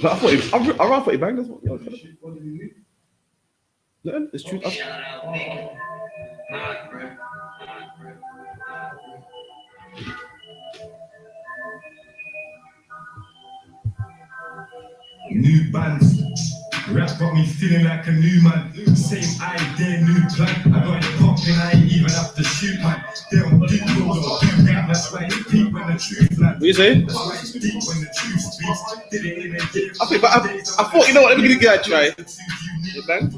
I thought he banged us. No, it's true. New bands, rap got me feeling like a new man. Same idea, new plan. I got it popping, I ain't even have to shoot, man. They don't do good or do rap, that's why it's deep when the truth lands. What you say? That's why it's deep when the truth speaks. Did it in a year. I thought, you know what? Let me give you a try. Yeah, man. I'm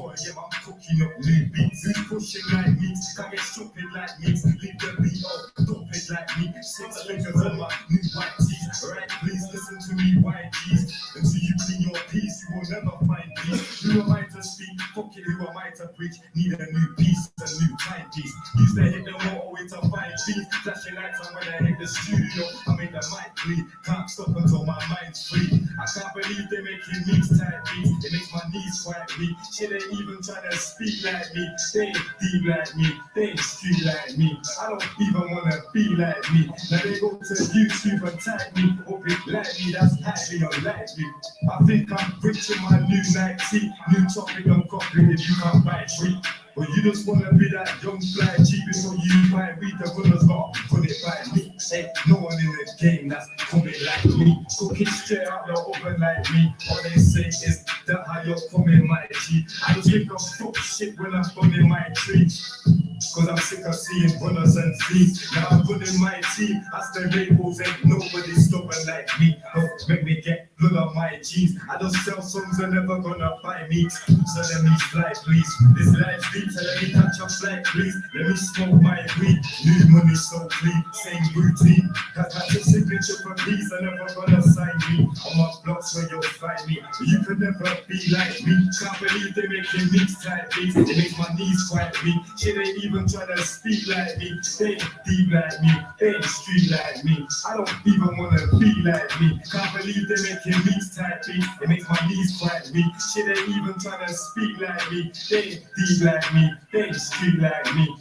cooking up new beats, pushing like me. Can't get stupid like me. Leave the beat up, stop it like me. 6 fingers on my new white tees. Right, please listen to me, white G's. Until you clean your peace, you will never find peace. Who am I to speak? Fuck it, who am I to preach? Need a new piece, a new timepiece. Used to hit the motorway to find peace. Flashing lights on when I hit the studio. I made the mic bleed. Can't stop until my mind's free. I can't believe they're making mix type beats. It makes my knees quite weak. Shit ain't even trying to speak like me. They ain't deep like me. They ain't street like me. I don't even wanna be like me. Now they go to YouTube and tag me. Hope it like me, that's highly unlikely. I think I'm rich in my new Nike. New topic, I'm copying if you can't buy a treat. But you just wanna be that young fly cheap before you buy weed. The runners got put it by me. Ain't no one in the game that's coming like me. Cooking straight out the oven like me. All they say is that how you're coming my G. I just think of fuck shit when I'm running my tree. Cause I'm sick of seeing runners and thieves. Now I'm running my team. As the labels ain't nobody stopping like me. Don't make me get blood on my jeans. I just sell songs they're never gonna buy me. So let me fly please. This life deep, so let me catch a flight please. Let me smoke my weed. New money so clean, same routine. Cause that's a signature for peace. They're never gonna sign me. On my blocks where you'll find me. You could never be like me. Can't believe they making mix type beats. It makes my knees quite weak. Shit ain't even trying to speak like me. They ain't deep like me. They ain't street like me. I don't even wanna be like me. Can't believe they making mix type beats. It makes my knees quite weak. Shit ain't even trying to speak like me. They ain't deep like me. They ain't street like me.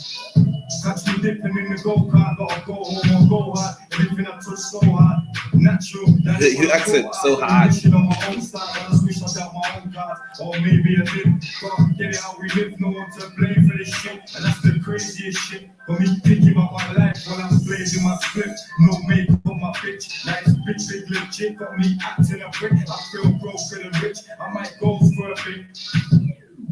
Catch me dipping in the go-kart, gotta go home or go hard. Everything I touch so hard, natural. His accent so hard. On my own style, I just wish I got my own card. Or maybe I did. But get it how we live, no one to blame for this shit. And that's the craziest shit. For me picking up my life while I'm blazing my script. No makeup on my bitch. Nice big legit. Got me acting a prick. I feel broke and rich. I might go for a bit.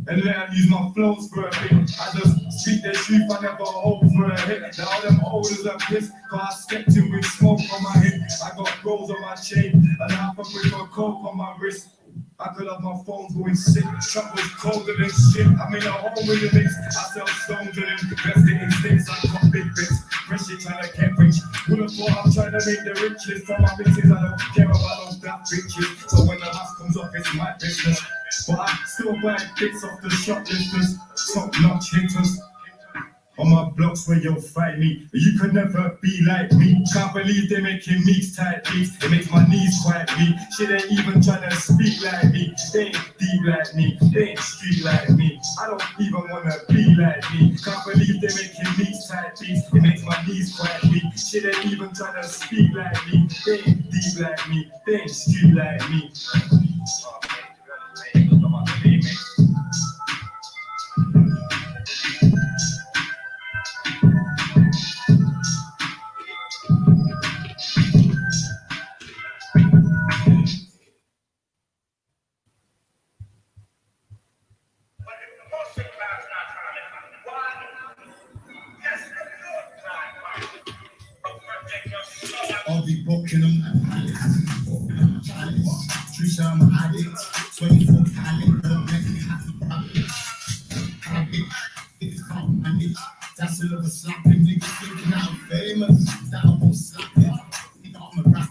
And let I use my flows for a bit. I just speak the truth, I never hope for a hit. Now them holders are pissed, cause I stepped in with smoke on my head. I got gold on my chain, and half a brick of coke on my wrist. I could have my phone going sick. Trap was colder than shit. I'm in a hole with the mix. I sell stones to them. Best it instincts. I got big bits. Pressure trying to get rich. Would have thought I'm trying to make the richest. From my bitches, I don't care about those black bitches. So when the mask comes off, it's my business. But I still buy bits off the shoplifters. Top-notch hitters. On my blocks where you'll find me. You could never be like me. Can't believe they're making mix type beats. It makes my knees quite weak. Shit ain't even trying to speak like me. They ain't deep like me. They ain't street like me. I don't even wanna be like me. Can't believe they're making mix type beats. It makes my knees quite weak. Shit ain't even trying to speak like me. They ain't deep like me. They ain't street like me. I'll be booking them. True, I'm an addict. 24 talent, don't make me happy. It's hot, man. That's another slapping. Niggas thinking I'm famous. That I won't slap it. I'm a rat.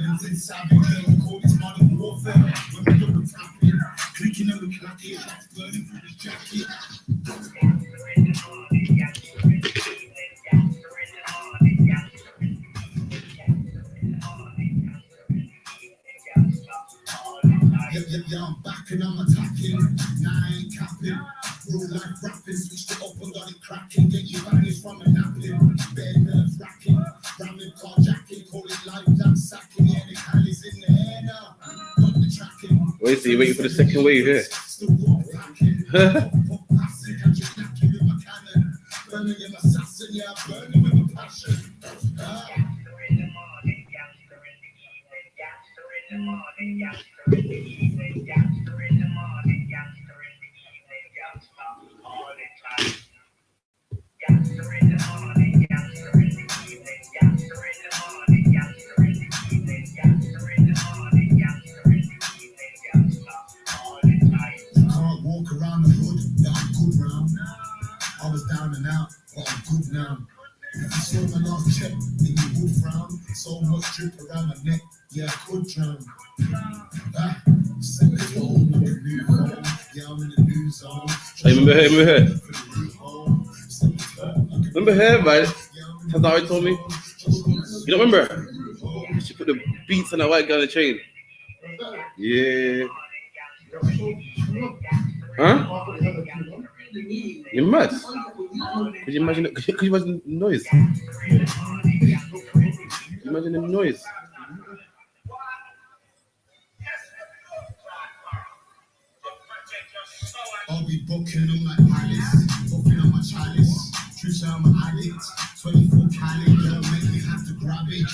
Earnings in savage. They call this modern warfare. When we double tapping, clicking on the clacket, burning through the jacket. Yeah, I'm back and I'm attacking. Nah, I ain't capping. Real life rapping, switched it up and got it cracking. Get you vanished from a napkin. Bare nerves racking. Ramming carjacking, call it life, damn sacking. Yeah, the Cali's in the air now. Got the Wait, so you're waiting for the second wave here. Can't walk around the hood, but I'm good round. I was down and out, but I'm good now. If you saw my last check, then you would frown. So much drip around my neck, yeah, I could drown. Second home, like a new home. Yeah, I'm in the new zone. Hey, remember her? Remember her, man? That's how he told me. You don't remember? She put the beats on that white guy on the chain. Yeah. Huh? You're mad. Could you imagine? Could you imagine the noise? Could you imagine the noise? I'll be booking on my palace, booking on my chalice. True, I'm an addict. 24 cali, don't make me have to grab it.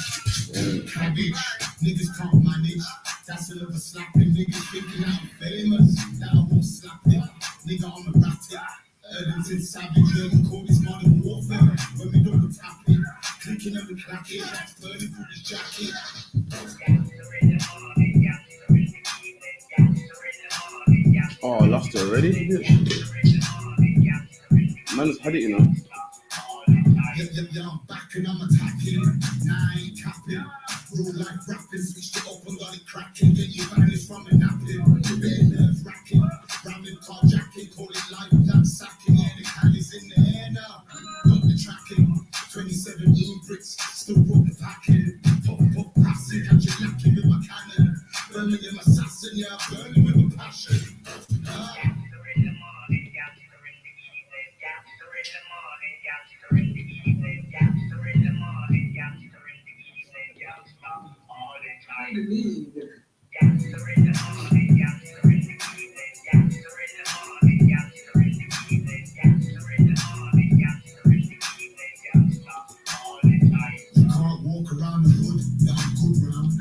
Cabbage, niggas can't manage. That's another slapping. Niggas thinking I'm famous, that I won't slap it. Nigga, I'm erratic. Erdington savage, yeah, we call this modern warfare. When we don't tap it, clicking on the clacket, that's burning through this jacket. Oh, I lost it already? Man just had it, you know. Yeah, I'm back and I'm attacking. Nah, I ain't capping. Real life rapping, switched it up and got it cracking. Get you vanished from a napping. You're getting nerve wracking. Ramming car jacking, call it life, that sacking. Yeah, the cali's in the air now. Got the tracking. 2017 bricks, still brought the packing. Pop, passing, catch you lacking with my cannon. Burning in my assassin, yeah, burning with my passion. Can't walk around the hood, but I'm good round.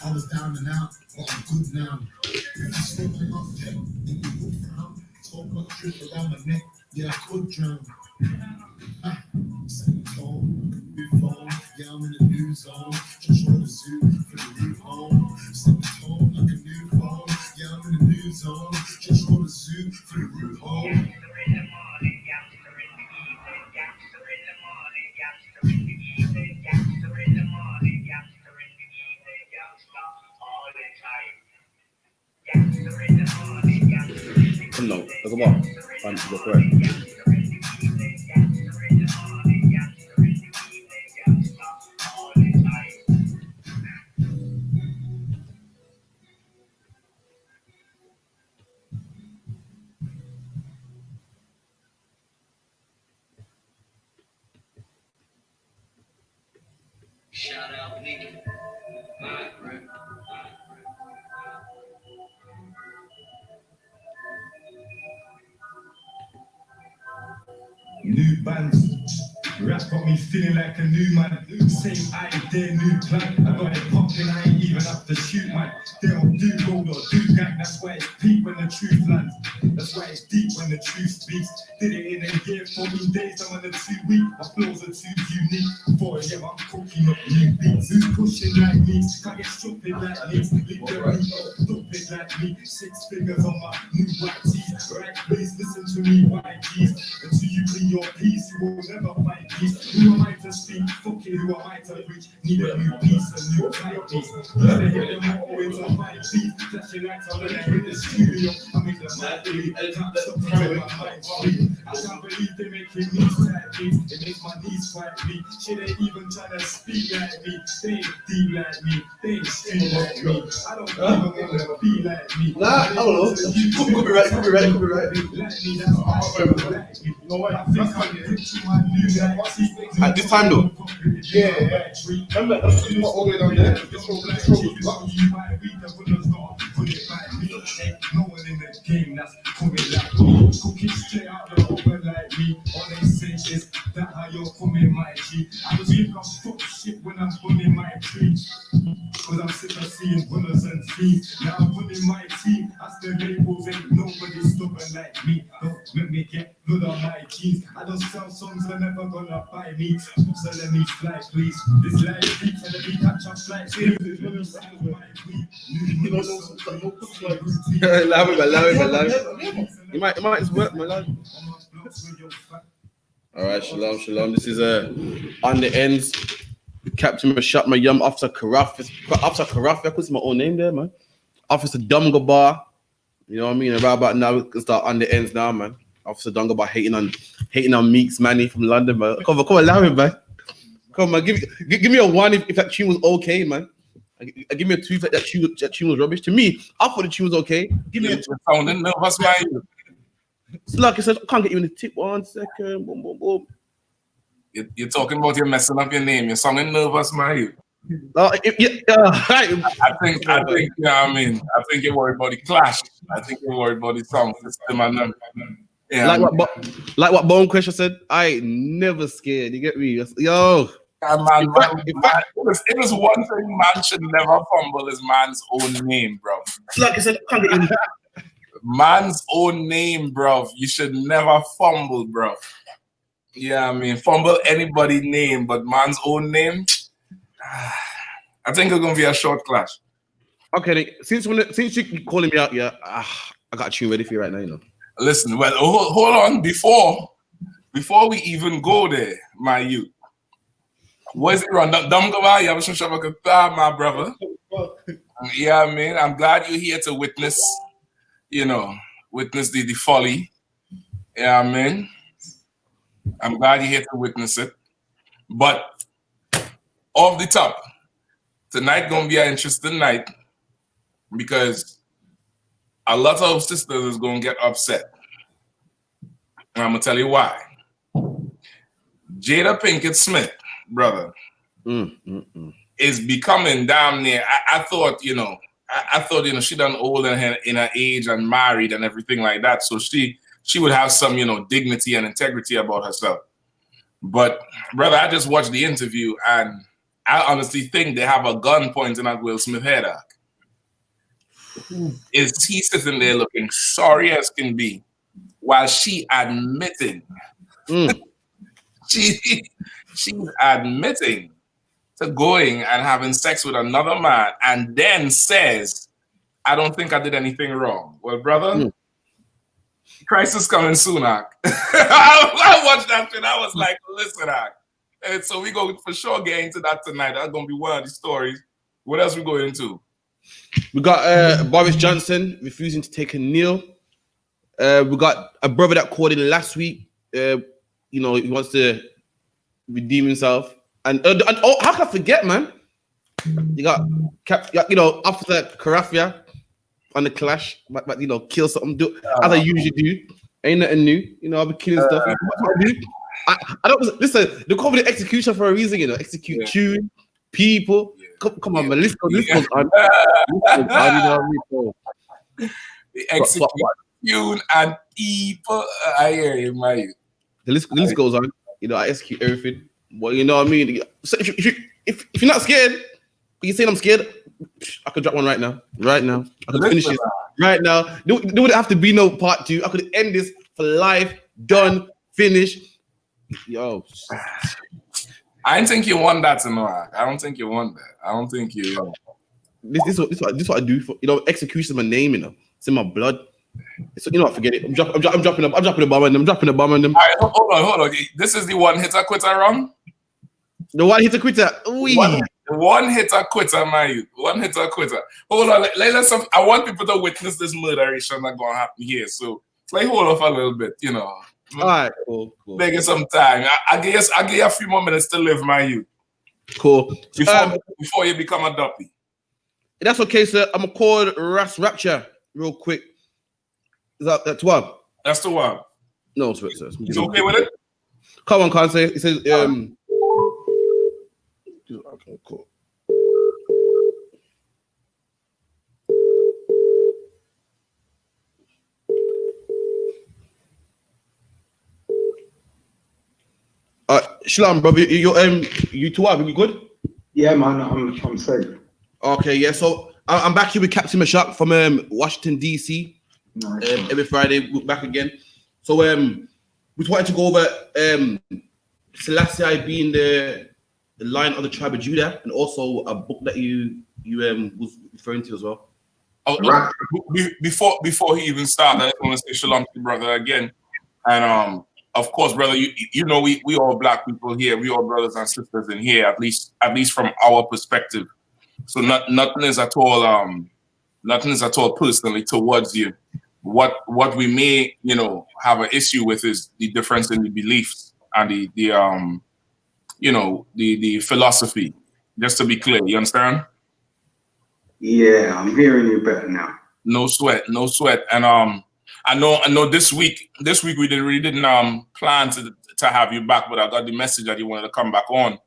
I was down and out, but I'm good now. If you smoking off head, then you would frown. So much drip around my neck, yeah, I could drown. Second home, new phone, yeah, I'm in the new zone. Just roll the zoo for the new home. Second home, like a new phone, yeah, I'm in the new zone. Just roll the zoo for the new home. No, look at what? Time to go correct. Shout out, nigga. New bands, rap got me feeling like a new man. Same idea, new plan. I got it popping, I ain't even have to shoot, man. They don't do gold or do gang, that's why it's peak when the truth lands. That's why it's deep when the truth speaks. Did it in a year, 14 days, I'm on a 2 week. My flows are too unique. Boy, yeah, I'm cooking up new beats. Who's pushing like me? Can't get stupid like me. Leave the beat stupid like me. 6 figures on my new white tees. Right, please listen to me, white keys. Until you clean your peace, you will never find peace. Who am I to speak? Fuck it, who am I to reach? Need a new piece, a new type piece. Used to hit them all into a fine piece. Flashing lights on when I hit the studio. I make the mind believe. Can't stop until my mind's free. I can't believe they're making me tight beats. It makes my knees fight me. Shit ain't even trying to speak like me. They ain't deep like me. They ain't street like me. I don't even want to be like me. Nah, I don't know. Could be right. Like me, that's why I don't like me. You know what? I think I'm into my new life. At this time though. Yeah. Remember, that's all the way down there. This road is up. team that's coming like me. Cooking straight out the oven like me. All they say is that how you're coming, my G. I don't think I'm fuck shit when I'm running my tree. Cause I'm sick of seeing winners and teams. Now I'm winning my team. I still labels, ain't nobody stopping like me. Don't make me get blood on my jeans. I don't sell songs, they're never gonna buy me. So let me fly, please. This life beats and let me catch up flight. Allow it. It might just work, my lad. Alright, shalom. This is on the ends. Captain Mashap, my yum, Officer Karaf, what's my own name there, man? Officer Dumgabar, you know what I mean? And right about now, we can start on the ends now, man. Officer Dumgabar hating on Meeks Manny from London, man. Come on, allow him, man. Come on, give me a one if that tune was okay, man. Give me a two if that tune was rubbish. To me, I thought the tune was okay. Give me a two. Sounding nervous, man. It's like I said, I can't get you in the tip 1 second. Boom, boom, boom. You're talking about you messing up your name. You're sounding nervous, man. Right. I think, you know what I mean? I think you're worried about the clash. I think you're worried about the sound system and them. Yeah, like what Bone Question said, I ain't never scared. You get me? Yo. Yeah, man, it is one thing man should never fumble is man's own name, bro. Like I said, I can't get you. Man's own name, bro. You should never fumble, bro. Yeah, I mean, fumble anybody's name, but man's own name, I think it's gonna be a short clash. Okay, since you calling me out, yeah, I got a tune ready for you right now, you know. Listen, well, hold on, before we even go there, my youth. What is it wrong? Dumgava, you have some shabakata, my brother. Yeah, I mean, I'm glad you're here to witness, the folly. Yeah, I mean, I'm glad you're here to witness it. But off the top, tonight gonna be an interesting night because a lot of sisters is gonna get upset. And I'm gonna tell you why. Jada Pinkett Smith, brother, is becoming damn near. I thought, she done old in her age and married and everything like that. So she would have some, dignity and integrity about herself. But brother, I just watched the interview and I honestly think they have a gun pointing at Will Smith's head. Is he sitting there looking sorry as can be while she admitting she's admitting to going and having sex with another man and then says, I don't think I did anything wrong. Well, brother, crisis coming soon, Ak. I watched that shit. I was like, listen, Ak. And so we go for sure get into that tonight. That's going to be one of the stories. What else we go into? We got Boris Johnson refusing to take a kneel. We got a brother that called in last week. He wants to redeem himself. And how can I forget, man? You got Officer Karafia on the clash, but kill something, do as I usually do. Ain't nothing new. I'll be killing stuff. I don't listen. They call me the execution for a reason. Execute tune people. Come on, man. List goes on. The execute and people. I hear you, man. The list goes on. I execute everything. Well, you know what I mean. So if you're not scared, you saying I'm scared, I could drop one right now. Right now, I could finish it right now. There wouldn't have to be no part 2. I could end this for life. Done. Finish. Yo. I don't think you want that to know. I don't think you want that. I don't think you. This what I do for execution. Is my name, it's in my blood. So forget it. I'm dropping the bomb on them. All right, hold on. This is the one hitter quitter run. The one hitter quitter. One hitter quitter, my youth. One hitter quitter. Hold on. I want people to witness this murderation that's gonna happen here. So hold off a little bit. All right, cool. Make it some time. I guess I'll give you a few more minutes to live, my youth. Cool. Before you become a duppy. That's okay, sir. I'm gonna call Ras Rapture real quick. Is that's one? That's the one. No, sir. He's okay with it? Come on, can't say. He says, okay, cool. Shalom, brother. You two are you good? Yeah, man, I'm safe. Okay, yeah. So I'm back here with Captain Mashak from Washington DC. Nice. Every Friday, we're back again. So we just wanted to go over Selassie being the Lion of the tribe of Judah, and also a book that you was referring to as well. Oh, before he even started, I just want to say shalom to you, brother, again. And of course, brother, you know we all black people here, we all brothers and sisters in here, at least from our perspective. So nothing is at all personally towards you. What we may have an issue with is the difference in the beliefs and the philosophy. Just to be clear, you understand? Yeah, I'm hearing you better now. No sweat. And I know this week we didn't plan to have you back, but I got the message that you wanted to come back on.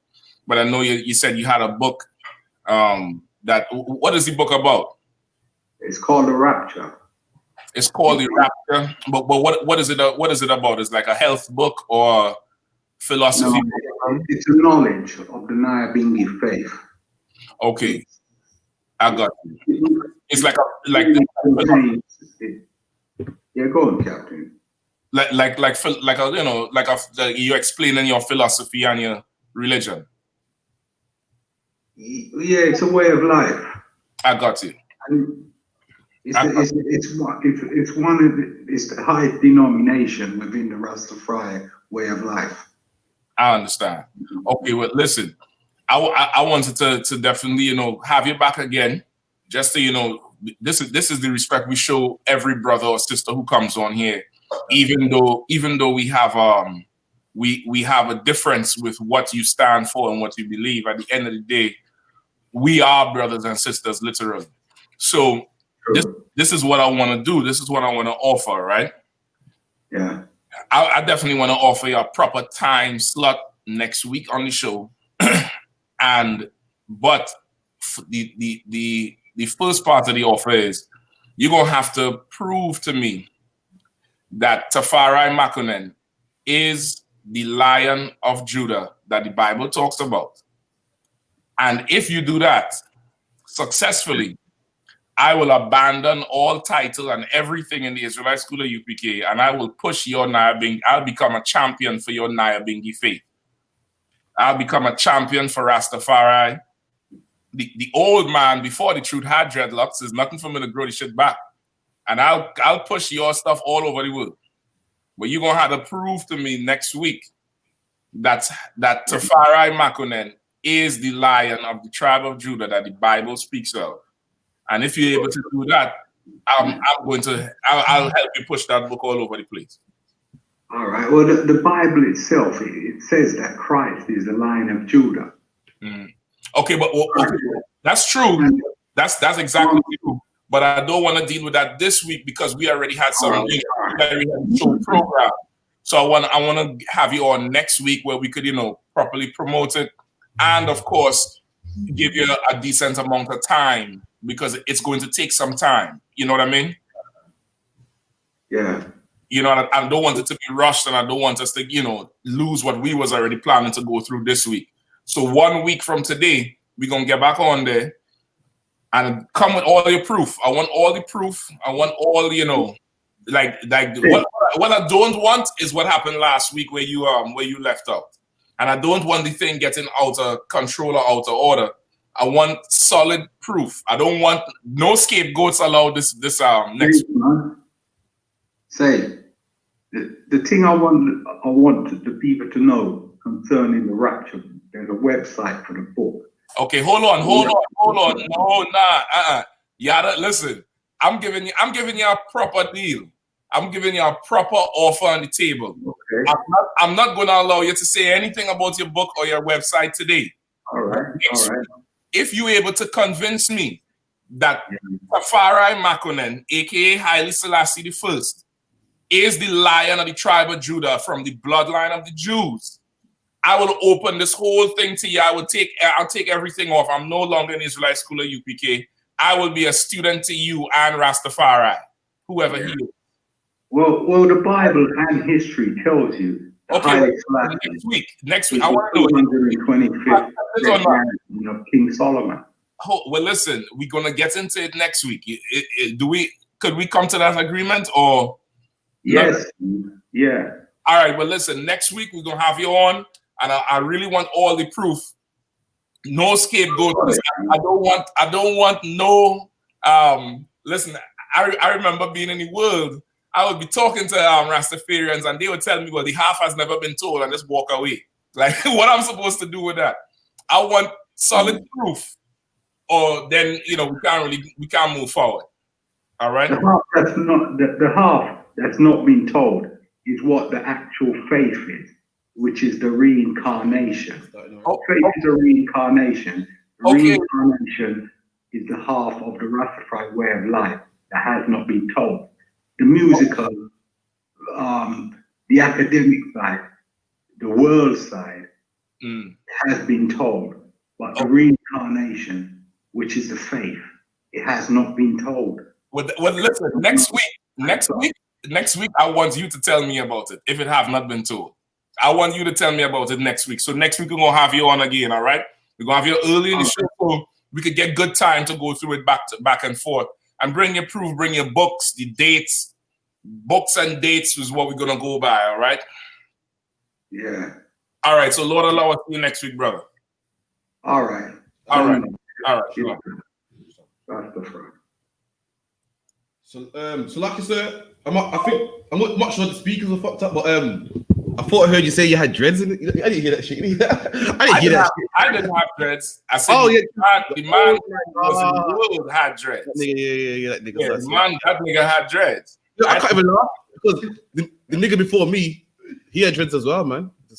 But I know you said you had a book. What is the book about? It's called The Rapture. It's called The Rapture. But what is it about? Is it like a health book or philosophy? No, it's a knowledge of the Nyabingi faith. Okay, I got you. It's like yeah, go on, Captain. You're explaining your philosophy and your religion. Yeah, it's a way of life. I got you. And it's the highest denomination within the Rastafari way of life. I understand. Okay, well, listen, I wanted to definitely have you back again, just so this is the respect we show every brother or sister who comes on here, even though we have we have a difference with what you stand for and what you believe. At the end of the day, we are brothers and sisters, literally. So this is what I want to do. This is what I want to offer, right? Yeah. I definitely want to offer you a proper time slot next week on the show, but the first part of the offer is you're gonna have to prove to me that Tafari Makonnen is the Lion of Judah that the Bible talks about. And if you do that successfully, I will abandon all title and everything in the Israelite School of UPK, and I will push your Nyabingi. I'll become a champion for your Nyabingi faith. I'll become a champion for Rastafari. The old man before the truth had dreadlocks. There's nothing for me to grow the shit back. And I'll push your stuff all over the world. But you're gonna have to prove to me next week that Tafari Makonnen is the Lion of the tribe of Judah that the Bible speaks of. And if you're able to do that, I'll help you push that book all over the place. All right. Well, the Bible itself, it says that Christ is the Lion of Judah. Mm. Okay, but that's true. That's exactly true. But I don't want to deal with that this week because we already had some show program. So I want to have you on next week where we could properly promote it, and of course give you a decent amount of time because it's going to take some time. You know what I mean? Yeah. I don't want it to be rushed, and I don't want us to lose what we was already planning to go through this week. So 1 week from today, we're gonna get back on there and come with all your proof. I want all the proof. I want all what I don't want is what happened last week where you left out. And I don't want the thing getting out of control or out of order. I want solid proof. I don't want no scapegoats allowed this next week. Say, the thing I want the people to know concerning the rapture, there's a website for the book. Okay, hold on. No, nah. Yada, listen. I'm giving you a proper deal. I'm giving you a proper offer on the table. Okay. I'm not going to allow you to say anything about your book or your website today. All right. If you're able to convince me that Tafari Makonnen, aka Haile Selassie I, is the Lion of the tribe of Judah from the bloodline of the Jews, I will open this whole thing to you. I'll take everything off. I'm no longer in Israelite School of UPK. I will be a student to you and Rastafari, whoever he is. Well, the Bible and history tells you Okay, Highly next week, I want to know 225th of King Solomon. well, listen, we're gonna get into it next week. Could we come to that agreement or? Yes. Yeah. All right. Well, listen, next week we're gonna have you on, and I really want all the proof. No scapegoat. I don't want no. Listen, I remember being in the world. I would be talking to Rastafarians, and they would tell me, "Well, the half has never been told," and just walk away. Like, what I'm supposed to do with that? I want solid proof, or then we can't move forward. All right. The half that's not been told is what the actual faith is, which is the reincarnation. Faith is a reincarnation. Reincarnation is the half of the Rastafari way of life that has not been told. The musical, the academic side, the world side has been told, but the reincarnation, which is the faith, it has not been told. Well, listen, next week, I want you to tell me about it if it have not been told. I want you to tell me about it next week. So next week we're gonna have you on again, all right? We're gonna have you early in the show so we could get good time to go through it back and forth. And bring your proof, bring your books, the dates. Books and dates is what we're gonna go by, all right? Yeah. All right, so Lord allow us to see you next week, brother. All right. Sure. That's the front. So like you said, I'm not sure the speakers were fucked up, but I thought I heard you say you had dreads in it. I didn't hear that shit. I didn't have dreads. I said the man was in the world had dreads. That nigga. That nigga had dreads. I can't even laugh because the nigga before me, he had dreads as well, man. I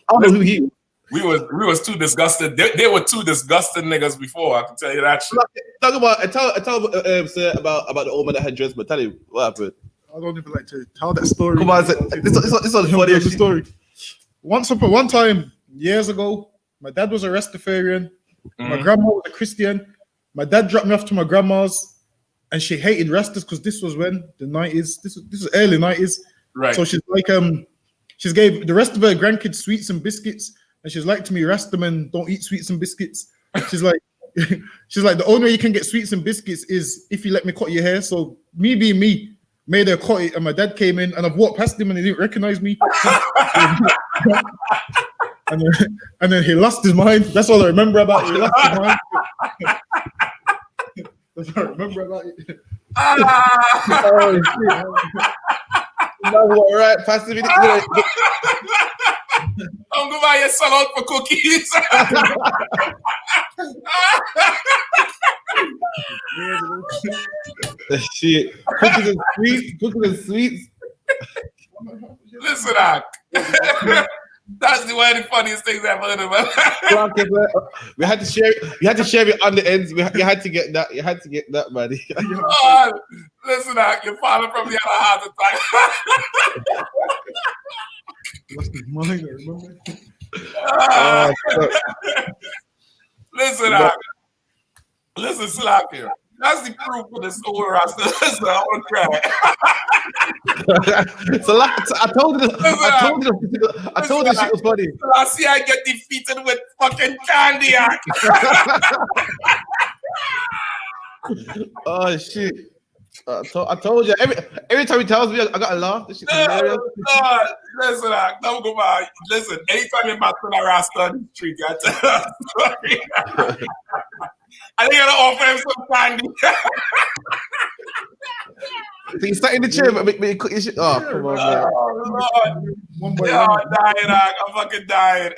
don't know who he. We was too disgusted. They were two disgusting niggas before. I can tell you that shit. Talk about sir about the old man that had dreads, but tell him what happened. I don't even like to tell that story. Come on, it's on funny story. One time years ago, my dad was a Rastafarian. My grandma was a Christian. My dad dropped me off to my grandma's, and she hated Rastas because this was when the 90s. This was early 90s. Right. So she's like she's gave the rest of her grandkids sweets and biscuits, and she's like to me, Rastaman don't eat sweets and biscuits. She's like, the only way you can get sweets and biscuits is if you let me cut your hair. So me being me, made her cut it, and my dad came in, and I've walked past him, and he didn't recognize me. and then he lost his mind. That's all I remember about it. He lost his mind. That's all I remember about it. Oh, shit. All right, Pastor. I'm going to buy your son out for cookies. Shit. Cookies and sweets. Listen, that's one of the funniest things I've heard about. We had to share it. You had to share it on the ends. You had to get that. You had to get that, buddy. Listen, your father probably had a heart attack. Lost his mind, I remember. Listen, Slack here. That's the proof for this old Rasta. That's the whole crack. So I told you shit was funny. I see I get defeated with fucking candy. Oh shit. I told you every time he tells me I gotta laugh. This shit's hilarious. Listen, don't go by. Listen, anytime you're about to Rasta on the street, I tell you sorry. I think I gotta offer him some candy. So you sat in the chair, but make me cook your shit. Oh, come on, man. Oh, Lord. I'm dying. I'm fucking dying.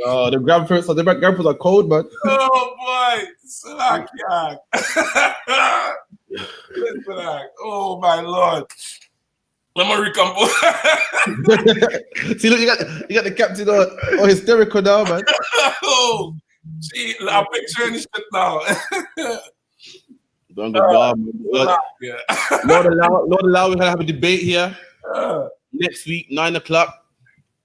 Oh, the grandparents are cold, man. Oh boy, Slack. Oh my Lord. Let me recompose. See, look, you got the captain all hysterical now, man. Oh, gee, I'm picturing this shit now. Don't go on, man. Lord allow, we're gonna have a debate here next week, 9 o'clock.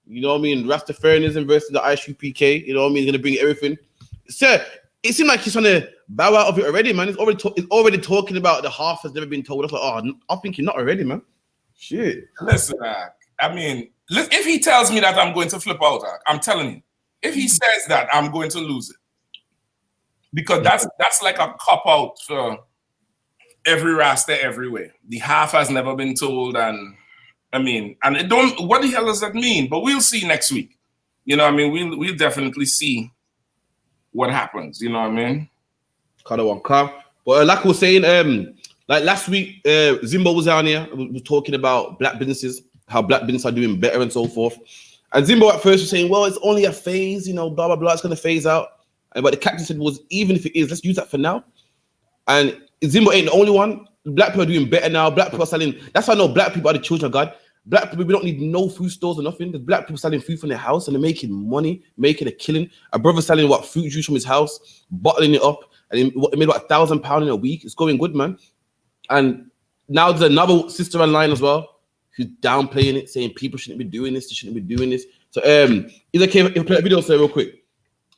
You know what I mean? Rastafarianism versus the I.S.U.P.K. You know what I mean? He's gonna bring everything. Sir, it seemed like he's trying to bow out of it already, man. It's already talking about the half has never been told. I was like, oh, I'm thinking not already, man. Shit. Listen, I mean, if he tells me that I'm going to flip out, I'm telling you. If he says that, I'm going to lose it. Because that's like a cop-out for every Rasta everywhere. The half has never been told, and I mean, and it don't. What the hell does that mean? But we'll see next week. You know what I mean? We'll definitely see what happens. You know what I mean? Kind of one car. But like I was saying, like last week, Zimbo was on here. We were talking about black businesses, how black businesses are doing better and so forth. And Zimbo at first was saying, well, it's only a phase, you know, blah, blah, blah. It's going to phase out. And but the captain said was, even if it is, let's use that for now. And Zimbo ain't the only one. Black people are doing better now. Black people are selling. That's why I know black people are the children of God. Black people, we don't need no food stores or nothing. There's black people selling food from their house and they're making money, making a killing. A brother selling fruit juice from his house, bottling it up, and he made about £1,000 in a week. It's going good, man. And now there's another sister online as well who's downplaying it, saying people shouldn't be doing this, they shouldn't be doing this. So is it okay if I play a video, say real quick?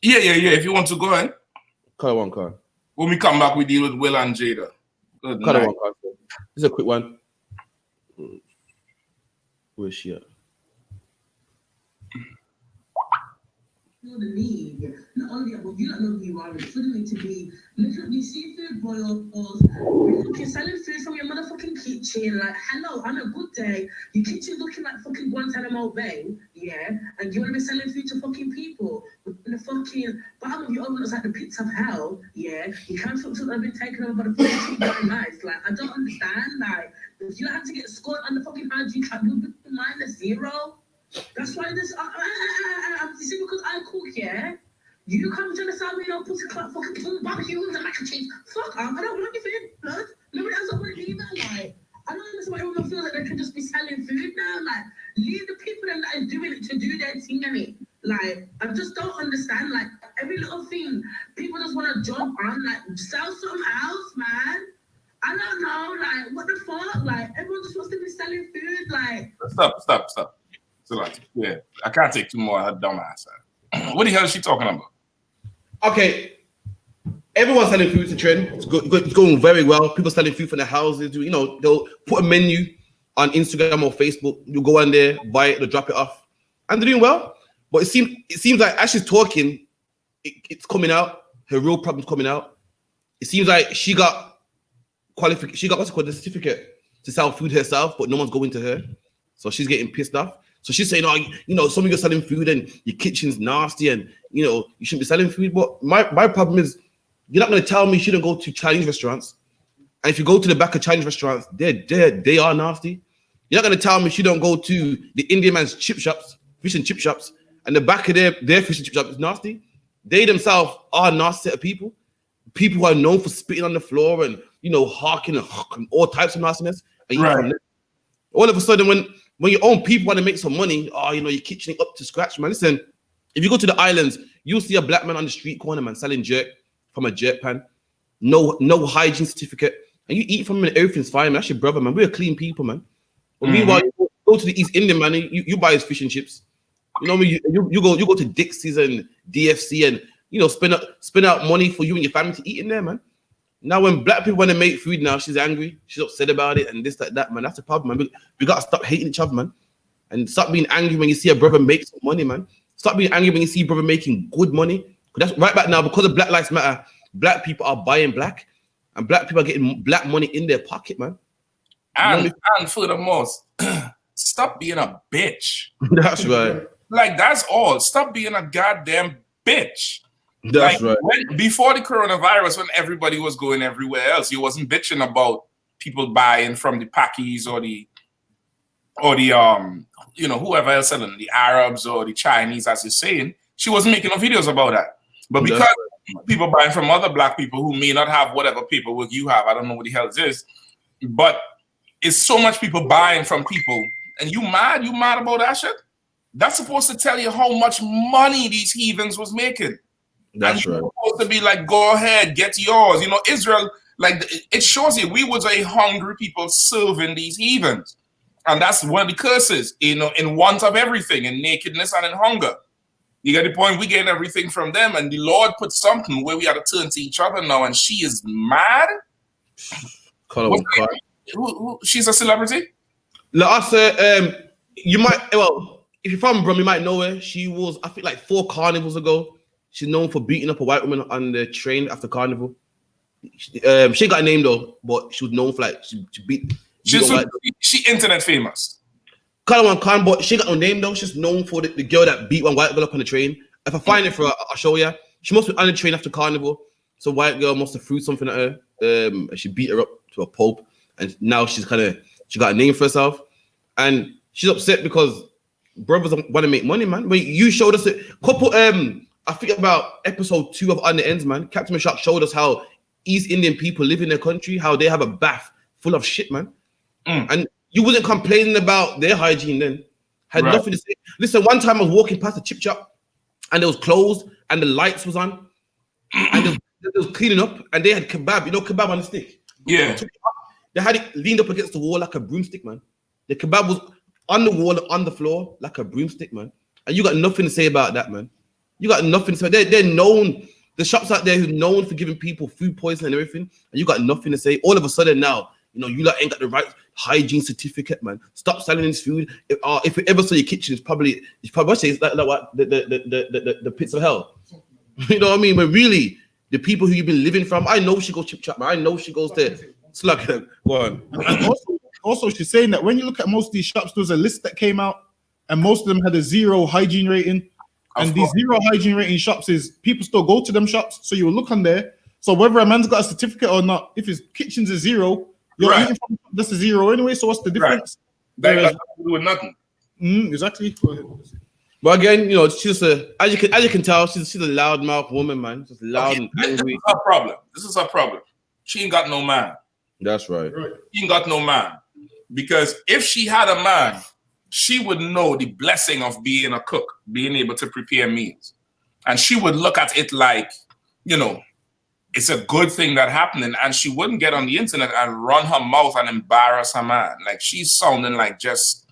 Yeah. If you want to go ahead. Car one, car. When we come back, we deal with Will and Jada. Good Car night. one, car. This is a quick one. Where's she at? Feel the need. Not only that, but you don't know who you are. It's for me to be literally seafood boils. You're selling food from your motherfucking kitchen. Like, hello, on a good day, your kitchen looking like fucking Guantanamo Bay, yeah, and you want to be selling food to fucking people. But in the fucking bottom of your oven looks like the pits of hell, yeah. You can't talk to them, have been taken over by the fucking very nice. Like, I don't understand. Like, if you don't have to get scored on the fucking hygiene track, you'll be -0. That's why this. You see, because I cook, yeah. You come to the side with your pussy club, fucking barbecues and mac and cheese. Fuck off! I don't want your food, blood. Nobody else want to leave that. Like, I don't understand why everyone feels like they can just be selling food now. Like, leave the people that are doing it to do their thing, innit? Like, I just don't understand. Like, every little thing, people just want to jump on. Like, sell something else, man. I don't know. Like, what the fuck? Like, everyone's supposed to be selling food. Like, Stop. So like, yeah, I can't take two more of her dumb ass. What the hell is she talking about? Okay, everyone's selling food to trend. It's going very well. People selling food from their houses. You know, they'll put a menu on Instagram or Facebook. You go on there, buy it, they'll drop it off, and they're doing well. But it seems like as she's talking, it's coming out. Her real problem's coming out. It seems like she got qualification. She got what's it called, the certificate to sell food herself, but no one's going to her, so she's getting pissed off. So she's saying, oh, you know, some of you are selling food and your kitchen's nasty and, you know, you shouldn't be selling food. But my problem is, you're not going to tell me you shouldn't go to Chinese restaurants. And if you go to the back of Chinese restaurants, they are nasty. You're not going to tell me she don't go to the Indian man's chip shops, fish and chip shops, and the back of their fish and chip shop is nasty. They themselves are a nasty set of people. People who are known for spitting on the floor and, you know, harking and all types of nastiness. And right. All of a sudden, when your own people want to make some money, oh, you know, your kitchen up to scratch, man. Listen, if you go to the islands, you'll see a black man on the street corner, man, selling jerk from a jerk pan. No hygiene certificate. And you eat from him and everything's fine, man. That's your brother, man. We're clean people, man. But meanwhile, you go to the East Indian, man, you buy his fish and chips. You know what I mean? You go to Dixie's and DFC and, you know, spend out money for you and your family to eat in there, man. Now, when black people want to make food now, she's angry. She's upset about it and this, that, man. That's the problem, man. We got to stop hating each other, man. And stop being angry when you see a brother make some money, man. Stop being angry when you see a brother making good money. That's right back now, because of Black Lives Matter, black people are buying black. And black people are getting black money in their pocket, man. And furthermore, stop being a bitch. That's right. Like, that's all. Stop being a goddamn bitch. That's like, right. Before the coronavirus, when everybody was going everywhere else, you wasn't bitching about people buying from the Pakis or the you know, whoever else selling, the Arabs or the Chinese, as you're saying. She wasn't making no videos about that. But because people buying from other black people who may not have whatever paperwork you have, I don't know what the hell it is, but it's so much people buying from people, and you mad about that shit? That's supposed to tell you how much money these heathens was making. That's right. Supposed to be like, go ahead, get yours. You know, Israel, like, it shows you we was a hungry people serving these heathens. And that's one of the curses, you know, in want of everything, in nakedness and in hunger. You get the point? We getting everything from them, and the Lord put something where we had to turn to each other now, and she is mad. Who, she's a celebrity? Like you might, well, if you're from Brum, you might know her. She was, I think, like 4 carnivals ago. She's known for beating up a white woman on the train after carnival. She ain't got a name though, but she was known for like she beat. She internet famous. Kind of one but she ain't got no name though. She's known for the girl that beat one white girl up on the train. If I find it for her, I'll show you. She must be on the train after carnival. So white girl must have threw something at her. And she beat her up to a pulp, and now she got a name for herself, and she's upset because brothers want to make money, man. When you showed us a couple, I think about episode 2 of On the Ends, man. Captain Mashak showed us how East Indian people live in their country, how they have a bath full of shit, man. And you wasn't complaining about their hygiene then. Had nothing to say. Listen, one time I was walking past a chip shop and it was closed and the lights was on and it was cleaning up and they had kebab, kebab on the stick. Yeah. They had it leaned up against the wall like a broomstick, man. The kebab was on the wall, on the floor, like a broomstick, man. And you got nothing to say about that, man. You got nothing to say. They're known, the shops out there who's known for giving people food poisoning and everything, and you got nothing to say. All of a sudden now, you lot ain't got the right hygiene certificate, man. Stop selling this food. If we ever saw your kitchen, it's probably it's like what the pits of hell. You know what I mean? But really, the people who you've been living from, I know she goes chip chop, man. I know she goes there. Slug them. Go on. And also, she's saying that when you look at most of these shops, there was a list that came out, and most of them had a 0 hygiene rating. And these 0 hygiene rating shops is people still go to them shops, so you will look on there. So whether a man's got a certificate or not, if his kitchen's a 0, you're eating from that's a 0 anyway. So what's the difference? That got to do with nothing. Exactly. But again, she's as you can tell, she's a loudmouth woman, man. Just loud and angry. This is her problem. She ain't got no man. That's right. She ain't got no man. Because if she had a man, she would know the blessing of being a cook, being able to prepare meals. And she would look at it like, it's a good thing that happening. And she wouldn't get on the internet and run her mouth and embarrass her man. Like she's sounding like just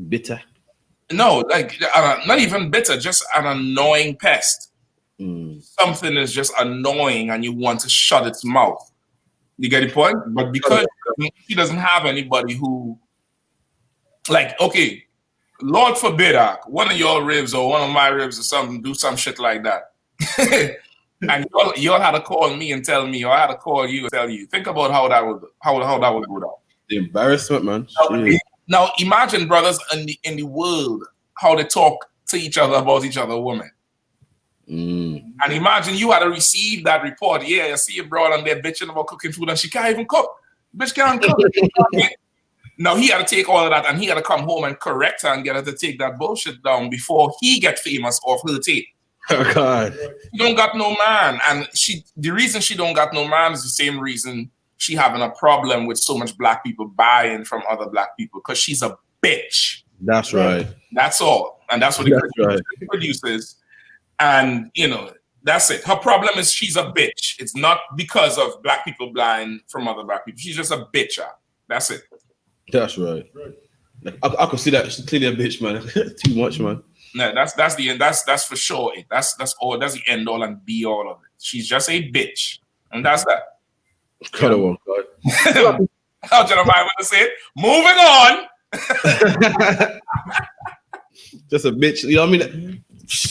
bitter. No, like not even bitter, just an annoying pest. Something is just annoying and you want to shut its mouth. You get the point? But because she doesn't have anybody who, like, okay, Lord forbid, one of your ribs or one of my ribs or something, do some shit like that. And y'all had to call me and tell me, or I had to call you and tell you. Think about how that would go down. The embarrassment, man. Now imagine, brothers, in the world, how they talk to each other about each other women. And imagine you had to receive that report. Yeah, you see your brother and they're bitching about cooking food and she can't even cook. Bitch can't cook. Now he had to take all of that and he had to come home and correct her and get her to take that bullshit down before he get famous off her tape. Oh God. She don't got no man. And the reason she don't got no man is the same reason she having a problem with so much black people buying from other black people, because she's a bitch. That's right. That's all. And that's what the produces. And, that's it. Her problem is she's a bitch. It's not because of black people buying from other black people. She's just a bitch. That's it. That's right. Like, I could see that. She's clearly a bitch, man. Too much, man. No, that's the end. That's for sure. That's all. That's the end all and be all of it. She's just a bitch, and that's that. God, God. How Jeremiah want to say it? Moving on. Just a bitch. You know what I mean?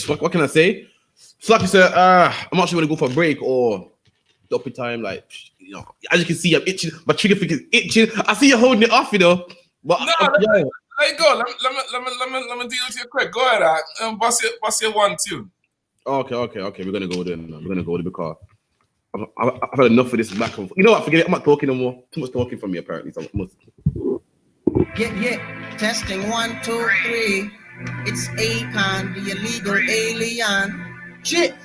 What can I say? It's like you said, I'm actually going to go for a break or dopey time. Like, as you can see, I'm itching. My trigger finger is itching. I see you holding it off, But let go. Let me deal with you quick. Go ahead. What's your 1, 2? Okay. We're gonna go then. We're gonna go there because I've had enough of this back and forth. You know what? Forget it. I'm not talking no more. Too much talking from me apparently. So I must. Yeah. Testing 1, 2, 3. It's Akon, the illegal alien. Shit.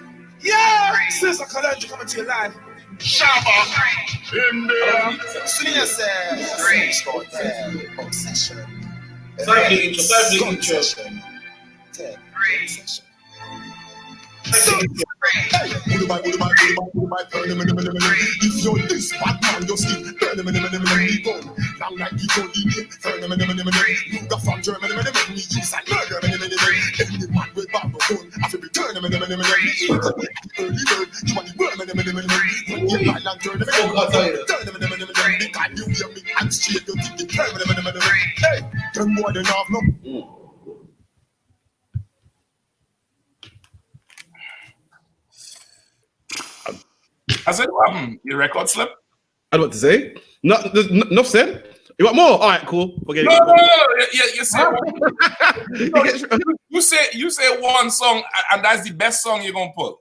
Yeah, Sister Kalanji coming to your live. Shabba in there. Sing yourself. Obsession. Obsession. If you're this bad man, you're still long like the you got from Germany, me use like murder. Any man with Bible gun, I feel be turning I said, your record slip? I don't know what to say. Enough said. You want more? All right, cool. Forget No, it. you say one song, and that's the best song you're gonna put.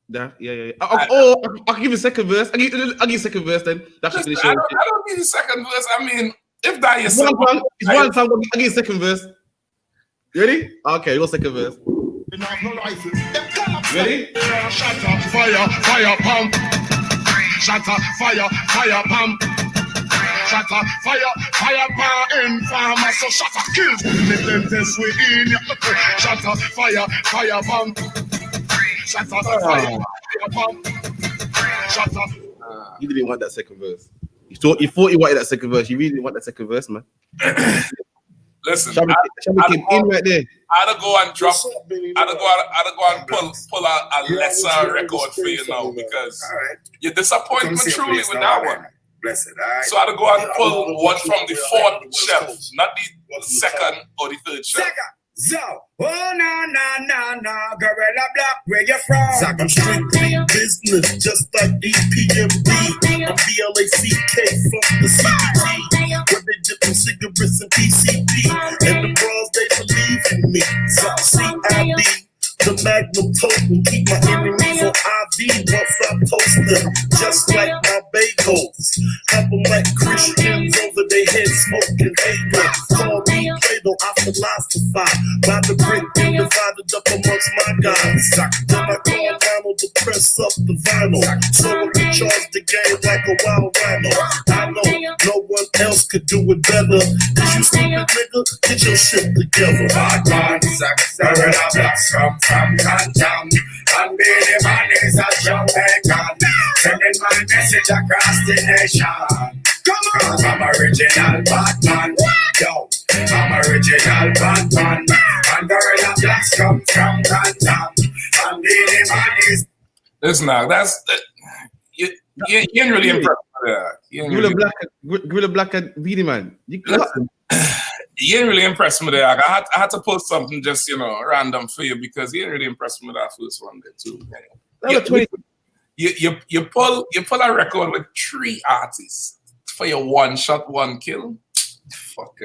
Yeah. I'll give you a second verse. I'll give you a second verse then. That should finish. I don't need a second verse. I mean, if that is one song, I'll give you a second verse. You ready? Okay, go second verse. Ready? Shatter, fire, pump. Shatter, fire, pump. Shatter, fire, pump. Informer, so shatter, kills. Let them test we in. Shatter, fire, pump. Shatter, fire, pump. Shatter. You didn't want that second verse. You thought you wanted that second verse. You really didn't want that second verse, man. Listen, Shabby came in right there. I'd go and drop. I'd go and pull a lesser record for you now because you disappoint me truly with that one. So I'd go and pull one from the fourth shelf, not the second or the third shelf. So, oh no, Gorilla Black, where you from? I'm strictly business, just like EPMD. I'm BLACK from the CBT. Where they dipping cigarettes and PCP. And the bros, they believe in me. So, CID. The magnum totem, keep my enemies on IV once I toast them, just like my bagels. Have them like Christians over their heads smoking halo. Call me Plato, I philosophize by the brick being divided up amongst my guys. Then I call Ronald to press up the vinyl, so I can charge the game like a wild rhino. I know no one else could do it better. Is you stupid nigga? Get your shit together. From Canton, and Billy Man is a Jamaican, sending my message across the nation. Come on, I'm original Batman. Yo, I'm original Batman. And Gorilla Black's come from Canton, and Billy Man is. Listen now, that's you ain't really impressed with that. Gorilla Black and Beanie Man. You ain't really impressed me there. I had to post something just random for you because you ain't really impressed me with that first one there too. You pull a record with 3 artists for your one shot, one kill. Fuck.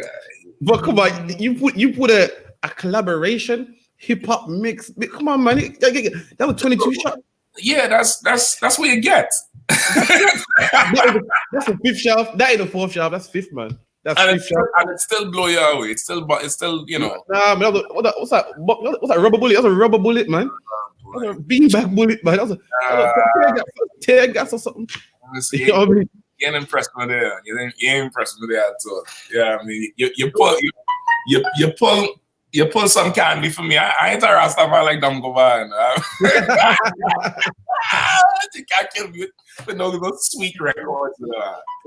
But come on, you put a collaboration hip hop mix. Come on, man, that was 22 shots. Yeah, that's what you get. That's a 5th shelf. That ain't a 4th shelf. That's 5th, man. That's and it still blow you away. It's still Nah, man, what's that? What's that rubber bullet? That's a rubber bullet, man. That's a beanbag bullet, man. That's a tear gas or something. You know what I mean? You ain't impressed me there. You ain't impressed me there at all. Yeah, I mean, you pull some candy for me. I ain't a Rasta man like them go by. I think I can be with no sweet records.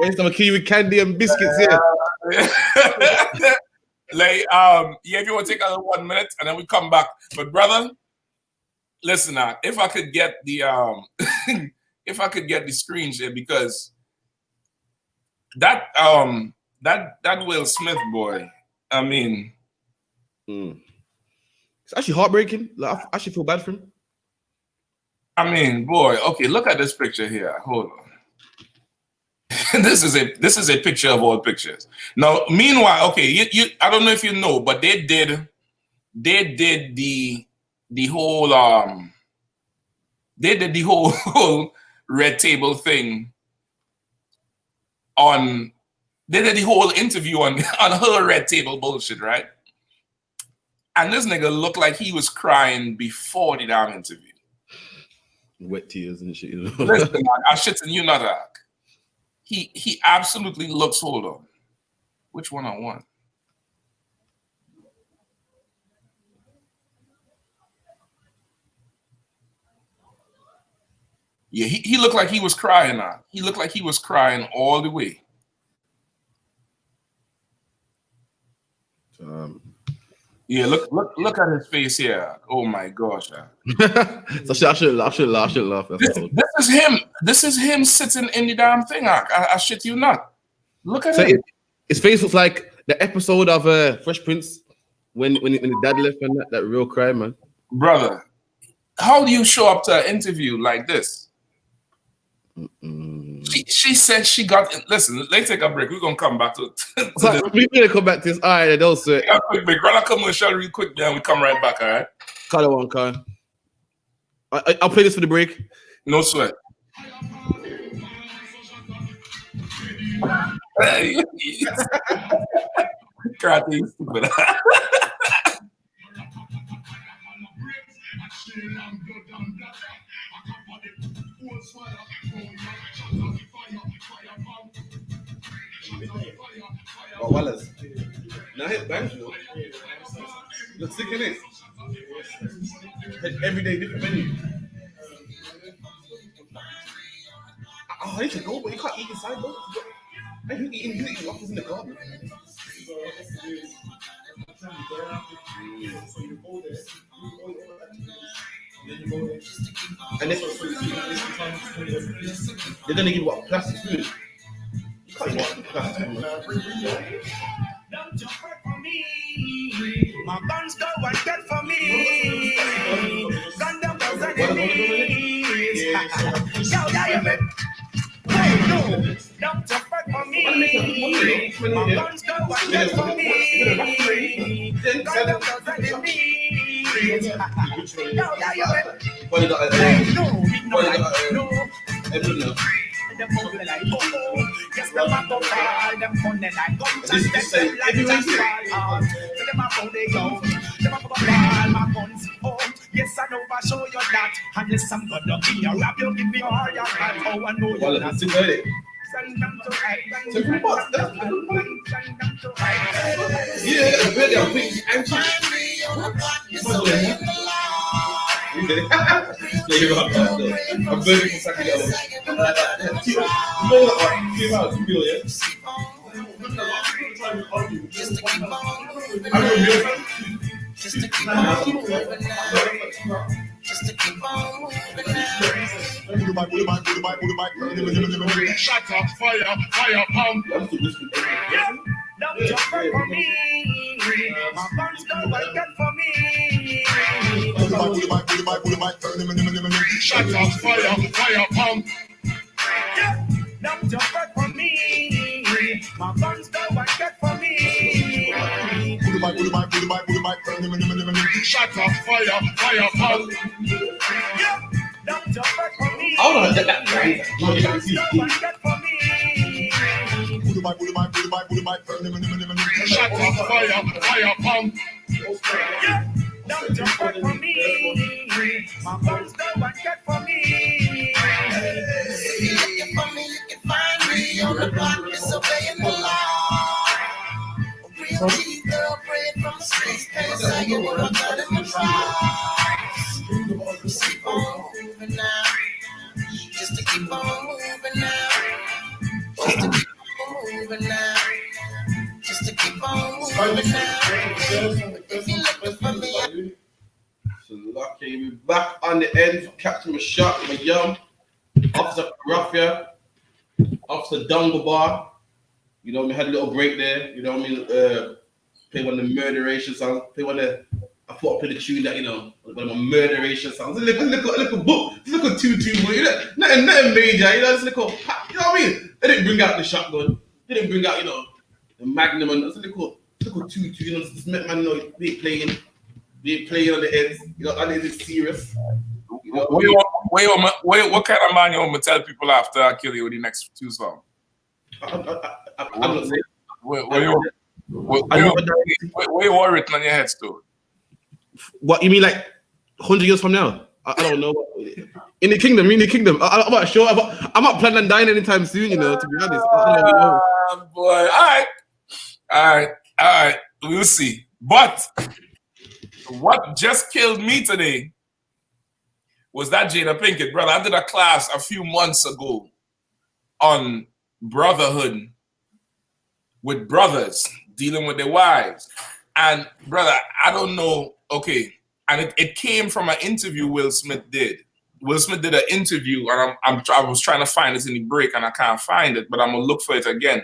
I'm gonna kill you with candy and biscuits here. Like, if you want to take another 1 minute and then we come back. But brother, listen now, if I could get the if I could get the screen share, because that Will Smith boy, I mean, it's actually heartbreaking. Like, I actually feel bad for him. I mean, boy, okay, look at this picture here. Hold on. This is a picture of all pictures. Now, meanwhile, okay, you I don't know if you know, but they did the whole they did the whole red table thing they did the whole interview on her red table bullshit, right? And this nigga looked like he was crying before the damn interview. Wet tears and shit. Listen, I shitting you not that. He absolutely looks. Hold on, which one I want? Yeah, he looked like he was crying now. He looked like he was crying all the way. Yeah, look at his face here. Oh my gosh. So I should laugh. That's This cold. is him. This is him sitting in the damn thing. I shit you not. Look at So him. his face looks like the episode of Fresh Prince when the dad left and that real cry, man. Brother, how do you show up to an interview like this? She said she got. Listen, let's take a break. We're gonna come back to this. We're gonna come back to this. All right, those Take a quick break. Run a commercial real quick, then we come right back. All right. Call one car. I'll play this for the break. No sweat. Karate, stupid. Oh, Wallace. Now hit bangs, you know. Look sick in it. Every day different menu. Oh, I need to go, but you can't eat inside, though. I can eat in office in the garden. And this one's they're gonna give what plastic spoon. You can't eat plastic spoon. Don't you fret for me. My guns go and get for me. Gun them those enemies. Yo, you make. Hey, no. Don't you fret for me. My guns go and get for me. Gun them those enemies. Yo, you make. Hey, no. No. Them ugly like oh, yes, them a go fall, them funny like guns and them like just fall. Them a go they go, them a go fall my guns. Oh, yes, I know I show you that. Unless I'm gonna be a rap, you give me all your heart. Oh, I know you're not. Send them to hide. Send them to hide. Yeah, really, I'm quick. I'm very consecutive. Just to keep on moving now. Just to keep on moving now. Shut up, fire, pump. Don't you fret for me. My guns go and get for me. Shut up, fire, pump. Don't you fret for me. My guns go and get for me. Shut up, fire, pump. Don't you fret for me. Hold on, that right. My guns go and get for me. Shut up, fire, pump. Don't you fret for me. My guns go and get for me. If you're looking for me, you can find me on the block, disobeying the law. A real G girl praying from the streets, can't say you what I'm gonna try. Just keep on moving now. Just to keep on moving now. Just to keep on moving now. Just to keep on moving now. If you're looking for me, So lucky, we back on the end. Captain Mashak, my young Officer Raffia, Officer Dungle Bar. You know, we had a little break there. You know what I mean? Play one of the murderation songs. Play one of the. I thought I played the tune that, you know, one of my murderation songs. A little book, just little two, you know, nothing major, you know, just little, you know what I mean? They didn't bring out the shotgun. They didn't bring out, you know, the Magnum and just little two, you know, just make man know they ain't playing on the ends, you know, and it's serious. You know, What kind of man you want to tell people after I kill you with the next two songs? I'm not saying. Where you worried on your headstone? What you mean, like 100 years from now? I don't know. In the kingdom. I'm not sure. I'm not planning on dying anytime soon. You know, to be honest. I don't know. Boy, all right. We'll see. But what just killed me today was that Jada Pinkett, brother. I did a class a few months ago on brotherhood with brothers dealing with their wives. And brother, I don't know. Okay, and it came from an interview Will Smith did. Will Smith did an interview, and I was trying to find it in the break, and I can't find it, but I'm gonna look for it again.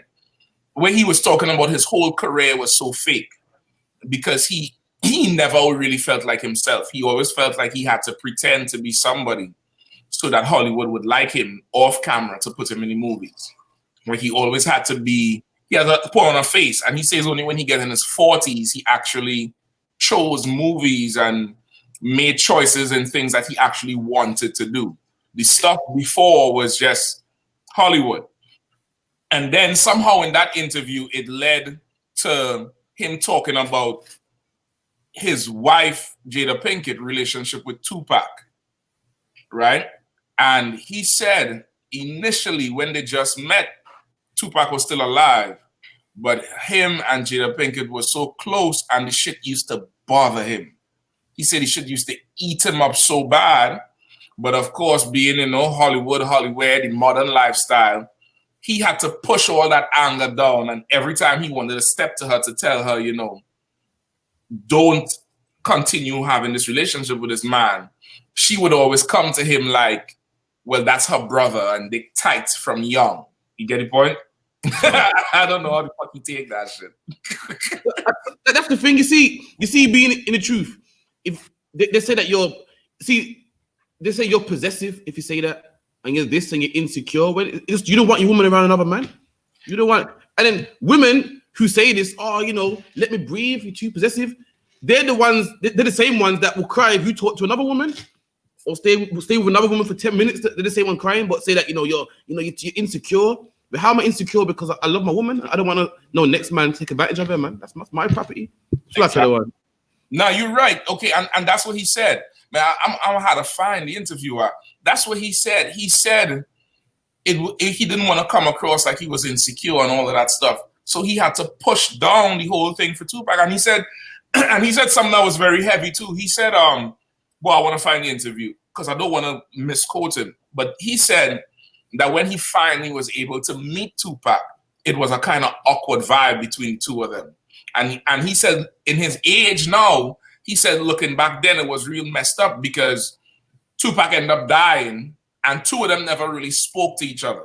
Where he was talking about his whole career was so fake because he never really felt like himself. He always felt like he had to pretend to be somebody so that Hollywood would like him off camera to put him in the movies. Where he always had to be, he had to put on a face. And he says only when he gets in his 40s, he actually chose movies and made choices and things that he actually wanted to do. The stuff before was just Hollywood. And then somehow in that interview, it led to him talking about his wife, Jada Pinkett, relationship with Tupac, right? And he said initially when they just met, Tupac was still alive, but him and Jada Pinkett were so close and the shit used to bother him. He said the shit used to eat him up so bad, but of course, being, you know, Hollywood, the modern lifestyle, he had to push all that anger down. And every time he wanted to step to her to tell her, you know, don't continue having this relationship with this man, she would always come to him like, well, that's her brother and they tight from young. You get the point? I don't know how the fuck you take that shit. That's the thing. You see, being in the truth. If they say that they say you're possessive if you say that, and you're this and you're insecure. When you don't want your woman around another man. You don't want. And then women who say this, oh, you know, let me breathe. You're too possessive. They're the same ones that will cry if you talk to another woman, or stay with another woman for 10 minutes. They're the same one crying, but say that you're insecure. But how am I insecure? Because I love my woman. I don't want to next man take advantage of her, man. That's my property. Exactly. No, you're right. Okay, and that's what he said. Man, I'm how to find the interviewer. That's what he said. He said he didn't want to come across like he was insecure and all of that stuff. So he had to push down the whole thing for Tupac. And he said something that was very heavy too. He said, well, I want to find the interview because I don't want to misquote him. But he said that when he finally was able to meet Tupac, it was a kind of awkward vibe between the two of them. And he said in his age now, he said looking back then it was real messed up because Tupac ended up dying and two of them never really spoke to each other.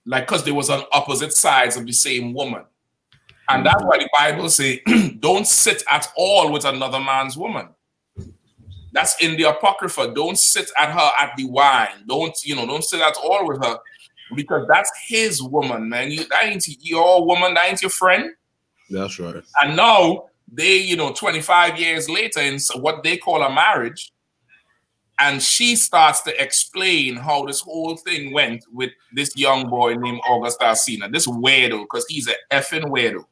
Like, because they was on opposite sides of the same woman. And that's why the Bible say, don't sit at all with another man's woman. That's in the Apocrypha. Don't sit at her at the wine. Don't sit at all with her because that's his woman, man. That ain't your woman. That ain't your friend. That's right. And now they, 25 years later in what they call a marriage, and she starts to explain how this whole thing went with this young boy named August Alsina, this weirdo, because he's an effing weirdo.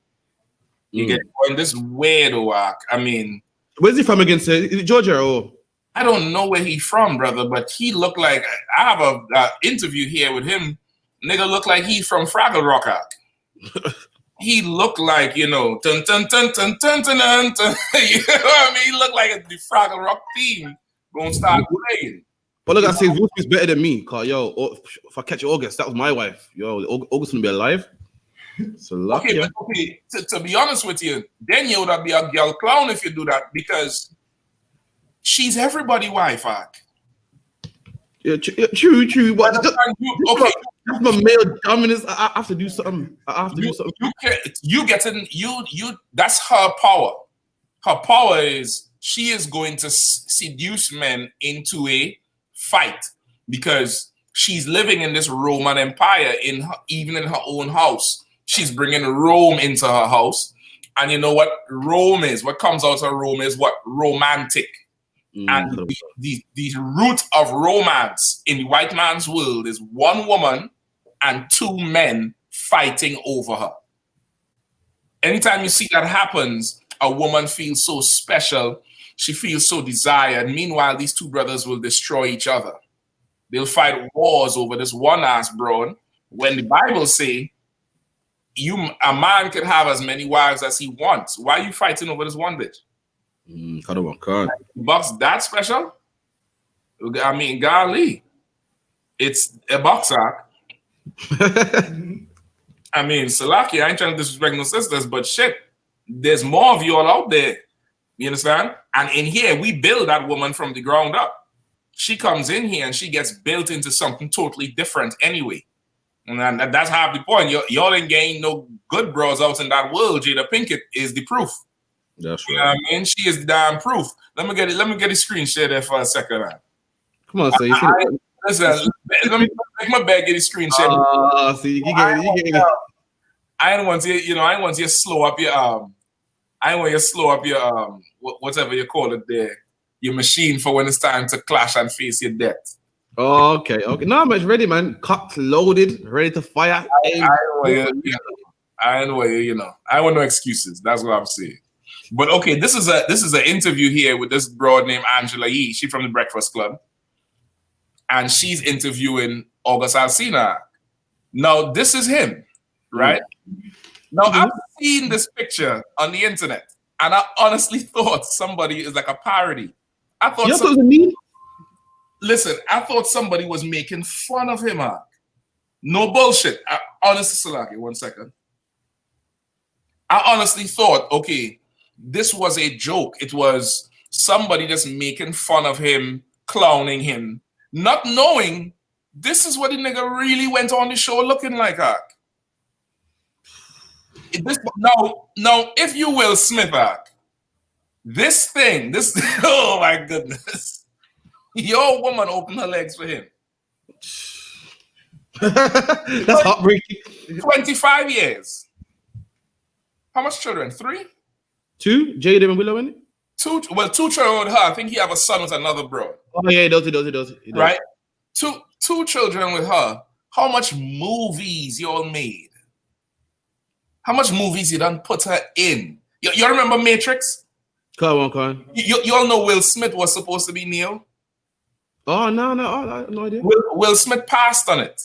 You get this weirdo arc. I mean, where's he from again? Is it Georgia or? I don't know where he's from, brother, but he looked like, I have a interview here with him. Nigga looked like he's from Fraggle Rock arc. He looked like, dun, dun, dun, dun, dun, dun, dun, dun. You know what I mean? He looked like the Fraggle Rock theme gonna start playing. But look, I say Wolf is better than me. Cause if I catch August, that was my wife. August gonna be alive. So lucky. Okay. To be honest with you, then you would be a girl clown if you do that because she's everybody's wife, Ark. Yeah, true. But okay. That's my male dominance. I have to do something. That's her power. Her power is she is going to seduce men into a fight because she's living in this Roman Empire even in her own house. She's bringing Rome into her house. And you know what Rome is? What comes out of Rome is what? Romantic. And the root of romance in the white man's world is one woman and two men fighting over her. Anytime you see that happens, a woman feels so special. She feels so desired. Meanwhile, these two brothers will destroy each other. They'll fight wars over this one ass broad. When the Bible say, a man can have as many wives as he wants. Why are you fighting over this one bitch? Box that special? I mean, golly, it's a box arc. I mean, Salaki, I ain't trying to disrespect no sisters, but shit, there's more of you all out there. You understand? And in here, we build that woman from the ground up. She comes in here and she gets built into something totally different anyway. And that's half the point. Y'all ain't getting no good bros out in that world. Jada Pinkett is the proof. That's right. You know what I mean? She is the damn proof. Let me get the screen share there for a second, man. Come on, sir. You see Listen, let me make my bag get the screen share. see, you get it. I don't want you, I don't want you to slow up your I don't want you to slow up your whatever you call it there, your machine for when it's time to clash and face your death. Oh, okay. No, man, it's ready, man. Cocked, loaded, ready to fire. I don't want no excuses. That's what I'm saying. But okay, this is an interview here with this broad named Angela Yee. She's from the Breakfast Club, and she's interviewing August Alsina. Now, this is him, right? Now, I've seen this picture on the internet, and I honestly thought somebody is like a parody. I thought Listen, I thought somebody was making fun of him. No bullshit. Honestly, Salaki, 1 second. I honestly thought, okay, this was a joke. It was somebody just making fun of him, clowning him, not knowing this is what the nigga really went on the show looking like. Now, if you Will Smith, this oh my goodness. Your woman opened her legs for him. That's heartbreaking. 25 years. How much children? 3? 2? Jada and Willow, in it? 2. Well, 2 children with her. I think he have a son with another bro. Oh yeah, he does. Right? 2 children with her. How much movies y'all made? How much movies you done put her in? You remember Matrix? Come on. You all know Will Smith was supposed to be Neo? Oh no, I have no idea. Will Smith passed on it.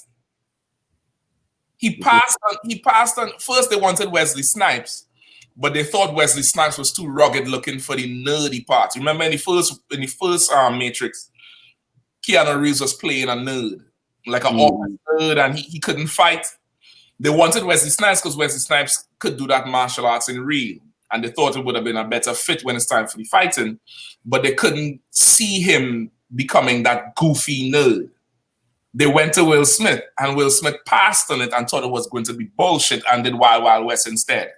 He passed on. First, they wanted Wesley Snipes, but they thought Wesley Snipes was too rugged looking for the nerdy parts. Remember in the first Matrix, Keanu Reeves was playing a nerd, like an awkward nerd, and he couldn't fight. They wanted Wesley Snipes because Wesley Snipes could do that martial arts in real, and they thought it would have been a better fit when it's time for the fighting, but they couldn't see him becoming that goofy nerd. They went to Will Smith, and Will Smith passed on it and thought it was going to be bullshit and did Wild Wild West instead.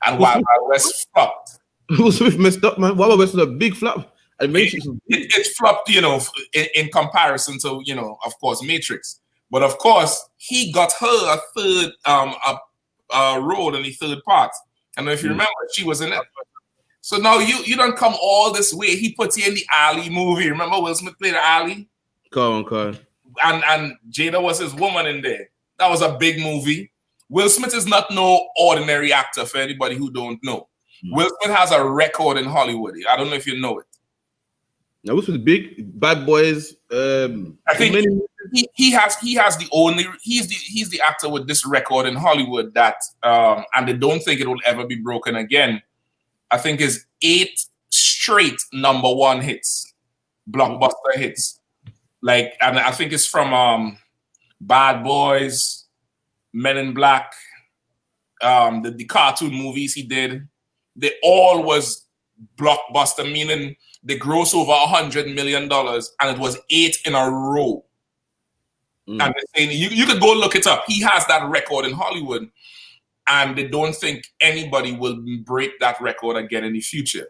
And Wild Wild West flopped. Will Smith messed up, man. Wild Wild West was a big flop. And Matrix it flopped, in comparison to, of course, Matrix. But of course, he got her a third role in the third part. And if you remember, she was in it. So now you don't come all this way. He put you in the Ali movie. Remember Will Smith played Ali? Come on. And Jada was his woman in there. That was a big movie. Will Smith is not no ordinary actor for anybody who don't know. Will Smith has a record in Hollywood. I don't know if you know it. Now this was big. Bad Boys. I think he's the actor with this record in Hollywood that and they don't think it will ever be broken again. I think is 8 straight #1 hits, blockbuster hits. And I think it's from Bad Boys, Men in Black, the cartoon movies he did. They all was blockbuster, meaning they gross over $100 million, and it was 8 in a row. And they're saying, you could go look it up. He has that record in Hollywood, and they don't think anybody will break that record again in the future,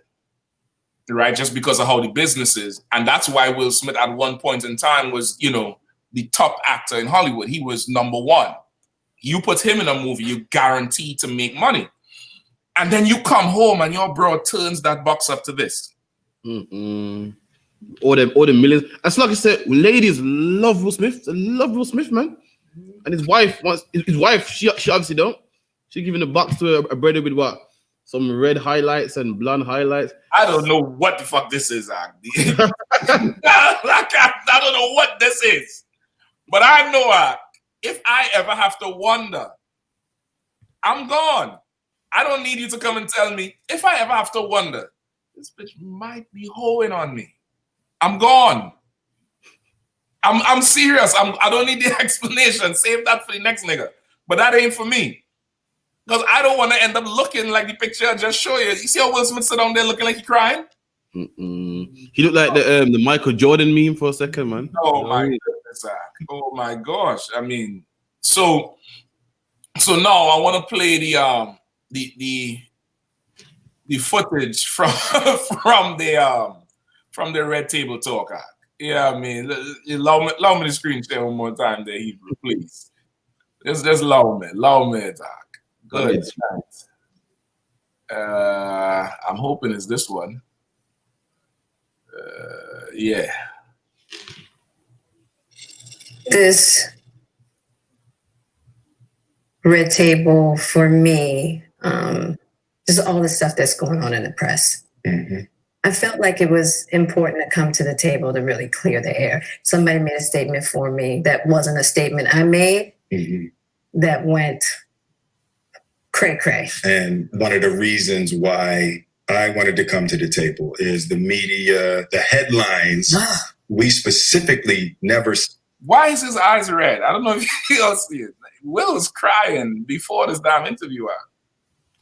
right? Just because of how the business is. And that's why Will Smith at one point in time was, the top actor in Hollywood. He was #1. You put him in a movie, you guaranteed to make money. And then you come home and your bro turns that box up to this. All the millions. As like I said, ladies love Will Smith. They love Will Smith, man. And his wife she obviously don't. She giving the box to a brother with what? Some red highlights and blonde highlights. I don't know what the fuck this is, I don't know what this is. But I know if I ever have to wonder, I'm gone. I don't need you to come and tell me. If I ever have to wonder, this bitch might be hoeing on me. I'm gone. I'm serious. I don't need the explanation. Save that for the next nigga. But that ain't for me. Because I don't want to end up looking like the picture I just showed you. You see how Will Smith sit down there looking like he crying? He looked like the Michael Jordan meme for a second, man. Oh my goodness, Zach. Oh my gosh. I mean, so now I want to play the footage from from the Red Table Talk. Yeah, I mean, allow me to screen share one more time there, Hebrew, please. Just allow me, Doc. Good. I'm hoping it's this one. Yeah. This Red Table for me, just all the stuff that's going on in the press. Mm-hmm. I felt like it was important to come to the table to really clear the air. Somebody made a statement for me that wasn't a statement I made, that went cray-cray. And one of the reasons why I wanted to come to the table is the media, the headlines. We specifically never. Why is his eyes red? I don't know if you all see it. Will was crying before this damn interview out.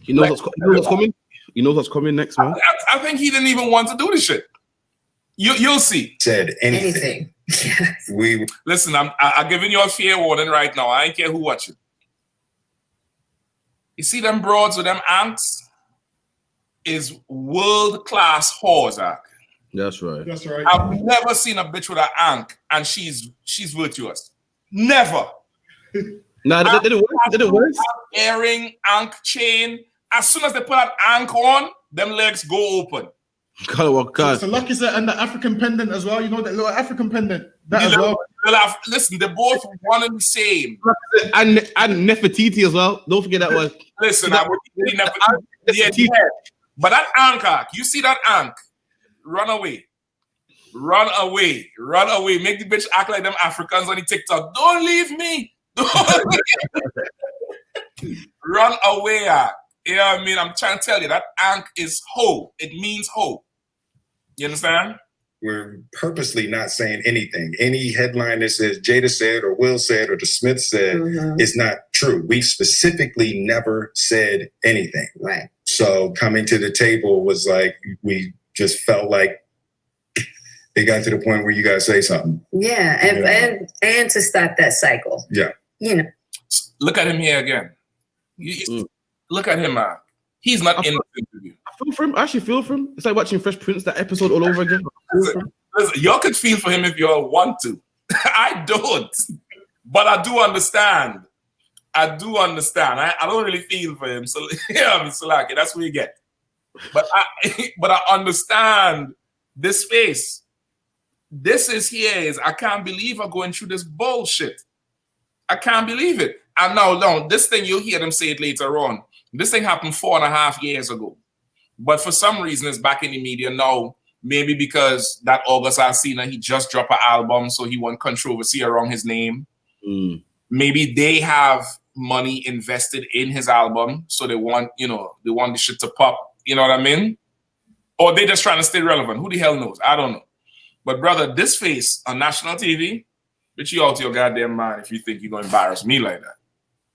He knows what's coming. You know what's coming next, man. I think he didn't even want to do this shit. You'll see. Said anything. Yes. We listen. I'm giving you a fair warning right now. I ain't care who watching. You see them broads with them anks is world-class whores, Zach. That's right. That's right. I've never seen a bitch with an ank and she's virtuous. Never. Nah, they didn't work. Earring, ank, chain. As soon as they put that ank on, them legs go open. So Lucky said, and the African pendant as well. You know that little African pendant. That as well. Listen, they're both one and the same. And Nefertiti as well. Don't forget that one. Listen, I would Nefertiti. But that ank, you see that ank? Run away. Run away. Run away. Make the bitch act like them Africans on the TikTok. Don't leave me. Run away. You know what I mean? I'm trying to tell you, that ank is hoe. It means hoe. You understand? We're purposely not saying anything. Any headline that says Jada said or Will said or the Smith said is not true. We specifically never said anything. Right. So coming to the table was like, we just felt like it got to the point where you got to say something. Yeah, and to stop that cycle. Yeah. You know. Look at him here again. Look at him, man. He's not in the interview. I feel for him. I actually feel for him. It's like watching Fresh Prince, that episode all over again. Listen, y'all could feel for him if you all want to. I don't. But I do understand. I don't really feel for him. So yeah, I mean, Salaki, that's what you get. But I understand this face. This is I can't believe I'm going through this bullshit. I can't believe it. And no, this thing, you'll hear them say it later on. This thing happened 4.5 years ago. But for some reason, it's back in the media now. Maybe because that August Alsina, he just dropped an album, so he want controversy around his name. Maybe they have money invested in his album, so they want the shit to pop. You know what I mean? Or they just trying to stay relevant. Who the hell knows? I don't know. But brother, this face on national TV, bitch, you out to your goddamn mind if you think you're gonna embarrass me like that.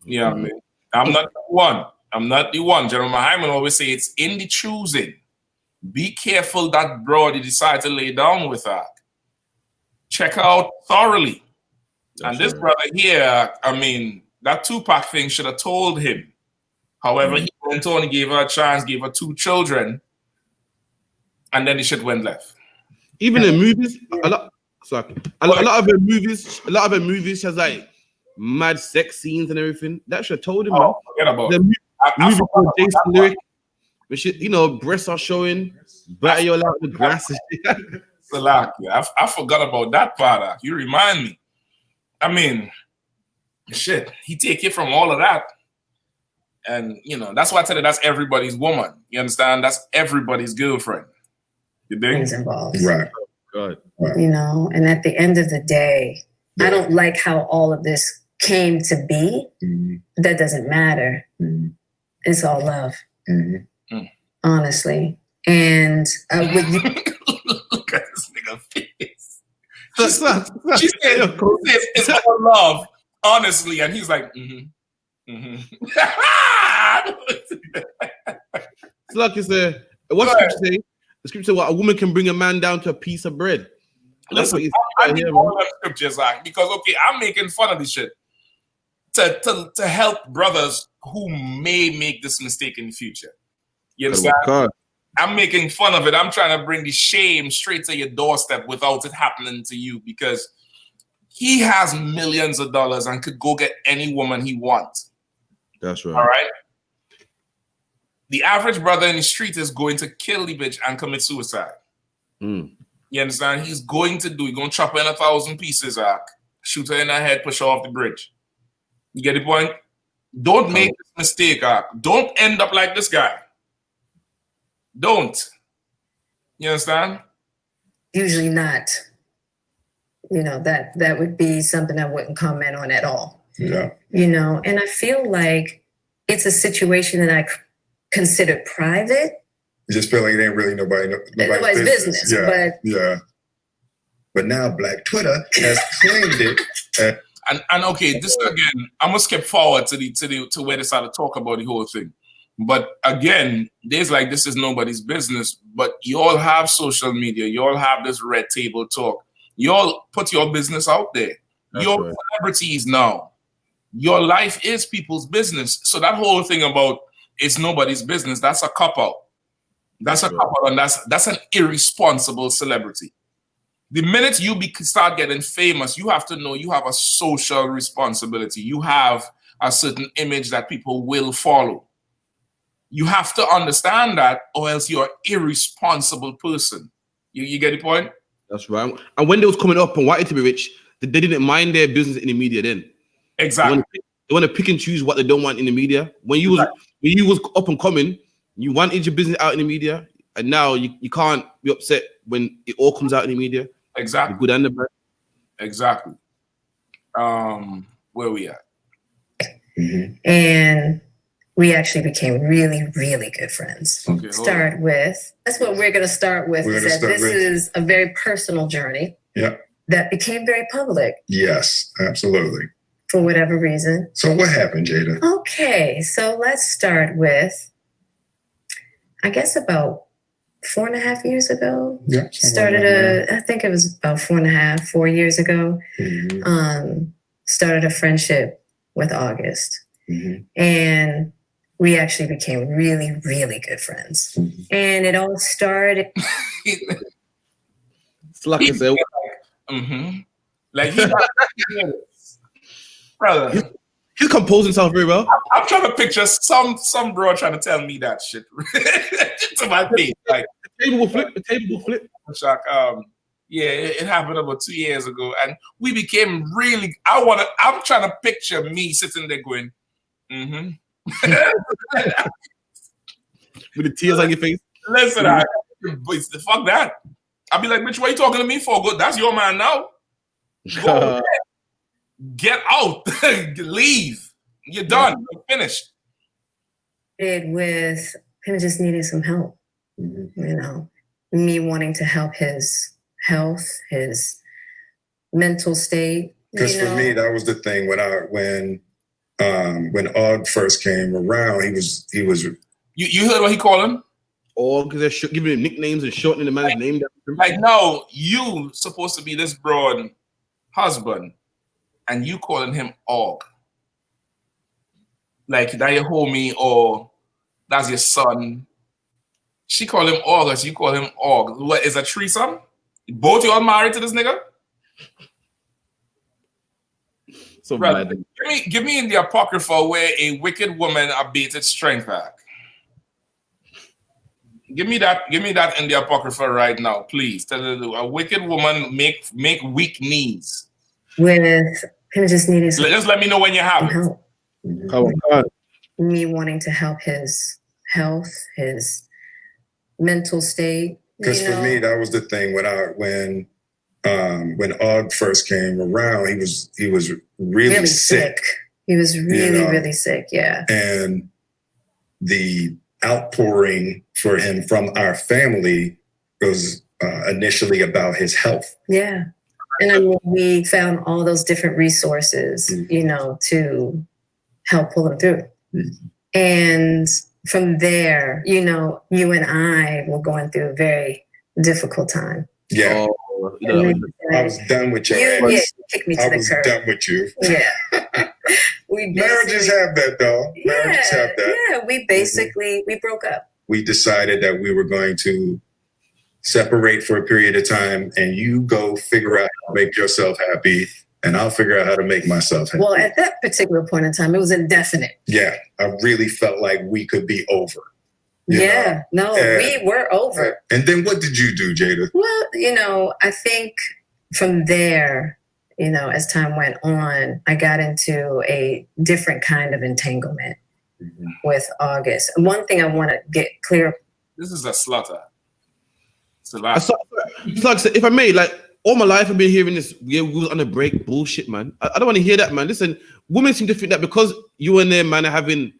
You know what I mean? I'm not the one. General Hyman always say it's in the choosing. Be careful that broad you decide to lay down with her. Check her out thoroughly. That's and this brother here, I mean, that Tupac thing should have told him. However, he went on, he gave her a chance, gave her 2 children, and then the shit went left. Even in movies, a lot of her movies has like mad sex scenes and everything. That should have told him. Oh, forget about it. Movie called Jason Lyric, which breasts are showing, batter you out the grass. I forgot about that part. You remind me. I mean, shit, he take it from all of that. And, that's why I tell you that's everybody's woman. You understand? That's everybody's girlfriend. You dig? Things involved. Right. Right. And at the end of the day, I don't like how all of this came to be. That doesn't matter. It's all love. Honestly. And look at this nigga face. She said it's all love, honestly. And he's like, It's like it's a what scripture say? The scripture say what a woman can bring a man down to a piece of bread. Listen, I need all them scriptures, because okay, I'm making fun of this shit to help brothers who may make this mistake in the future. You understand? God. I'm making fun of it. I'm trying to bring the shame straight to your doorstep without it happening to you, because he has millions of dollars and could go get any woman he wants. That's right. All right. The average brother in the street is going to kill the bitch and commit suicide. You understand? He's going to chop her in 1,000 pieces, shoot her in the head, push her off the bridge. You get the point? Don't make this mistake, Don't end up like this guy. Don't. You understand? Usually not. You know, that would be something I wouldn't comment on at all. Yeah. You know, and I feel like it's a situation that I consider private. You just feel like it ain't really nobody's business. Yeah. But now Black Twitter has claimed it. And okay, this again, I'm gonna skip forward to where they started to talk about the whole thing. But again, there's like, this is nobody's business, but you all have social media, you all have this red table talk. You all put your business out there. You're celebrities now. Your life is people's business. So that whole thing about it's nobody's business, that's a cop-out. That's a cop-out, and that's an irresponsible celebrity. The minute you start getting famous, you have to know you have a social responsibility. You have a certain image that people will follow. You have to understand that, or else you're an irresponsible person. You get the point? That's right. And when they was coming up and wanted to be rich, they didn't mind their business in the media then. Exactly. They want to pick and choose what they don't want in the media. When you was up and coming, you wanted your business out in the media, and now you can't be upset when it all comes out in the media. Exactly. The good and the bad. Exactly. Where we at? And we actually became really, really good friends. Okay, that's what we're going to start with. This is a very personal journey. Yeah. That became very public. Yes, absolutely. For whatever reason. So what happened, Jada? Okay, so let's start with, I guess about 4.5 years ago. Yeah. I think it was about 4 years ago. Started a friendship with August. And we actually became really, really good friends. And it all started. It's like I said. Like, brother. He composed himself very well. I'm trying to picture some bro trying to tell me that shit to my face. Like, the table will flip. Shock. Yeah, it happened about 2 years ago, and we became really. I'm trying to picture me sitting there going, with the tears on your face. Listen, fuck that. I'll be like, bitch, what are you talking to me for? Good, that's your man now. Go get out, leave. You're done. You're finished. With him just needing some help. You know, me wanting to help his health, his mental state. Because for me, that was the thing when Og first came around, he was. You heard what he called him? Or because they're giving him nicknames and shortening the man's name. Like, no, you supposed to be this broad husband, and you calling him Og. Like, that your homie, or that's your son. She call him August, you call him Og. What, is a threesome? Both you all married to this nigga? So brother, give me in the Apocrypha where a wicked woman abated strength back. Give me that in the Apocrypha right now, please. A wicked woman make weak knees. With him just needing some just let me know when you have help. Oh God. Me wanting to help his health, his mental state. Because for me, that was the thing when Og first came around, he was really sick. He was really sick, yeah. And the outpouring for him from our family was initially about his health. Yeah. And I mean, we found all those different resources, you know, to help pull him through. And from there, you know, you and I were going through a very difficult time. Yeah. I was done with your ass. Yeah, kick me to I the was curb. done with you. Yeah. Marriages have that, though. Marriages have that. Yeah, we basically, we broke up. We decided that we were going to separate for a period of time, and you go figure out how to make yourself happy, and I'll figure out how to make myself happy. Well, at that particular point in time, it was indefinite. Yeah, I really felt like we could be over. We were over. And then what did you do, Jada? Well, you know, I think from there, you know, as time went on, I got into a different kind of entanglement with August. And one thing I want to get clear. This is a slaughter. It's a lot. So, if I may, like, all my life I've been hearing this, we was on a break bullshit, man. I don't want to hear that, man. Listen, women seem to think that because you and them, man, are having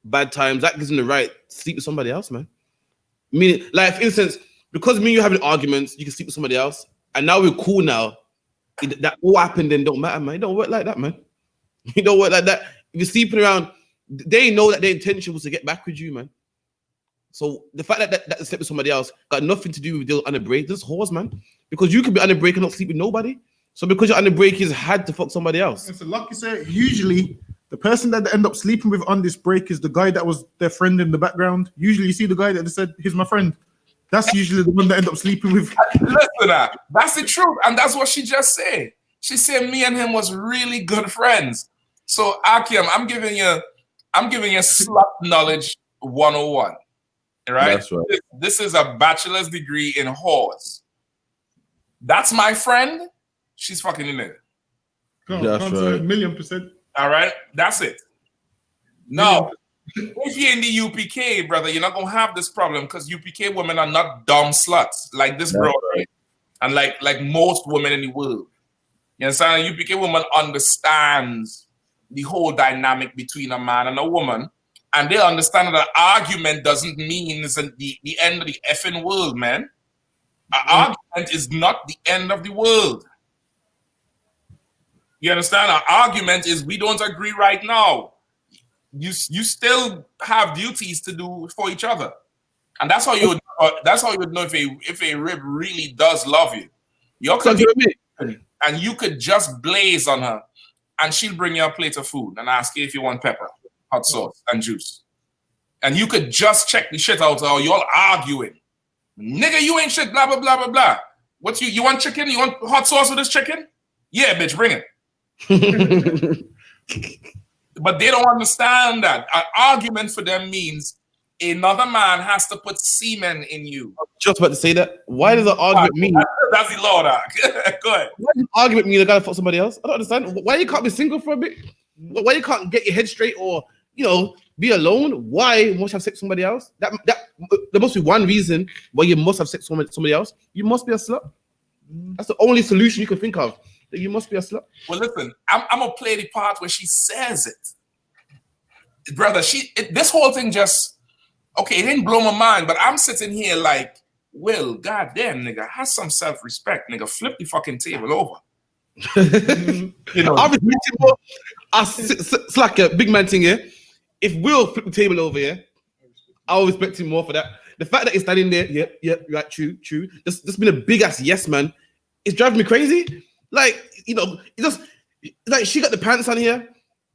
bad times, that gives them the right to sleep with somebody else, man. I mean, like, for instance, because me and you having arguments, you can sleep with somebody else, and now we're cool now. That all happened then don't matter, man. It don't work like that, man. It don't work like that. If you're sleeping around, they know that their intention was to get back with you, man. So the fact that slept with somebody else got nothing to do with deal on a break. This horse, man. Because you could be on a break and not sleep with nobody. So because you're on a break, he's had to fuck somebody else. And so like you said, usually the person that they end up sleeping with on this break is the guy that was their friend in the background. Usually you see the guy that they said, he's my friend. That's usually the one that end up sleeping with. Listen, that's the truth. And that's what she just said. She said me and him was really good friends. So Akim, I'm giving you slut knowledge 101. Right? That's right. This is a bachelor's degree in whores. That's my friend. She's fucking a nigga. That's right. 1,000,000%. All right? That's it. No. If you're in the UPK, brother, you're not gonna have this problem because UPK women are not dumb sluts like this, bro, right? And like most women in the world. You understand? A UPK woman understands the whole dynamic between a man and a woman, and they understand that an argument doesn't mean it's the end of the effing world, man. An argument is not the end of the world. You understand? An argument is we don't agree right now. You still have duties to do for each other, and that's how you would know if a rib really does love you. And you could just blaze on her, and she'll bring you a plate of food and ask you if you want pepper, hot sauce, and juice. And you could just check the shit out, or you're arguing, nigga. You ain't shit. Blah blah blah blah blah. What you want chicken? You want hot sauce with this chicken? Yeah, bitch, bring it. But they don't understand that. An argument for them means another man has to put semen in you. Just about to say that. Why does an argument mean? That's the law, dog. Go ahead. Why does an argument mean I gotta fuck somebody else? I don't understand. Why you can't be single for a bit? Why you can't get your head straight or, you know, be alone? Why must you have sex with somebody else? That there must be one reason why you must have sex with somebody else. You must be a slut. That's the only solution you can think of. That you must be a slut. Well, listen, I'm gonna play the part where she says it, brother. This whole thing just it didn't blow my mind, but I'm sitting here like, well, goddamn, nigga, have some self-respect, nigga. Flip the fucking table over. You know, I respect him more. It's like a big man thing here. If Will flip the table over here, I'll respect him more for that. The fact that he's standing there, yep, right, true. This been a big ass yes, man. It's driving me crazy. Like, you know, it just like she got the pants on here,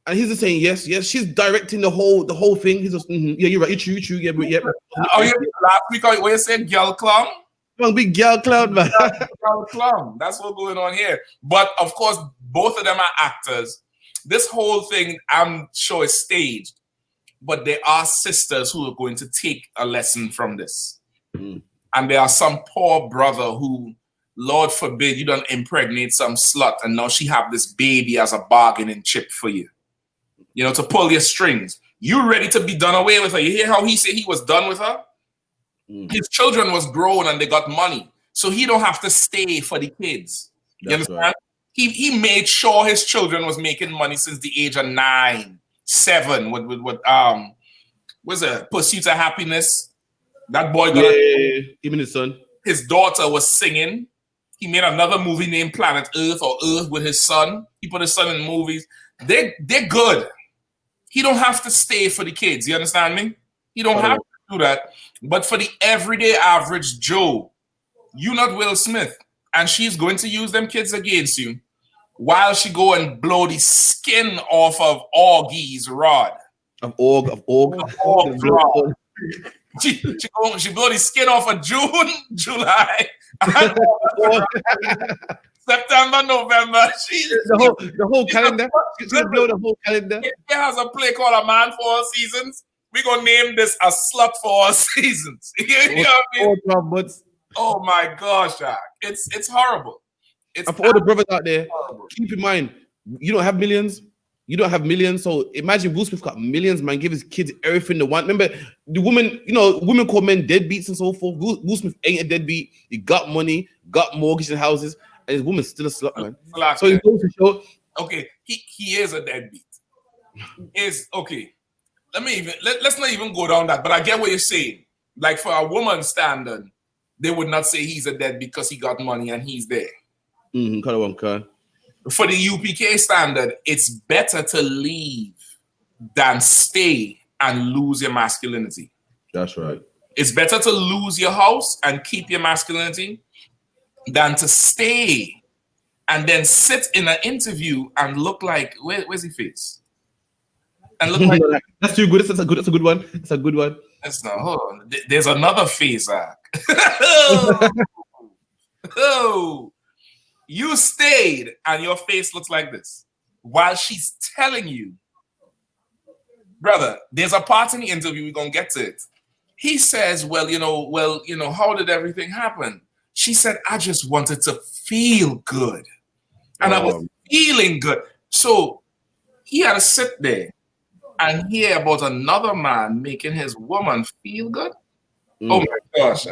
and he's just saying yes. She's directing the whole thing. He's just yeah, you're right, you're true, yeah. Oh yeah, last week what you said, girl clown. Big girl clown, man. Girl clown. That's what's going on here. But of course, both of them are actors. This whole thing, I'm sure, is staged. But there are sisters who are going to take a lesson from this, and there are some poor brother who, Lord forbid, you don't impregnate some slut and now she have this baby as a bargaining chip for you. You know, to pull your strings. You ready to be done away with her. You hear how he said he was done with her? His children was grown and they got money. So he don't have to stay for the kids. You understand? Right. He made sure his children was making money since the age of 9, 7 with what's it? Pursuit of Happiness. That boy got even his son. His daughter was singing. He made another movie named Planet Earth or Earth with his son. He put his son in movies. They're good. he don't have to stay for the kids. You understand me? He don't have to do that. But for the everyday average Joe, you not Will Smith, and she's going to use them kids against you while she go and blow the skin off of Augie's rod. Of Aug's rod. She blow the skin off of June, July, September, November. The whole calendar. She's gonna blow the whole calendar. It has a play called A Man for All Seasons. We're gonna name this A Slut for All Seasons. You know what I mean? Oh my gosh, Jack. It's horrible. And for all the brothers out there, keep in mind, you don't have millions. You don't have millions. So imagine Will Smith got millions, man, give his kids everything they want. Remember, the woman, women call men deadbeats and so forth. Will Smith ain't a deadbeat. He got money, got mortgage and houses, and his woman's still a slut, man. So he goes to show. Okay, he is a deadbeat. Okay. Let's not even go down that, but I get what you're saying. Like for a woman standard, they would not say he's a deadbeat because he got money and he's there. For the UPK standard, it's better to leave than stay and lose your masculinity. That's right. It's better to lose your house and keep your masculinity than to stay and then sit in an interview and look like, where's his face? And look like that's too good. That's a good one. It's a good one. That's not. Hold on. There's another face. Oh, you stayed and your face looks like this while she's telling you, brother, there's a part in the interview, we're gonna get to it. He says, well, how did everything happen? She said, I just wanted to feel good. And I was feeling good. So he had to sit there and hear about another man making his woman feel good. Oh my gosh.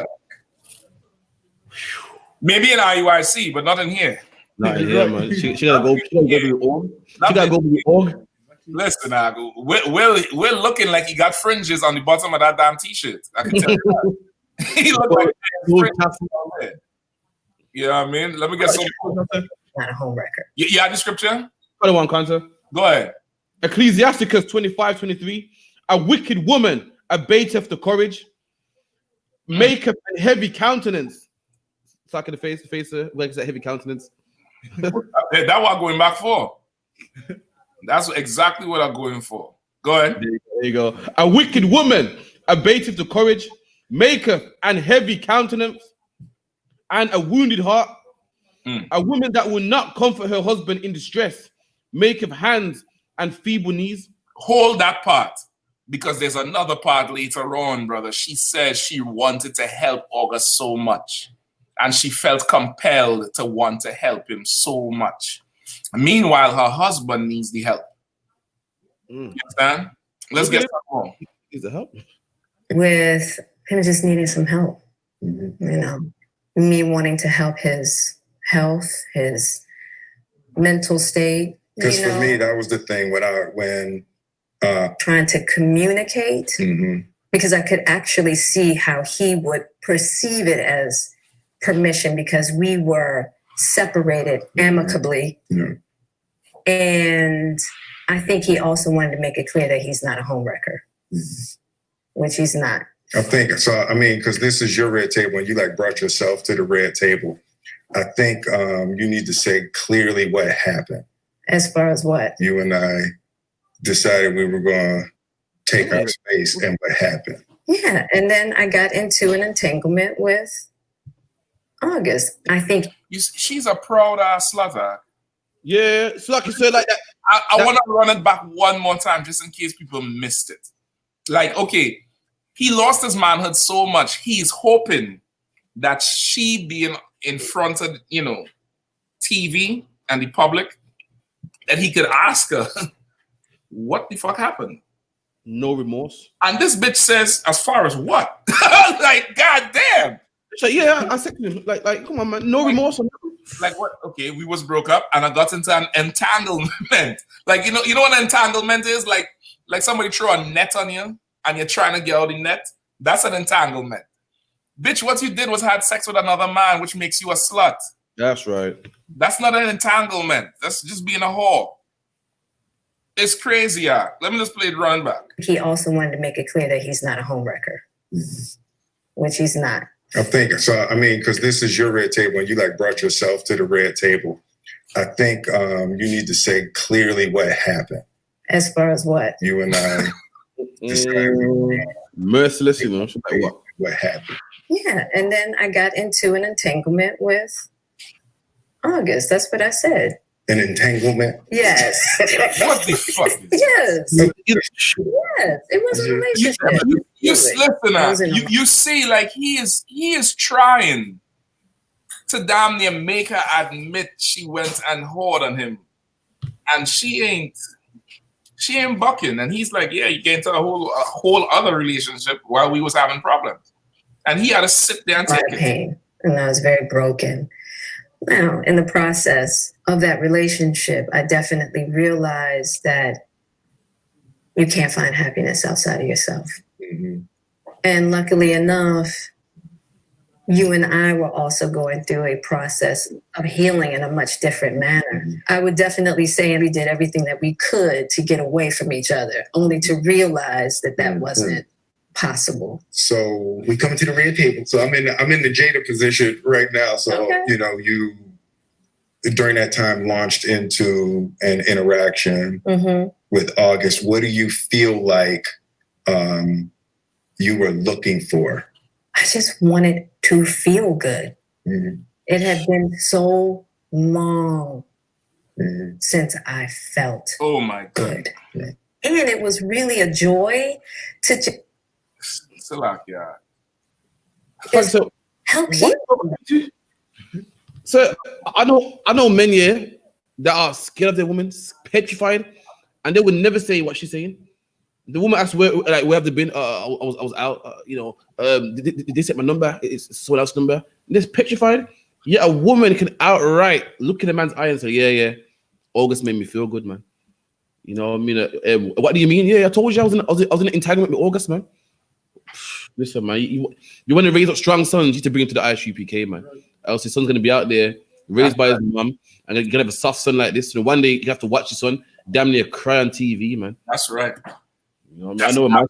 Maybe in IUIC, but not in here. Not in here, man. She gotta go. She gotta go to the org. She gotta go to the org. Listen, we're looking like he got fringes on the bottom of that damn t-shirt. I can tell you that. He looked like fringes on there. You know what I mean? Let me get some. Not a home record. You have the scripture? Other one, Conta. Go ahead. Ecclesiastes 25:23. A wicked woman abateth the courage, maketh a heavy countenance. Sock in the face, like that heavy countenance. That's what I'm going back for. That's exactly what I'm going for. Go ahead. There you go. A wicked woman abateth the courage, maketh an heavy countenance, and a wounded heart. A woman that will not comfort her husband in distress, maketh hands and feeble knees. Hold that part, because there's another part later on, brother. She says she wanted to help August so much, and she felt compelled to want to help him so much. Meanwhile, her husband needs the help. You understand? Let's get some more. Needs the help? With him just needing some help. Me wanting to help his health, his mental state. Because for me, that was the thing when trying to communicate, because I could actually see how he would perceive it as permission, because we were separated amicably. And I think he also wanted to make it clear that he's not a homewrecker, which he's not. I think so. I mean, because this is your red table, and you brought yourself to the red table. I think you need to say clearly what happened. As far as what? You and I decided we were going to take our space, and what happened. Yeah, and then I got into an entanglement with August. I think she's a proud ass slutter. Yeah, it's like you said, like that. I want to run it back one more time, just in case people missed it. Like, okay, he lost his manhood so much. He's hoping that she being in front of TV and the public, that he could ask her, what the fuck happened? No remorse. And this bitch says, as far as what? Like, goddamn. So yeah, I said to him, like, come on, man, no remorse. Like what? Okay, we was broke up, and I got into an entanglement. Like, you know what an entanglement is? Like somebody throw a net on you, and you're trying to get out the net. That's an entanglement. Bitch, what you did was had sex with another man, which makes you a slut. That's right. That's not an entanglement. That's just being a whore. It's crazy, yeah. Let me just play it run back. He also wanted to make it clear that he's not a homewrecker, which he's not. I think so. I mean, because this is your red table, and you like brought yourself to the red table. I think you need to say clearly what happened. As far as what? You and I decided merciless, you know. Like what happened? Yeah, and then I got into an entanglement with August. That's what I said. An entanglement? Yes. What the fuck? Yes. Yes. It was a relationship. Listen now. You see, like he is trying to damn near make her admit she went and whored on him, and she ain't bucking. And he's like, yeah, you get into a whole other relationship while we was having problems, and he had to sit there and take it. Pain, and I was very broken. Now, in the process of that relationship, I definitely realized that you can't find happiness outside of yourself. Mm-hmm. And luckily enough, you and I were also going through a process of healing in a much different manner. I would definitely say we did everything that we could to get away from each other, only to realize that that wasn't possible. So we come to the red table. So I'm in the Jada position right now. So Okay. you know, you during that time launched into an interaction with August. What do you feel like you were looking for? I just wanted to feel good. Mm-hmm. It had been so long since I felt Oh my God. good. And it was really a joy to Salakia. so help people. So I know men here that are scared of their women, petrified, and they would never say what she's saying. The woman asked where have they been? I was out. Did they set my number? It's someone else's number. And they're petrified. Yeah, a woman can outright look in a man's eye and say, "Yeah, August made me feel good, man." You know, I mean, what do you mean? Yeah, I told you I was in an entanglement with August, man. Listen, man, you want to raise up strong sons, you need to bring him to the I.S.U.P.K, man. Else his son's gonna be out there raised by his mum, and you're gonna have a soft son like this. And one day you have to watch your son damn near cry on TV, man. That's right. You know, I know where my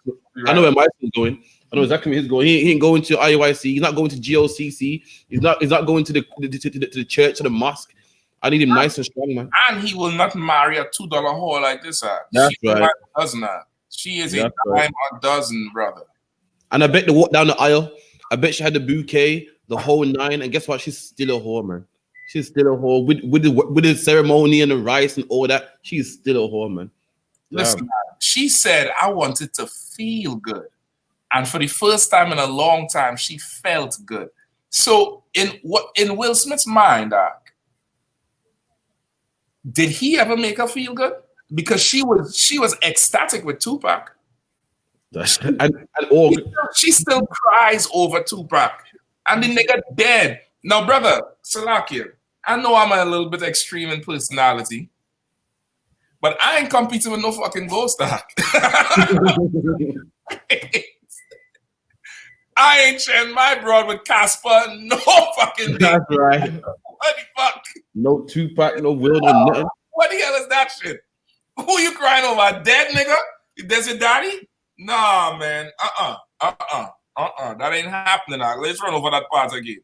son's going. I know exactly where he's going. He ain't going to IYC. He's not going to GOCC. He's not going to the church, to the mosque. I need him nice and strong, man. And he will not marry a $2 whore like this. That's she right. Does not. She is That's a dime a dozen, brother. And I bet they walk down the aisle. I bet she had the bouquet, the whole nine. And guess what? She's still a whore, man. She's still a whore with the ceremony and the rice and all that. She's still a whore, man. Listen, she said, I wanted to feel good. And for the first time in a long time, she felt good. So in Will Smith's mind, did he ever make her feel good? Because she was ecstatic with Tupac. and all she still cries over Tupac. And the nigga dead. Now, brother, Salakia, I know I'm a little bit extreme in personality, but I ain't competing with no fucking ghost dog. I ain't sharing my broad with Casper. No fucking day. That's right. What the fuck? No Tupac, no Will, no nothing. What the hell is that shit? Who you crying over? A dead nigga? That's your daddy? Nah, man. That ain't happening now. Let's run over that part again.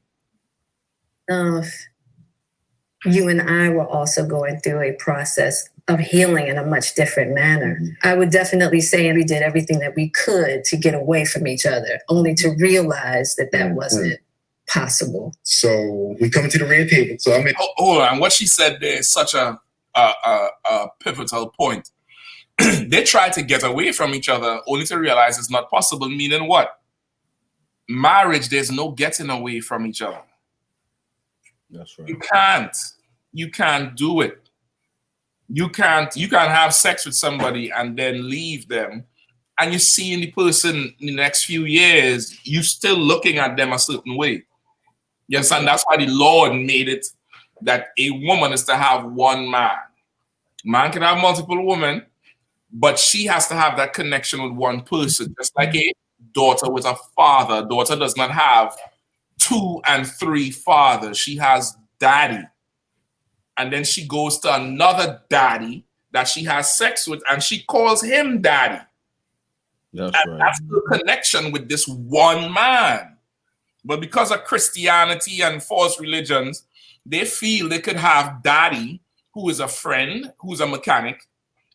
You and I were also going through a process of healing in a much different manner. I would definitely say we did everything that we could to get away from each other, only to realize that that wasn't possible. So we come to the red table. So I mean, hold on. What she said there is such a pivotal point. They try to get away from each other, only to realize it's not possible. Meaning what? Marriage, there's no getting away from each other. That's right. You can't do it. You can't have sex with somebody and then leave them, and you see the person in the next few years, you still looking at them a certain way. You understand? That's why the Lord made it that a woman is to have one man. Man can have multiple women, but she has to have that connection with one person. Just like a daughter with a father. Daughter does not have 2 and 3 fathers. She has daddy. And then she goes to another daddy that she has sex with, and she calls him daddy. That's And right. that's the connection with this one man. But because of Christianity and false religions, they feel they could have daddy, who is a friend, who's a mechanic.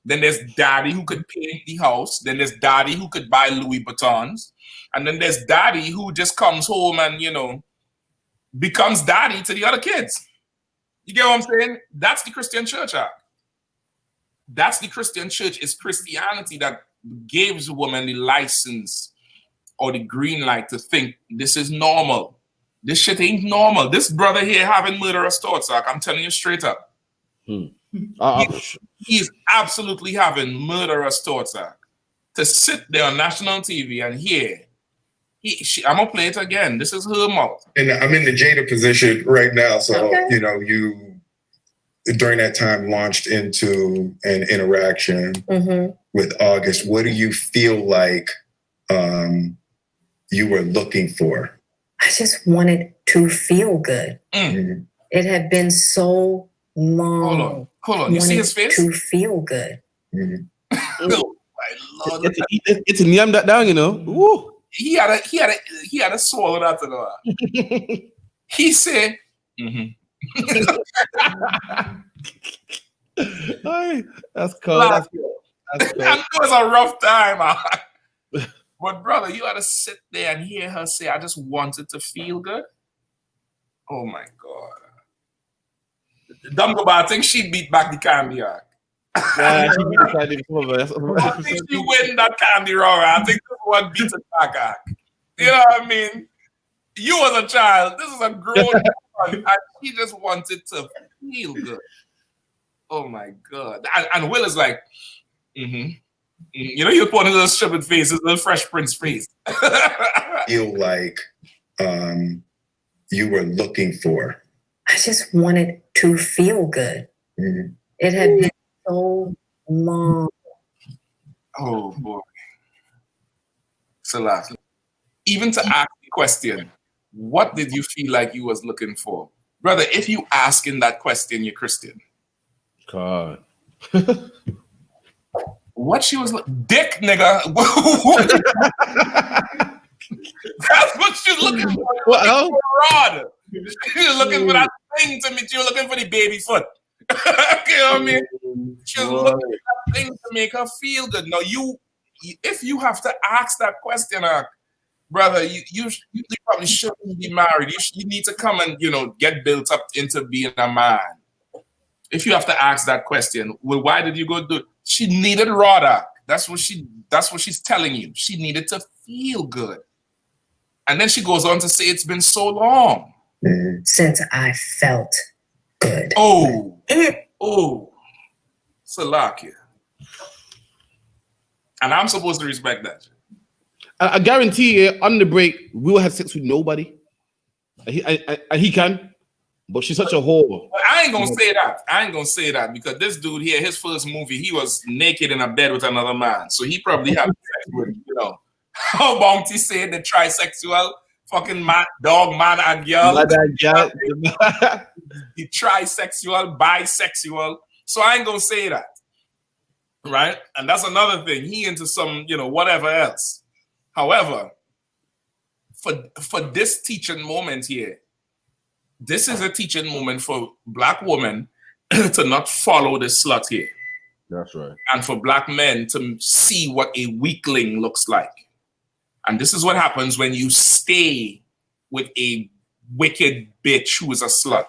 Then there's daddy who could paint the house. Then there's daddy who could buy Louis Vuittons. And then there's daddy who just comes home and, you know, becomes daddy to the other kids. You get what I'm saying? That's the Christian church act. That's the Christian church. It's Christianity that gives women the license or the green light to think this is normal. This shit ain't normal. This brother here having murderous thoughts, like, I'm telling you straight up. He's absolutely having murderous thoughts, like, to sit there on national TV and hear. I'm gonna play it again. This is her mouth. And I'm in the Jada position right now. So, you know, you during that time launched into an interaction with August. What do you feel like you were looking for? I just wanted to feel good. It had been so long. Hold on. You see his face? To feel good. Oh, my Lord. It's a yam that down, you know. Woo. He had a swallow that to know. He said, That's cool. That's cool. That was a rough time, man. But brother, you had to sit there and hear her say, I just wanted to feel good. Oh my God. Don't go back. I think she beat back the candy arc. Yeah, she beat the candy before, I think she win that candy wrong. I think this one beats it back arc. You know what I mean? You was a child. This is a grown woman, and she just wanted to feel good. Oh my God. And Will is like, you know, you're putting those stupid faces, the Fresh Prince face. Feel like you were looking for? I just wanted to feel good. It had been so long. Oh boy. So last, even to ask the question, what did you feel like you was looking for? Brother, if you asking that question, you're Christian. God. What she was dick, nigga. That's what she's looking for. What else? Rod. She's looking for that thing to meet you. Looking for the baby foot. You know what I mean? She's looking for that thing to make her feel good. Now, if you have to ask that question, brother, you probably shouldn't be married. You need to come and, you know, get built up into being a man. If you have to ask that question, well, why did you go do it? She needed Rodak. That's what she's telling you. She needed to feel good. And then she goes on to say it's been so long. Since I felt good. Oh. Salakia. And I'm supposed to respect that. I guarantee you, on the break, Will had sex with nobody. And he can. But she's such a whore. But I ain't gonna say that because this dude here, his first movie, he was naked in a bed with another man. So he probably had sex with, you know, how Bounty said the trisexual, fucking man, dog, man, and girl. The trisexual, bisexual. So I ain't gonna say that. Right? And that's another thing. He into some, you know, whatever else. However, for this teaching moment here, this is a teaching moment for Black women to not follow the slut here. That's right. And for Black men to see what a weakling looks like. And this is what happens when you stay with a wicked bitch who is a slut.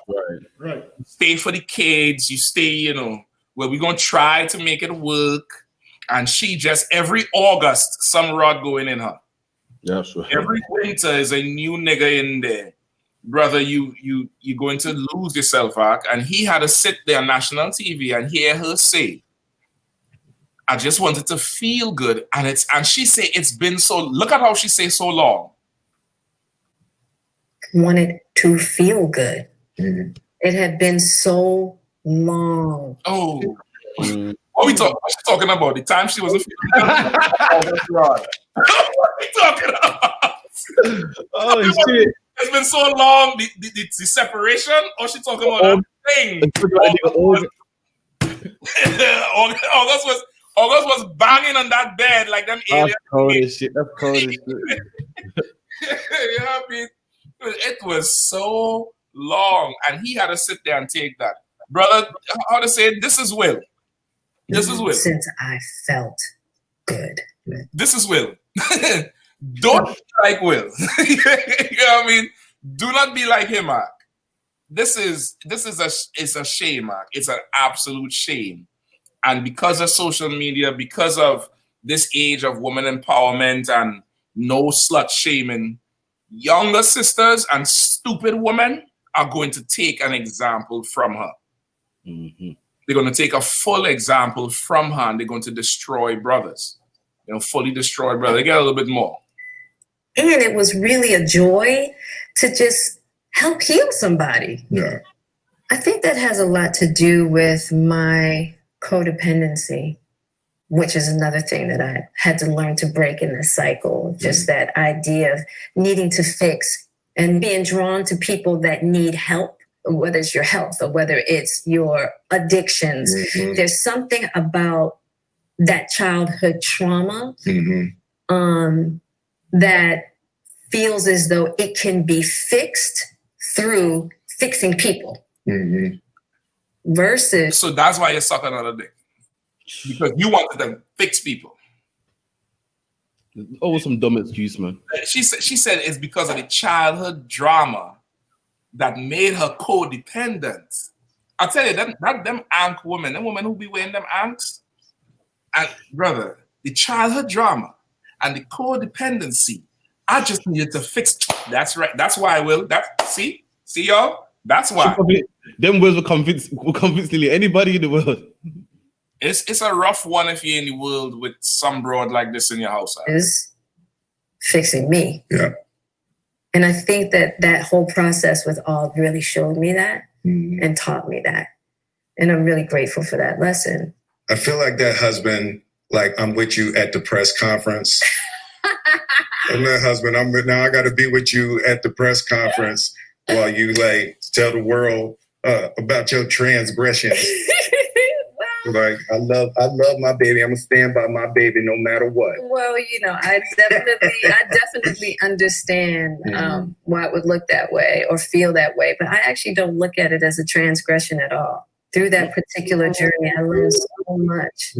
Right. You stay for the kids. You stay, you know, where we're going to try to make it work. And she just, every August, some rod going in her. That's right. Every winter is a new nigga in there. Brother, you're going to lose yourself, Ark. And he had to sit there on national TV and hear her say, I just wanted to feel good. And she say it's been so, look at how she say so long. Wanted to feel good. It had been so long. Oh. What we talking about? The time she wasn't feeling good? Oh, that's right. What are we talking about? Oh, shit. It's been so long, the separation, or she talking about that thing? August was banging on that bed like them That's aliens. cold as shit. That's cold as shit. You know what I mean? It was so long, and he had to sit there and take that. Brother, how to say it? This is Will. This is Will. Since I felt good. This is Will. Don't be like Will. You know what I mean? Do not be like him, Mark. It's a shame, Mark. It's an absolute shame. And because of social media, because of this age of woman empowerment and no slut shaming, younger sisters and stupid women are going to take an example from her. Mm-hmm. They're going to take a full example from her, and they're going to destroy brothers. Fully destroy brothers. They get a little bit more. And it was really a joy to just help heal somebody. Yeah. I think that has a lot to do with my codependency, which is another thing that I had to learn to break in this cycle. Just that idea of needing to fix and being drawn to people that need help, whether it's your health or whether it's your addictions. Mm-hmm. There's something about that childhood trauma that feels as though it can be fixed through fixing people. Mm-hmm. Versus. So that's why you suck another dick. Because you wanted to fix people. Oh, some dumb excuse, man. She said it's because of the childhood drama that made her codependent. I tell you, them ank women, them women who be wearing them anks, and brother, the childhood drama and the codependency, I just needed to fix. That's right. That's why I will. See y'all. That's why. Them words will convince nearly anybody in the world. It's a rough one if you're in the world with some broad like this in your house. Is fixing me. Yeah. And I think that whole process with all really showed me that and taught me that. And I'm really grateful for that lesson. I feel like that husband, like I'm with you at the press conference. I'm that husband. Now I got to be with you at the press conference while you like tell the world about your transgressions. Like I love my baby. I'm gonna stand by my baby no matter what. Well, I definitely understand why it would look that way or feel that way, but I actually don't look at it as a transgression at all. Through that particular journey, I learned so much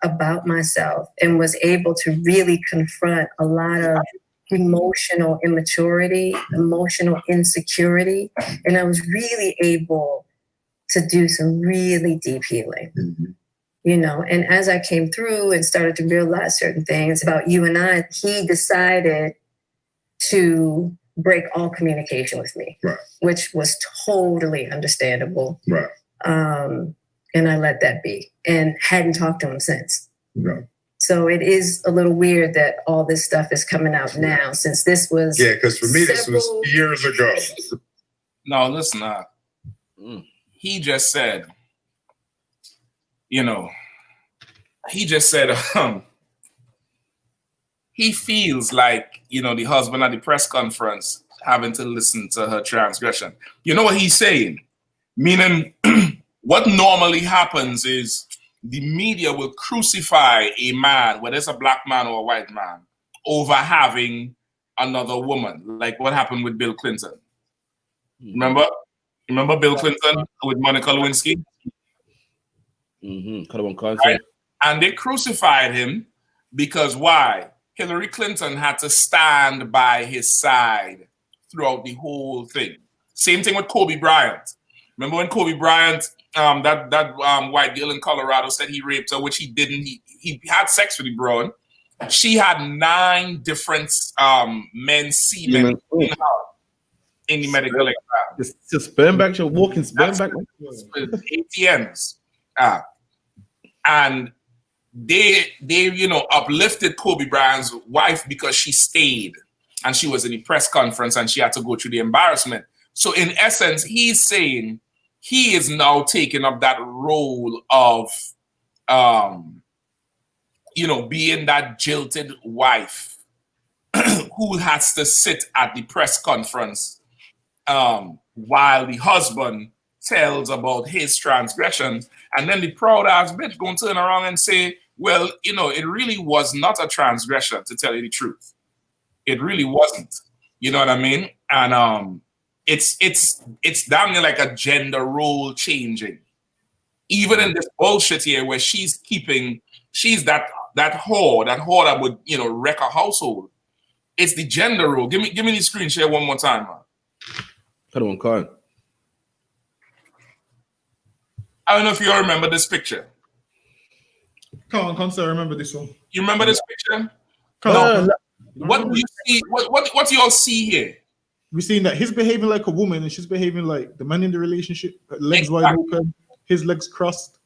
about myself and was able to really confront a lot of emotional immaturity, emotional insecurity, and I was really able to do some really deep healing, and as I came through and started to realize certain things about you and I, he decided to break all communication with me, which was totally understandable. Right. And I let that be and hadn't talked to him since. Right. So it is a little weird that all this stuff is coming out now, since this was. Yeah, because for me, this was years ago. No, listen, he just said, he feels like, the husband at the press conference having to listen to her transgression. You know what he's saying? Meaning, what normally happens is the media will crucify a man, whether it's a black man or a white man, over having another woman, like what happened with Bill Clinton. Remember Bill Clinton with Monica Lewinsky? Right? And they crucified him because why? Hillary Clinton had to stand by his side throughout the whole thing. Same thing with Kobe Bryant. Remember when Kobe Bryant, that white girl in Colorado said he raped her, which he didn't. He had sex with the broad. She had 9 different men's semen in her. In the medical exam. Just sperm back, you're walking sperm back. ATMs. And they uplifted Kobe Bryant's wife because she stayed and she was in the press conference and she had to go through the embarrassment. So in essence, he's saying he is now taking up that role of being that jilted wife who has to sit at the press conference while the husband tells about his transgressions, and then the proud ass bitch gonna turn around and say, well, you know, it really was not a transgression, to tell you the truth. It really wasn't. You know what I mean? And it's damn near like a gender role changing. Even in this bullshit here where she's that whore that would, you know, wreck a household. It's the gender role. Give me the screen share one more time, man. Hold on, Kyle. I don't know if you all remember this picture. Come on, Constance, I remember this one. You remember this picture? Come on. What do you see? What do you all see here? We're seeing that he's behaving like a woman and she's behaving like the man in the relationship. Legs wide open, his legs crossed.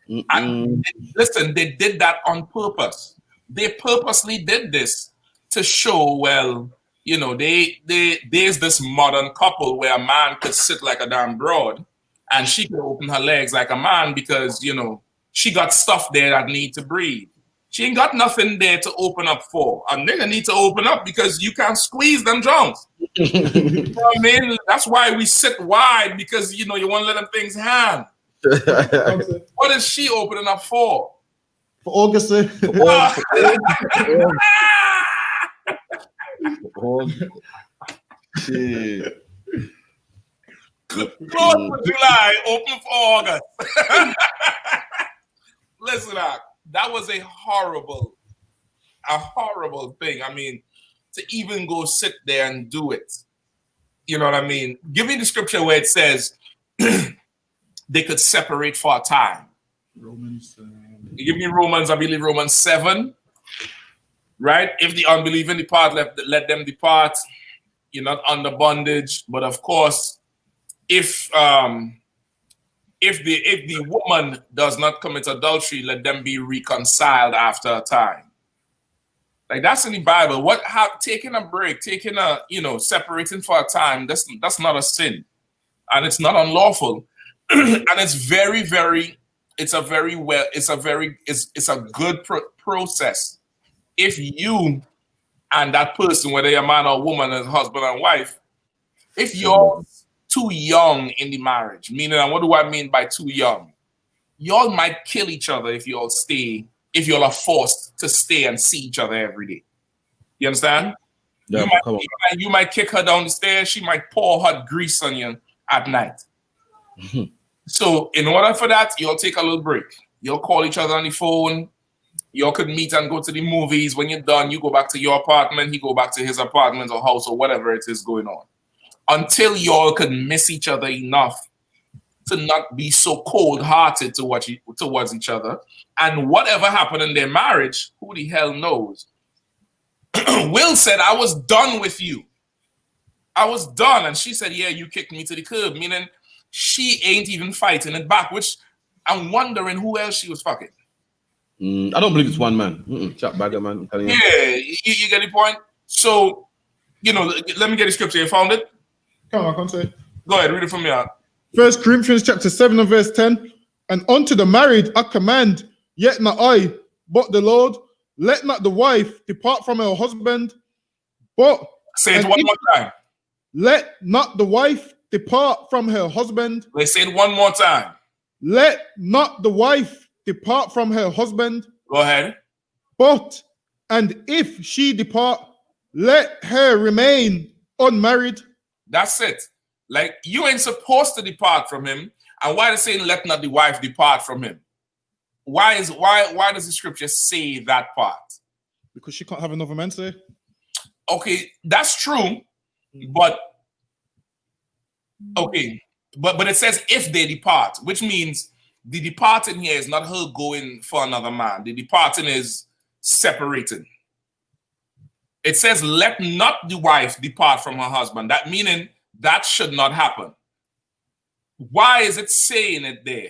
Listen, they did that on purpose. They purposely did this to show, well, you know, there's this modern couple where a man could sit like a damn broad and she could open her legs like a man because, you know, she got stuff there that need to breathe. She ain't got nothing there to open up for. A nigga need to open up because you can't squeeze them drums. You know what I mean? That's why we sit wide, because, you know, you want to let them things hang. What is she opening up for? For August, sir. Shit. Close for July, open for August. Listen, that was a horrible thing. I mean, to even go sit there and do it. You know what I mean? Give me the scripture where it says they could separate for a time. Romans. Give me Romans, I believe Romans 7. Right? If the unbelieving depart, let them depart. You're not under bondage. But of course, if the woman does not commit adultery, let them be reconciled after a time. Like, that's in the Bible. Taking a break, separating for a time, that's not a sin. And it's not unlawful. And it's it's a good process. If you and that person, whether you're a man or woman, as husband and wife, if you're too young in the marriage, meaning, and what do I mean by too young? Y'all might kill each other if y'all are forced to stay and see each other every day. You understand? Yeah, you might kick her down the stairs. She might pour hot grease on you at night. So in order for that, you'll take a little break. You'll call each other on the phone. Y'all could meet and go to the movies. When you're done, you go back to your apartment. He go back to his apartment or house or whatever it is going on. Until y'all can miss each other enough to not be so cold-hearted towards each other. And whatever happened in their marriage, who the hell knows? Will said, I was done with you. I was done. And she said, yeah, you kicked me to the curb, meaning she ain't even fighting it back, which I'm wondering who else she was fucking. I don't believe it's one man. Chat bagger, man. I'm telling you. Yeah, you get the point? So, let me get the scripture. You found it? Come on, I can't say. Go ahead, read it from me out. 1 Corinthians chapter 7 and verse 10. And unto the married I command, yet not I, but the Lord, let not the wife depart from her husband, but... Say it one more time. Let not the wife depart from her husband. Let's say it one more time. Let not the wife depart from her husband. Go ahead. But, and if she depart, let her remain unmarried. That's it. Like, you ain't supposed to depart from him. And why does it say let not the wife depart from him? Why does the scripture say that part? Because she can't have another man, say. Okay, that's true. But it says if they depart, which means the departing here is not her going for another man. The departing is separating. It says let not the wife depart from her husband. That meaning that should not happen. Why is it saying it there?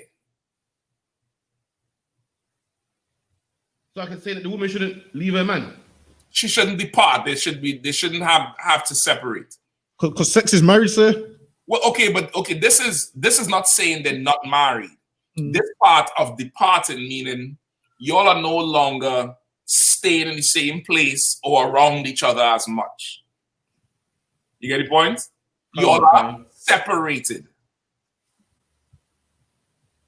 So I can say that the woman shouldn't leave her man. She shouldn't depart. They shouldn't have to separate. Because sex is marriage, sir. Well, okay, this is not saying they're not married. This part of departing meaning y'all are no longer staying in the same place or around each other as much. You get the point? Y'all are separated.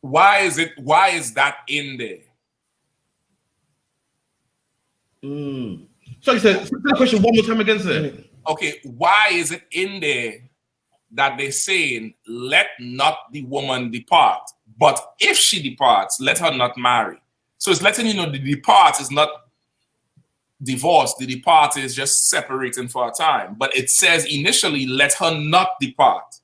Why is that in there? So you said the question one more time again, sir. Okay, why is it in there that they're saying, let not the woman depart, but if she departs, let her not marry? So it's letting you know the depart is not divorce, the depart is just separating for a time. But it says initially, let her not depart.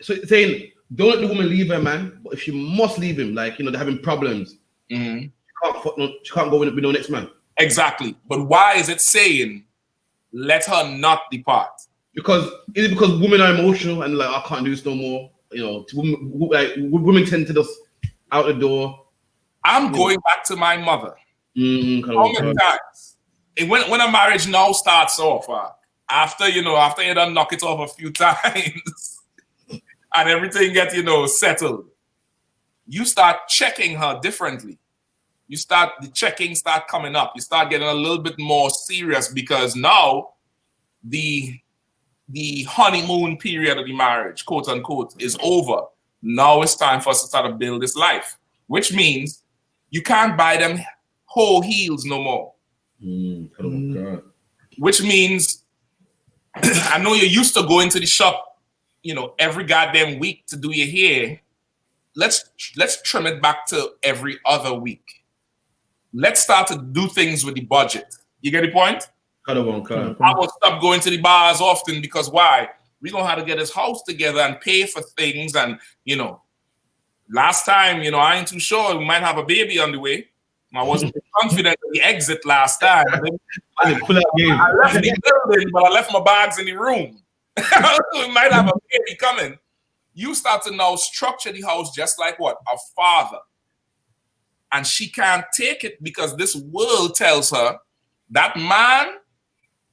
So it's saying, don't let the woman leave her man, but if she must leave him, like, they're having problems, she can't go with no next man. Exactly. But why is it saying, let her not depart? Because is it because women are emotional and like, I can't do this no more? Women tend to just out the door. I'm going back to my mother. How many times? And when a marriage now starts off, after you done knock it off a few times and everything gets, settled, you start checking her differently. The checking start coming up. You start getting a little bit more serious because now the honeymoon period of the marriage, quote unquote, is over. Now it's time for us to start to build this life, which means you can't buy them whole heels no more. Oh my God. Which means I know you're used to going to the shop, every goddamn week to do your hair. Let's trim it back to every other week. Let's start to do things with the budget. You get the point? I will stop going to the bars often because why? We don't know how to get this house together and pay for things. And, last time, I ain't too sure. We might have a baby on the way. I wasn't confident of the exit last time. I left the building, but I left my bags in the room. We might have a baby coming. You start to now structure the house just like what? A father. And she can't take it because this world tells her that man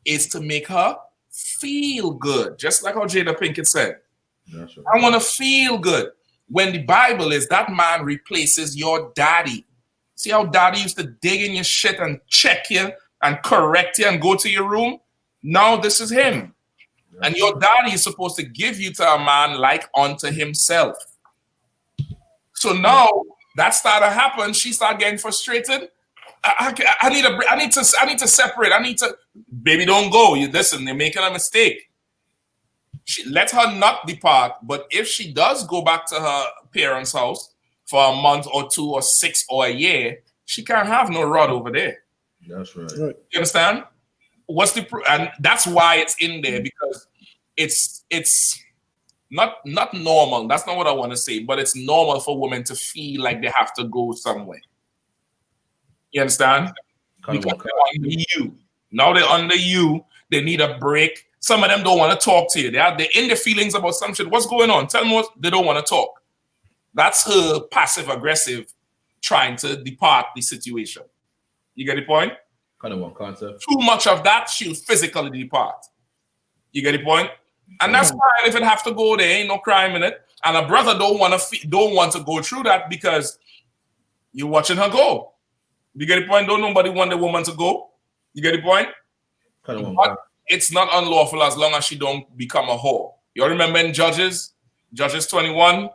is to make her feel good. Just like how Jada Pinkett said. Right. I want to feel good. When the Bible is that man replaces your daddy. See how daddy used to dig in your shit and check you and correct you and go to your room? Now this is him. And your daddy is supposed to give you to a man like unto himself. So now that started to happen. She started getting frustrated. I need to separate. Baby, don't go. Listen, they're making a mistake. Let her not depart. But if she does go back to her parents' house for a month or 2 or 6 or a year, she can't have no rod over there. That's right. You understand? And that's why it's in there, because it's not normal. That's not what I want to say, but it's normal for women to feel like they have to go somewhere. You understand? Because they're under you. Now they're under you. They need a break. Some of them don't want to talk to you. They're in their feelings about some shit. What's going on? Tell them what they don't want to talk. That's her passive aggressive trying to depart the situation. You get the point? Kind of one concept. Too much of that, she'll physically depart. You get the point? And that's fine if it have to go there. Ain't no crime in it. And a brother don't want to go through that because you're watching her go. You get the point? Don't nobody want the woman to go. You get the point? But it's not unlawful as long as she don't become a whore. You remember in Judges 21?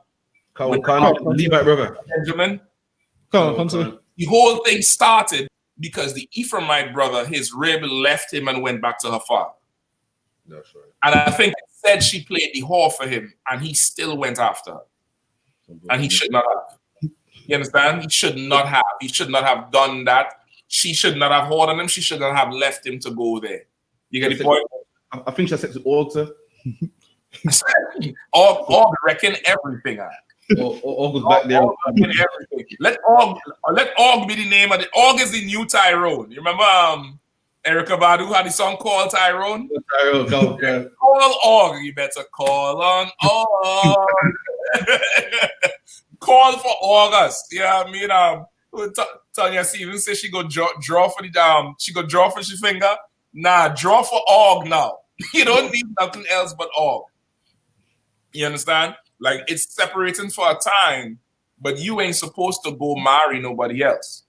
Leave that, brother. Benjamin? The whole thing started because the Ephraimite brother, his rib left him and went back to her father. That's right. And I think it said she played the whore for him, and he still went after her. And he should not have. You understand? He should not have. He should not have done that. She should not have whored on him. She should not have left him to go there. You get the point? I think she has sex with Org, sir. Org reckon everything. Org was back there. Let Org be the name of it. Org is the new Tyrone. You remember Erykah Badu had the song called Tyrone? Tyrone, call Org. You better call on Org. Call for August. Yeah, I mean, Tanya Stevens says she go draw for the she go draw for she finger. Nah, draw for Org now. You don't need nothing else but Org. You understand? Like, it's separating for a time, but you ain't supposed to go marry nobody else.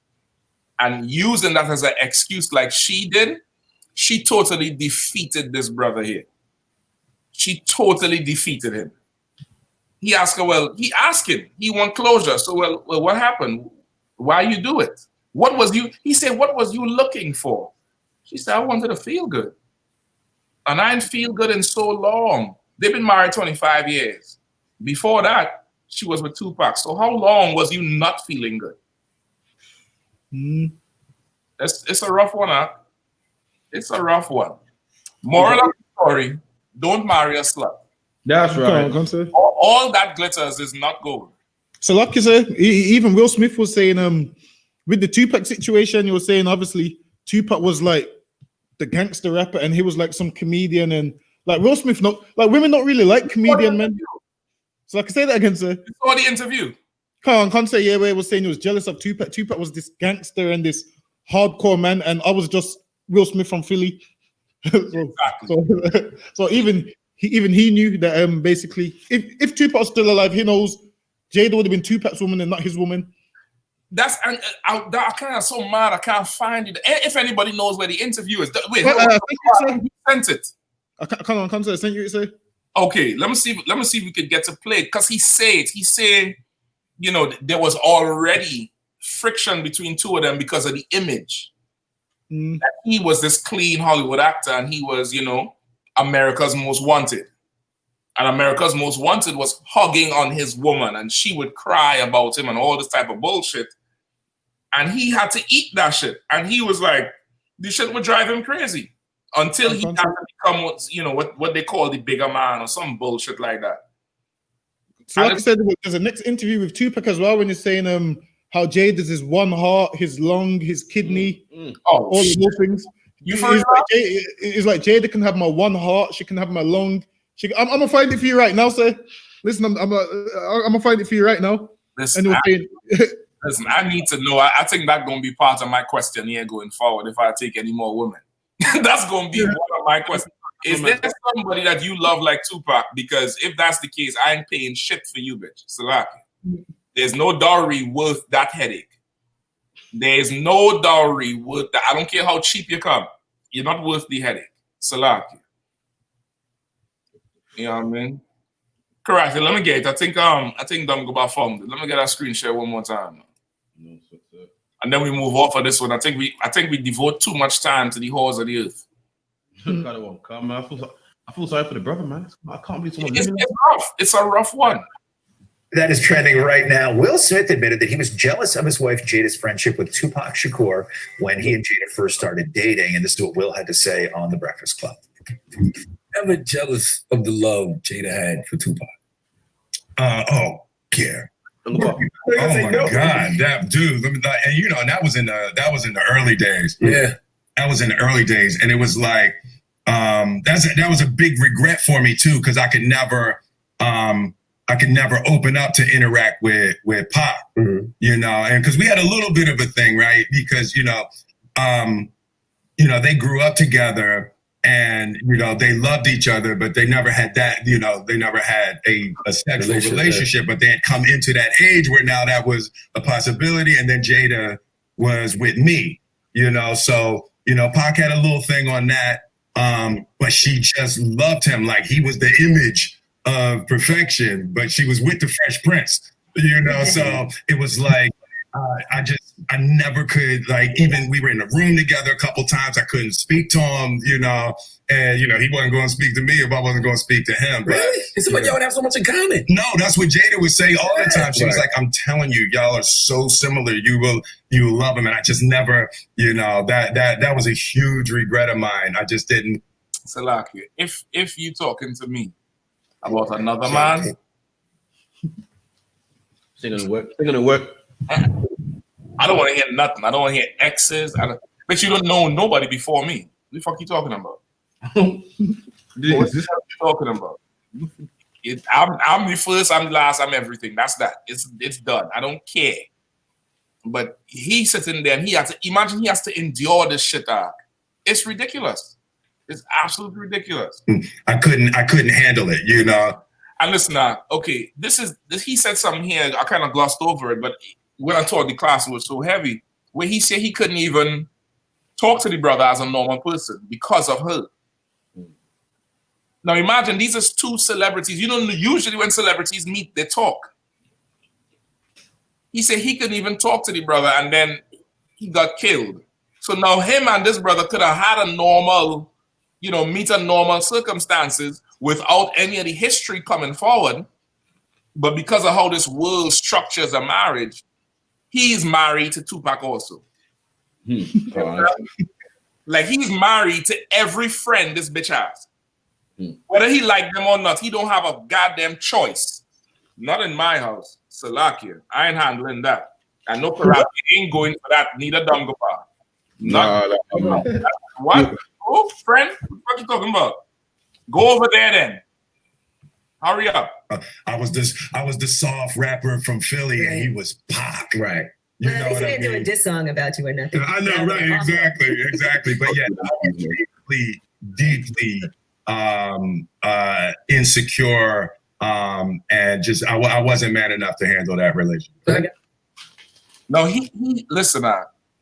And using that as an excuse like she did, she totally defeated this brother here. She totally defeated him. he asked her, well, he asked him, he want closure. So, well, what happened? Why you do it? What was you, he said, what was you looking for? She said, I wanted to feel good. And I didn't feel good in so long. They've been married 25 years. Before that, she was with Tupac. So how long was you not feeling good? It's a rough one, huh? It's a rough one. Moral of the story, don't marry a slut. That's right. All that glitters is not gold. So like you said, even Will Smith was saying, with the Tupac situation, he was saying obviously Tupac was like the gangster rapper and he was like some comedian, and like Will Smith, not like women don't really like comedian men. So like I say that again, sir. You saw the interview. Can't say yeah, where he was saying he was jealous of Tupac. Tupac was this gangster and this hardcore man, and I was just Will Smith from Philly. so even he knew that basically if Tupac was still alive, he knows Jada would have been Tupac's woman and not his woman. That's I kind of so mad I can't find it. If anybody knows where the interview is, wait, who sent it? I can't say I sent you it, say. Okay, let me see if we could get to play it, because he said, you know, there was already friction between two of them because of the image. That he was this clean Hollywood actor and he was, you know, America's Most Wanted. And America's Most Wanted was hugging on his woman and she would cry about him and all this type of bullshit. And he had to eat that shit. And he was like, this shit would drive him crazy until he had to become, you know, what they call the bigger man or some bullshit like that. So like I said, there's a next interview with Tupac as well when he's saying how Jada's his one heart, his lung, his kidney, all of those things. It's like Jada can have my one heart, she can have my lung. I'm gonna find it for you right now, sir. Listen, I'm gonna find it for you right now. Listen, I need to know. I think that's gonna be part of my question here going forward. If I take any more women, that's gonna be one of my questions. Is there somebody that you love like Tupac? Because if that's the case, I ain't paying shit for you, bitch. Salaki. There's no dowry worth that headache. There's no dowry worth that. I don't care how cheap you come. You're not worth the headache. Salaki. You know what I mean? Correct. Let me get it. I think I'm go about found it. Let me get that screen share one more time. And then we move off of this one. I think we devote too much time to the whores of the earth. I feel sorry for the brother, man. I can't believe someone. It's rough. It's a rough one. That is trending right now. Will Smith admitted that he was jealous of his wife Jada's friendship with Tupac Shakur when he and Jada first started dating. And this is what Will had to say on The Breakfast Club. Ever jealous of the love Jada had for Tupac? Oh, yeah. Oh my God, that dude! And you know, that was in the early days. Yeah, that was in the early days, and it was like that was a big regret for me too, because I could never open up to interact with Pac, you know, and because we had a little bit of a thing, right? Because you know, they grew up together. And, you know, they loved each other, but they never had that, you know, they never had a sexual relationship, but they had come into that age where now that was a possibility. And then Jada was with me, you know, so, you know, Pac had a little thing on that, but she just loved him like he was the image of perfection, but she was with the Fresh Prince, you know, so it was like, I never could, like, even we were in a room together a couple times, I couldn't speak to him, you know, and, you know, he wasn't going to speak to me if I wasn't going to speak to him. But, really? It's about y'all have so much in common. No, that's what Jada would say all the time. She was like, I'm telling you, y'all are so similar. You will love him. And I just never, you know, that was a huge regret of mine. I just didn't. Salaki, if you talking to me about another man, it's gonna work. I don't want to hear nothing. I don't want to hear exes. But you don't know nobody before me. What the fuck you talking about? What you talking about? I'm the first, I'm the last, I'm everything. That's that. It's done. I don't care. But he's sitting there and he has to endure this shit out. It's ridiculous. It's absolutely ridiculous. I couldn't handle it, you know. And listen now, okay, he said something here, I kind of glossed over it, but when I taught the class, it was so heavy, where he said he couldn't even talk to the brother as a normal person because of her. Now imagine these are two celebrities. You know, usually when celebrities meet, they talk. He said he couldn't even talk to the brother, and then he got killed. So now him and this brother could have had a normal, meet a normal circumstances without any of the history coming forward. But because of how this world structures a marriage, he's married to Tupac also. Like he's married to every friend this bitch has. Whether he like them or not, he don't have a goddamn choice. Not in my house. Salakia. I ain't handling that. I know Parab ain't going for that. Neither Dongapa. No. What? Oh, friend? What you talking about? Go over there then. Hurry up. I was the soft rapper from Philly, and he was Pac. Right. You know what I mean? Do a diss song about you or nothing. I know, right? Exactly. But yeah, I was deeply insecure, and just I wasn't man enough to handle that relationship. No, he listen.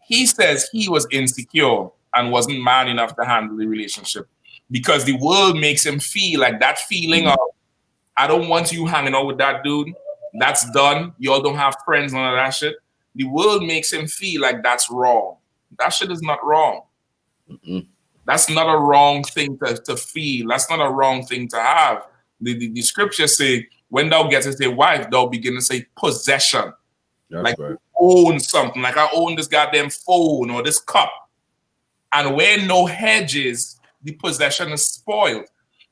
He says he was insecure and wasn't man enough to handle the relationship because the world makes him feel like that feeling of I don't want you hanging out with that dude. That's done. Y'all don't have friends, none of that shit. The world makes him feel like that's wrong. That shit is not wrong. That's not a wrong thing to feel. That's not a wrong thing to have. The scriptures say, when thou gettest a wife, thou begin to say possession. That's like right. you own something. Like I own this goddamn phone or this cup. And where no hedges, the possession is spoiled.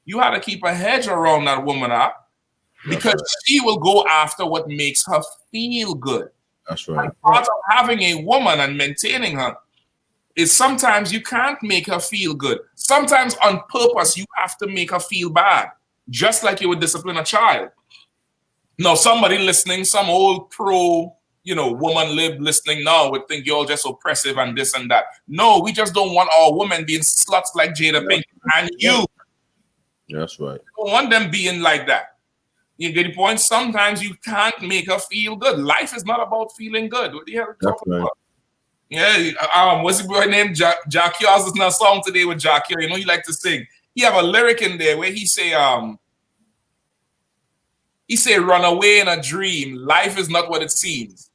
You have to keep a hedge around that woman up because she will go after what makes her feel good. That's right. And part of having a woman and maintaining her is sometimes you can't make her feel good. Sometimes on purpose, you have to make her feel bad, just like you would discipline a child. Now, somebody listening, some old pro, woman lib listening now would think you're just oppressive and this and that. No, we just don't want our women being sluts like Jada Pink and you. That's right. We don't want them being like that. You get the point? Sometimes you can't make her feel good. Life is not about feeling good. What the hell are you talking about? Yeah, what's the boy named Jackie? I was listening to a song today with Jackie. He like to sing. He have a lyric in there where he say, run away in a dream. Life is not what it seems.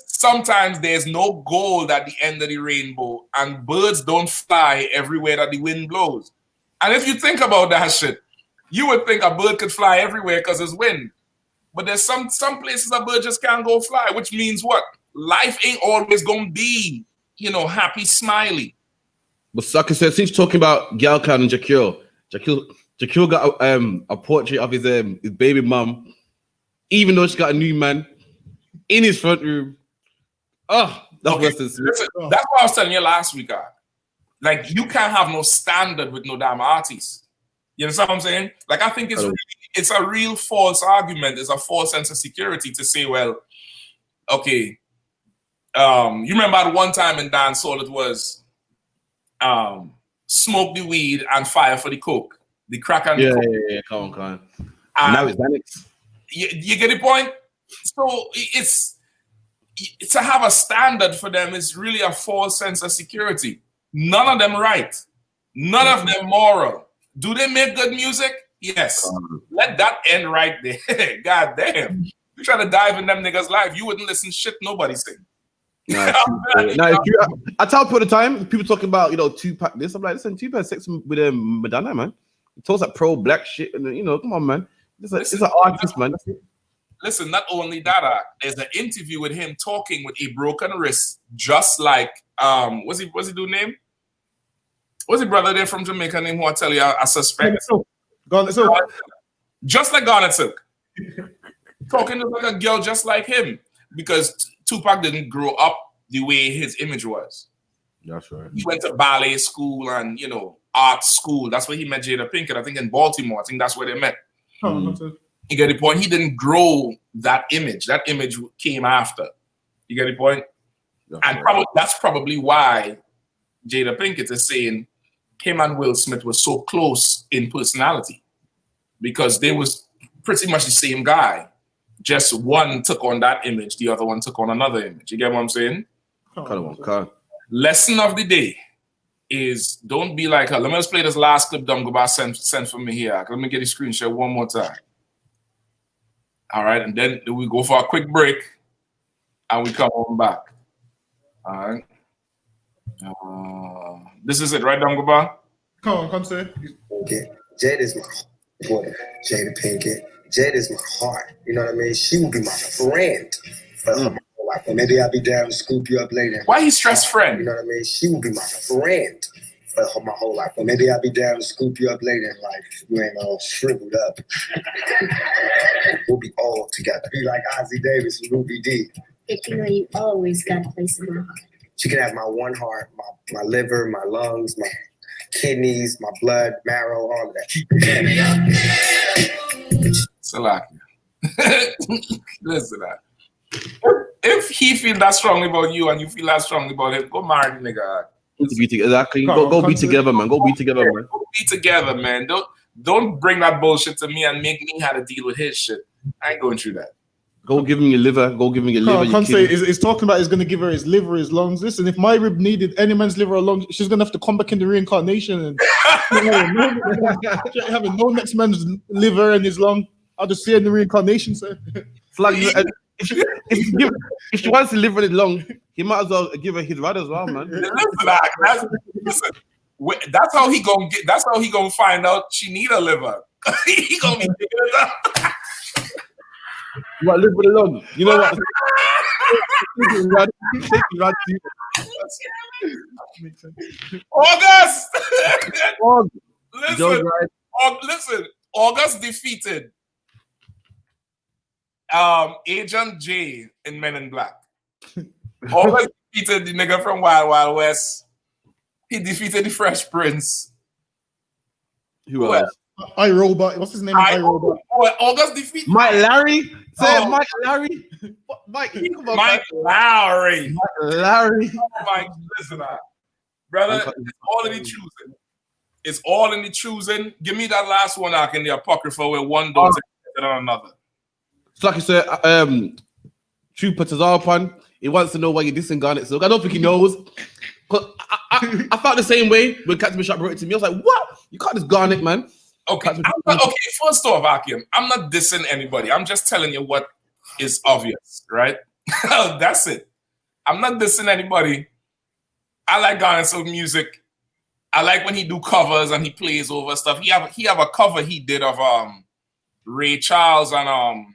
Sometimes there's no gold at the end of the rainbow, and birds don't fly everywhere that the wind blows. And if you think about that shit, you would think a bird could fly everywhere because it's wind. But there's some places a bird just can't go fly, which means what? Life ain't always gonna be, happy, smiley. But Saka said, since talking about Gal Clan and Jakil got a portrait of his baby mum, even though she got a new man in his front room. Oh, that's worse than listen, that's what I was telling you last week. Like, you can't have no standard with no damn artist. You understand what I'm saying? Like, I think it's a real false argument. It's a false sense of security to say, well, okay, you remember at one time in dancehall it was smoke the weed and fire for the coke. The crack and the coke. Yeah, come on. Now it's Xanax. You get the point? So it's to have a standard for them is really a false sense of security. None of them right. None of them moral. Do they make good music? Yes. Let that end right there. God damn. You try to dive in them niggas' life, you wouldn't listen shit nobody sing. I tell people all the time, people talking about, Tupac this. I'm like, listen, Tupac sex with Madonna, man. He talks like pro-black shit, and come on, man. It's an artist, man. That's it. Listen, not only that, there's an interview with him talking with a broken wrist, just like what's he do name? What's the brother there from Jamaica name who I tell you I suspect? Just like Garnet Silk. Talking to like a girl just like him. Because Tupac didn't grow up the way his image was. That's right. He went to ballet school and art school. That's where he met Jada Pinkett. I think in Baltimore. I think that's where they met. You get the point? He didn't grow that image. That image came after. You get the point? That's probably why Jada Pinkett is saying him and Will Smith were so close in personality, because they was pretty much the same guy. Just one took on that image, the other one took on another image. You get what I'm saying? Lesson Lesson of the day is don't be like her. Let me just play this last clip Dumgaba sent for me here. Let me get a screenshot one more time. All right, and then we go for a quick break and we come on back. All right. This is it, right, Dumgaba? Come on, sir. Jada's my boy, Jada Pinkett. Jada's my heart. You know what I mean? She will be my friend for my whole life. Or maybe I'll be down to scoop you up later. Why he stress friend? You know what I mean? She will be my friend for my whole life. Or maybe I'll be down to scoop you up later in life. You ain't all shriveled up. We'll be all together. Be like Ozzie Davis and Ruby D. You know, you always got a place in my heart. She can have my one heart, my liver, my lungs, my kidneys, my blood, marrow, all of that. Salakia. Listen, if he feels that strongly about you and you feel that strongly about him, go marry the nigga. Exactly. Go be together, man. Go be together, man. Go be together, man. Don't bring that bullshit to me and make me have to deal with his shit. I ain't going through that. Go give him your liver. Go give him your liver. Conte is talking about he's going to give her his liver, his lungs. Listen, if my rib needed any man's liver or lungs, she's going to have to come back in the reincarnation and having no next man's liver and his lung. I'll just see in the reincarnation, sir. It's like if she wants to live with it long, he might as well give her his right as well, man. Listen, that's how he gonna get. That's how he gonna find out she need a liver. He gonna be digging it up. You want to live with it long? You know what? August. Listen. August defeated Agent J in Men in Black. August defeated the nigga from Wild Wild West. He defeated the Fresh Prince. Who else? iRobot. What's his name? iRobot. August defeated Mike Larry. Say Mike Larry. Mike, come on, Mike Lowry. Mike Larry. Mike, listen, brother. It's all in the choosing. It's all in the choosing. Give me that last one out in the Apocrypha where one does it on another. It's like you said, Trooper Tazarpan, he wants to know why you're dissing Garnet Silk. I don't think he knows. I felt the same way when Captain Bishop brought it to me. I was like, what? You can't just Garnet, man. Okay, first off, Akim, I'm not dissing anybody. I'm just telling you what is obvious, right? That's it. I'm not dissing anybody. I like Garnet Silk music. I like when he do covers and he plays over stuff. He have a cover he did of Ray Charles and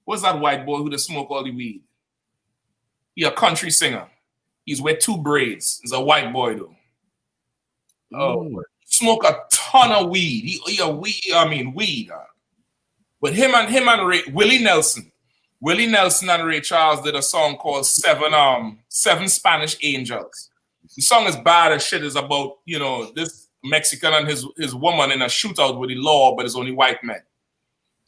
what's that white boy who just smoke all the weed? He a country singer. He's with 2 braids. He's a white boy though. Oh, smoke a ton of weed. Weed. But him and Ray, Willie Nelson and Ray Charles did a song called Seven Spanish Angels. The song is bad as shit. It's about, this Mexican and his woman in a shootout with the law, but it's only white men.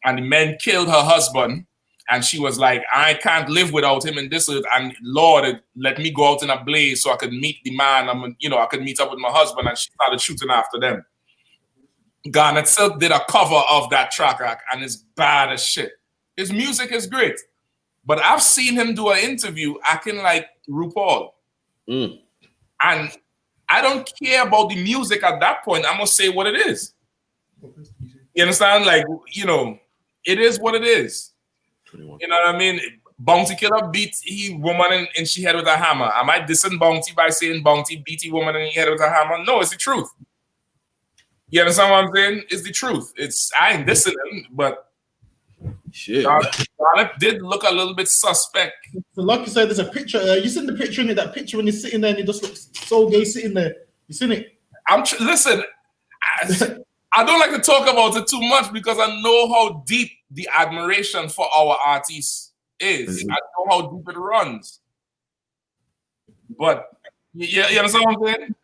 And the men killed her husband. And she was like, I can't live without him in this earth. And Lord, let me go out in a blaze so I could meet the man. I could meet up with my husband. And she started shooting after them. Garnet Silk did a cover of that track and it's bad as shit. His music is great. But I've seen him do an interview acting like RuPaul. And I don't care about the music at that point. I'm going to say what it is. You understand? Like, it is what it is. You know what I mean? Bounty Killer beat woman in she head with a hammer. Am I dissing Bounty by saying Bounty beat woman in the head with a hammer? No, it's the truth. You understand what I'm saying? It's the truth. I ain't dissing him, but shit. Garnet did look a little bit suspect. So like you said, there's a picture. You seen the picture in it? That picture when he's sitting there and he just looks so gay sitting there. You seen it? Listen, I don't like to talk about it too much because I know how deep the admiration for our artists is. I know how deep it runs. But you understand what I'm saying?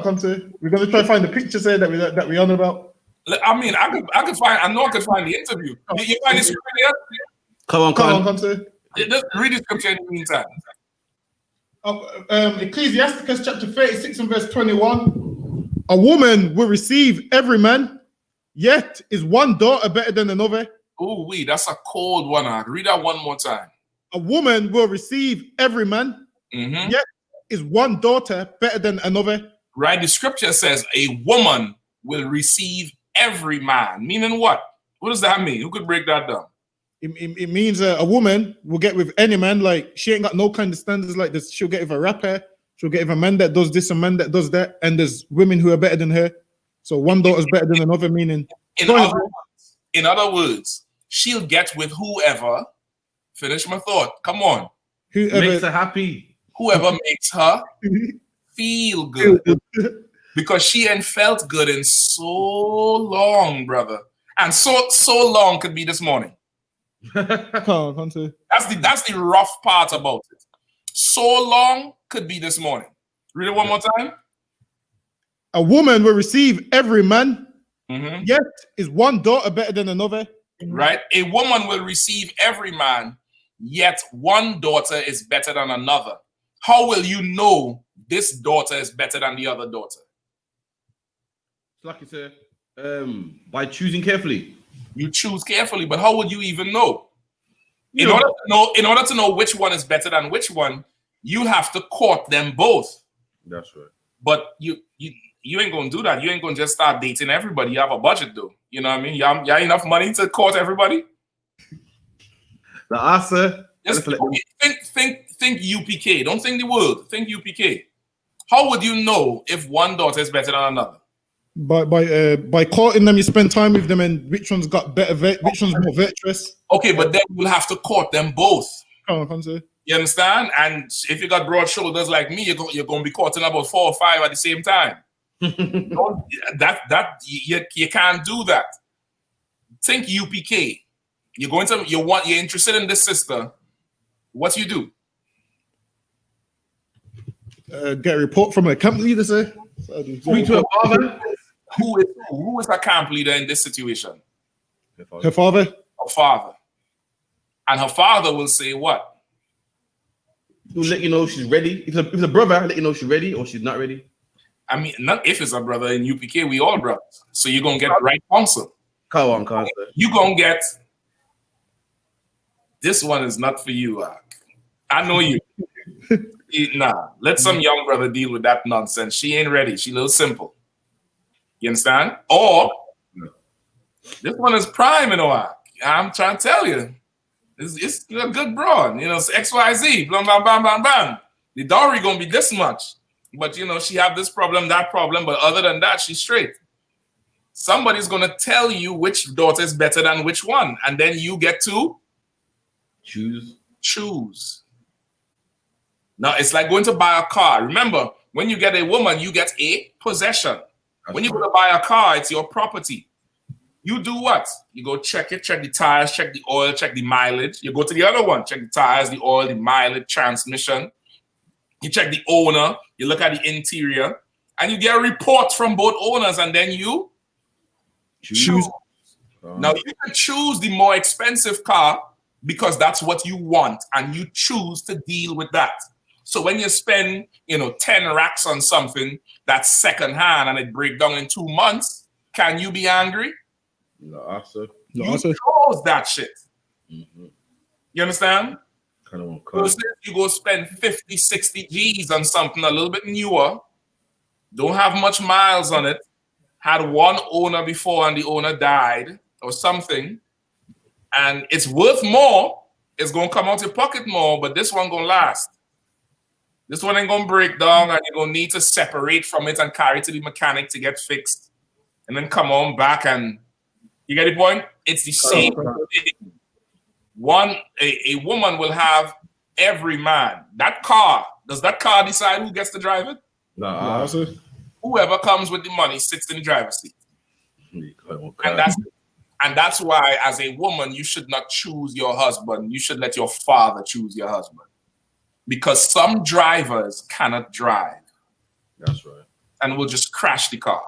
Come to. We're gonna try to find the pictures there that we on about. I mean, I could find. I know I could find the interview. You find the scripture there? Come on. Come to. Just read the scripture in the meantime. Ecclesiasticus chapter 36 and verse 21. A woman will receive every man, yet is one daughter better than another. Oh, that's a cold one. Read that one more time. A woman will receive every man, yet is one daughter better than another. Right? The scripture says a woman will receive every man. Meaning what? What does that mean? Who could break that down? It means a woman will get with any man. Like, she ain't got no kind of standards like this. She'll get with a rapper. She'll get with a man that does this, a man that does that. And there's women who are better than her. So one daughter's better than another, meaning. In other words, she'll get with whoever. Finish my thought. Come on. Whoever makes her happy. Whoever makes her feel good. Because she ain't felt good in so long, brother. And so long could be this morning. That's the rough part about it. So long could be this morning. Read it one more time. A woman will receive every man, yet is one daughter better than another. Right? A woman will receive every man, yet one daughter is better than another. How will you know this daughter is better than the other daughter? It's like it's by choosing carefully. You choose carefully, but how would you even know? In order to know which one is better than which one, you have to court them both. That's right. But you ain't gonna do that. You ain't gonna just start dating everybody. You have a budget, though. You know what I mean? You have enough money to court everybody. The answer. Just think UPK. Don't think the world. Think UPK. How would you know if one daughter is better than another? By courting them, you spend time with them, and which one's got better, which one's more virtuous. Okay, but then you'll have to court them both. You understand? And if you got broad shoulders like me, you're going to be courting about 4 or 5 at the same time. You can't do that. Think UPK. You're interested in this sister. What do you do? Get a report from a camp leader, say. Speak to her father. Who is her camp leader in this situation? Her father. Her father. And her father will say what? He'll let you know she's ready. If it's a brother, I'll let you know she's ready or she's not ready. I mean, not if it's a brother. In UPK, we all brothers. So you're going to get the right counsel. Come on. You're going to get, this one is not for you. I know you. Nah, let some young brother deal with that nonsense. She ain't ready. She a little simple. You understand? Or this one is prime, I'm trying to tell you. It's a good broad. It's XYZ. Blam, blam, blam, blam, blam. The dowry gonna be this much. But she have this problem, that problem. But other than that, she's straight. Somebody's gonna tell you which daughter is better than which one. And then you get to choose. Now, it's like going to buy a car. Remember, when you get a woman, you get a possession. When you go to buy a car, it's your property. You do what? You go check it, check the tires, check the oil, check the mileage. You go to the other one, check the tires, the oil, the mileage, transmission. You check the owner, you look at the interior, and you get a report from both owners, and then you choose. Now, you can choose the more expensive car because that's what you want, and you choose to deal with that. So when you spend, 10 racks on something that's secondhand and it breaks down in 2 months, can you be angry? No, sir. You chose that shit. You understand? So you go spend 50, 60 G's on something a little bit newer, don't have much miles on it, had one owner before and the owner died or something, and it's worth more, it's going to come out your pocket more, but this one going to last. This one ain't going to break down, and you're going to need to separate from it and carry it to the mechanic to get fixed, and then come on back, and you get the point? It's the same thing. A woman will have every man. That car, does that car decide who gets to drive it? No. Whoever comes with the money sits in the driver's seat. And that's why, as a woman, you should not choose your husband. You should let your father choose your husband. Because some drivers cannot drive. That's right. And will just crash the car.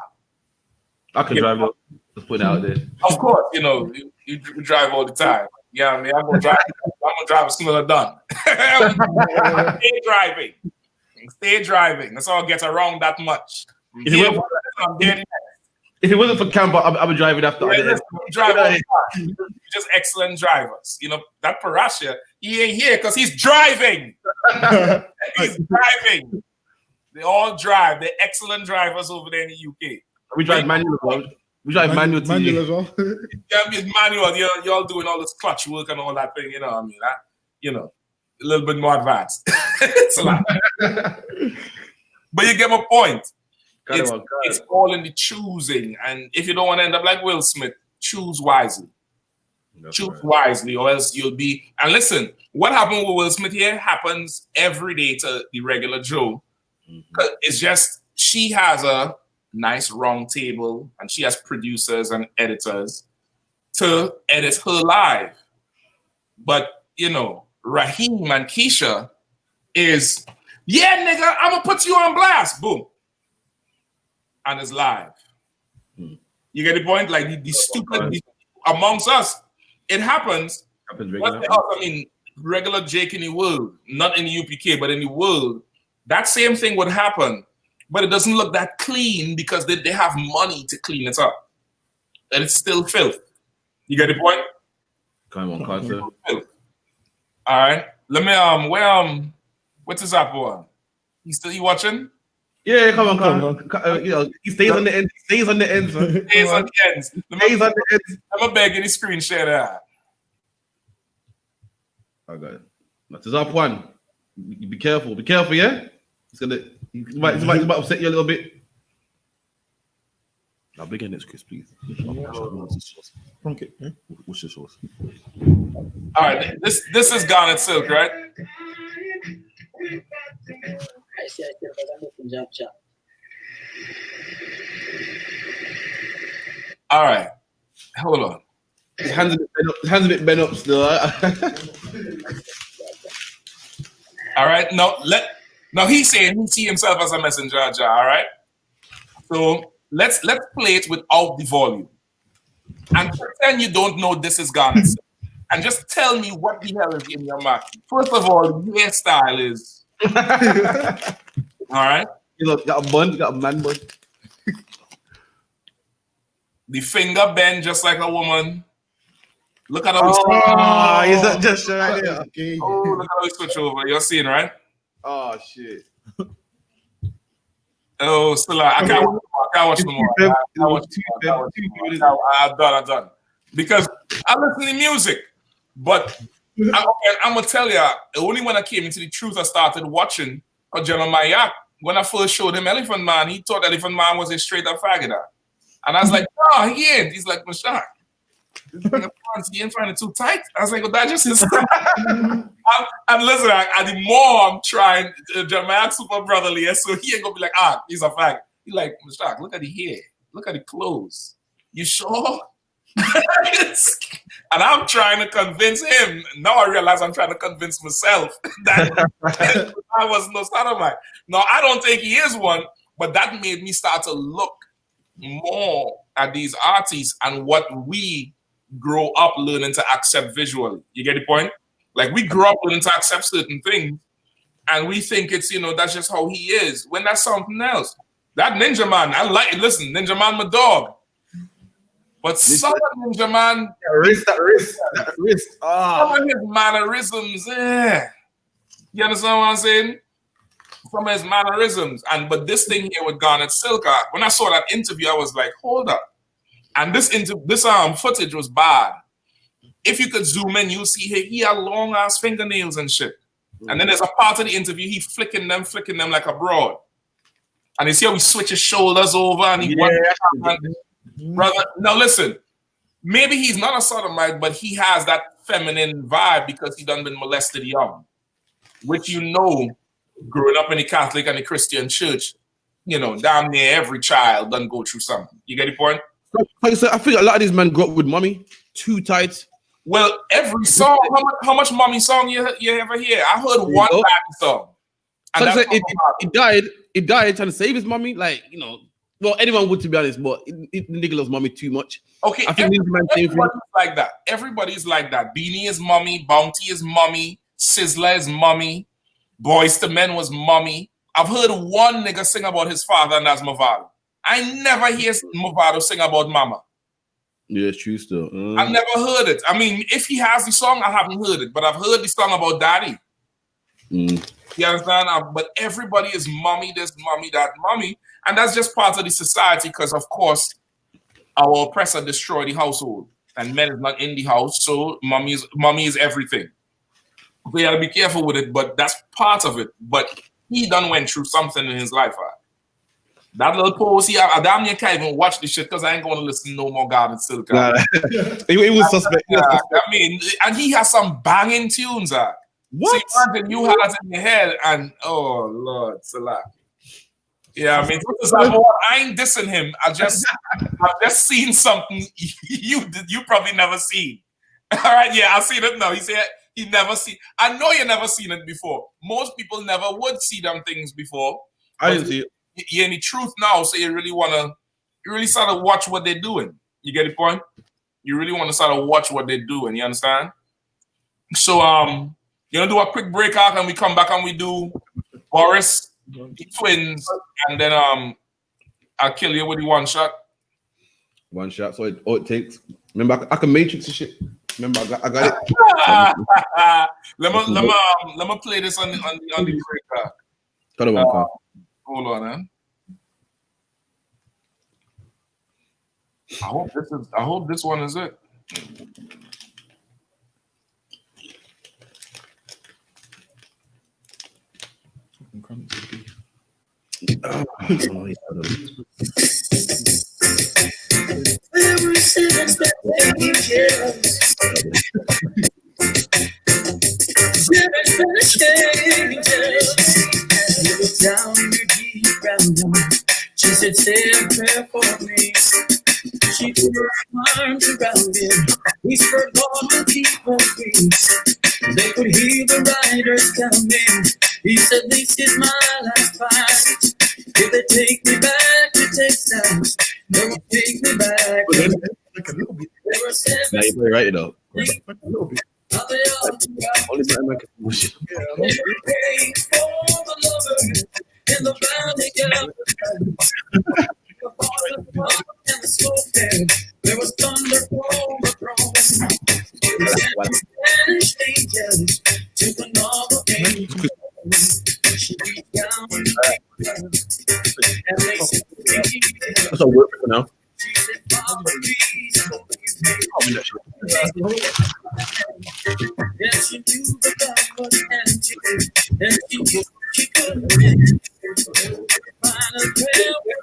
I can drive it. Let's put it out there. Of course, you drive all the time. Yeah, I'm gonna drive as soon as I'm done. Stay driving. That's all get around that much. If it wasn't for camp, I would drive it after. Just excellent drivers. That Parasha, he ain't here because he's driving. He's driving. They all drive. They're excellent drivers over there in the UK. We drive manual, bro. We drive manual as well. Yeah, it's manual. Y'all doing all this clutch work and all that thing. You know what I mean? You know, a little bit more advanced. It's a lot. But you get my point. It's all in the choosing. And if you don't want to end up like Will Smith, choose wisely. Choose wisely, or else you'll be. And listen, what happened with Will Smith here happens every day to the regular Joe. It's just she has a nice round table and she has producers and editors to edit her live. But, you know, Raheem and Keisha is, yeah, nigga, I'm going to put you on blast. Boom. And it's live. You get the point? Like the stupid amongst us. It happens. I mean, regular Jake in the world, not in the UPK, but in the world, that same thing would happen, but it doesn't look that clean because they have money to clean it up. And it's still filth. You get the point? Come on, Carter. All right. Let me what's his up for? You watching? Yeah, come on. You know, he stays on the end. He stays on the ends. Stays on the ends. I'm gonna beg any screen share that. I got it. That is up one. Be careful. Be careful, yeah? It's gonna he might upset you a little bit. Now begin this, Chris, please. What's your sauce? All right, this is Garnet Silk, right? All right, hold on. His hands a bit bent up still. All right, now he's saying he see himself as a messenger. All right, so let's play it without the volume and pretend you don't know this is Garnet Silk, and just tell me what the hell is in your mouth. First of all, the hairstyle is all right. You got a bun, you got a man bun. The finger bend just like a woman. Look at how we is that just right there? Okay. Oh, look how we switch over. You're seeing, right? Oh shit. Oh, still I can't watch no more. I'm done. Because I listen to music, but I'm gonna tell you, only when I came into the truth, I started watching GEN.YAHANNA. When I first showed him Elephant Man, he thought Elephant Man was a straight up faggot. And I was like, no, he ain't. He's like, Mashak. He ain't finding it too tight. I was like, well, that just is. And listen, the more I'm trying, GEN.YAHANNA super brotherly, so he ain't gonna be like, he's a faggot. He's like, Mashak, look at the hair. Look at the clothes. You sure? And I'm trying to convince him. Now I realize I'm trying to convince myself that I was no sodomite. No, I don't think he is one, but that made me start to look more at these artists and what we grow up learning to accept visually. You get the point? Like we grow up learning to accept certain things and we think it's, that's just how he is, when that's something else. That Ninja Man, listen, Ninja Man, my dog. But some of Ninja Man, that wrist. Some of his mannerisms, you understand what I'm saying? Some of his mannerisms, but this thing here with Garnet Silk, when I saw that interview, I was like, hold up. And this footage was bad. If you could zoom in, you'll see he had long ass fingernails and shit. And then there's a part of the interview, he flicking them like a broad. And you see how he switches shoulders over and he brother, now listen, maybe he's not a sodomite, but he has that feminine vibe because he done been molested young, which growing up in the Catholic and the Christian church, damn near every child done go through something. You get the point? So I think a lot of these men grew up with mommy, too tight. Well, every song, how much mommy song you ever hear? I heard one daddy song. And so it died trying to save his mommy, well, anyone would, to be honest, but nigga loves mommy too much. Okay, I think everybody's like that. Everybody's like that. Beanie is mommy, Bounty is mommy, Sizzler is mommy, Boys to Men was mommy. I've heard one nigga sing about his father, and that's Movado. I never hear Movado sing about mama. Yeah, it's true still. I've never heard it. I mean, if he has the song, I haven't heard it, but I've heard the song about daddy. You understand? But everybody is mommy this, mommy that, mommy. And that's just part of the society because, of course, our oppressor destroyed the household. And men is not in the house, so mommy is everything. We gotta be careful with it, but that's part of it. But he done went through something in his life. That little pose here, I damn near can't even watch this shit because I ain't gonna listen no more God and Silk. Nah, he was suspect. I mean, and he has some banging tunes. What? So you had it in your head, and oh Lord, Salah. Yeah, I mean, I ain't dissing him. I've just seen something you probably never seen. All right, yeah, I seen it now. He said he never seen. I know you never seen it before. Most people never would see them things before. I didn't see it. You're in the truth now, so you really sort of watch what they're doing. You get the point? You really want to sort of watch what they're doing. You understand? So you know, do a quick break out, and we come back and we do Boris, the twins, and then I'll kill you with the one shot. One shot. So all it takes. Remember, I can matrix and shit. Remember, I got it. let me play this on the break out. Hold on, hold on, man. I hope this one is it. She said, say a prayer for me. She put her arms around him. Whispered, God will keep us free. They could hear the riders coming. He said, this is my last fight. If they take me back to Texas, they will take me back. There were seven. Now you play right though. Only in the valley and the smoke there was thunder from the throne. Spanish angels took another angel. She reached down and they said, that's a word for now. she said, Father, please don't yeah, she knew the God was empty, and she knew she couldn't win. Final prayer was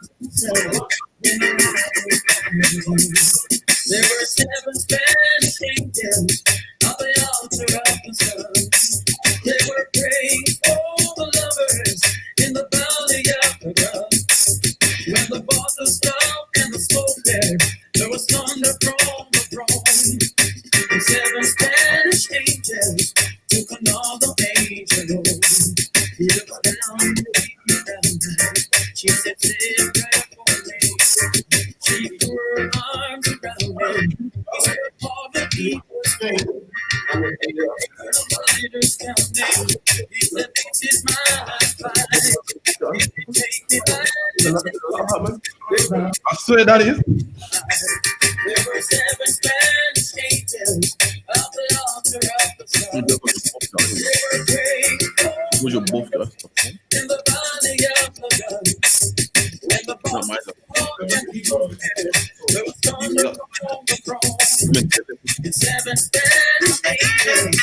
there were seven Spanish angels on the altar of the sun. They were praying for the lovers in the valley of the God. When the bottle stopped and the smoke there was thunder from the throne. The seven Spanish angels took another angel. He looked down, she said, say a prayer for me. She threw her arms around him. He said, all the people's faith. The leaders coming. He said, this is my last fight. Take me back. I swear that is. There were seven Spanish angels up the altar of the sun. They were praying Who's your both guys? in the body of the gun. When the boss and people there was thunder from the throne. And seven Spanish angels.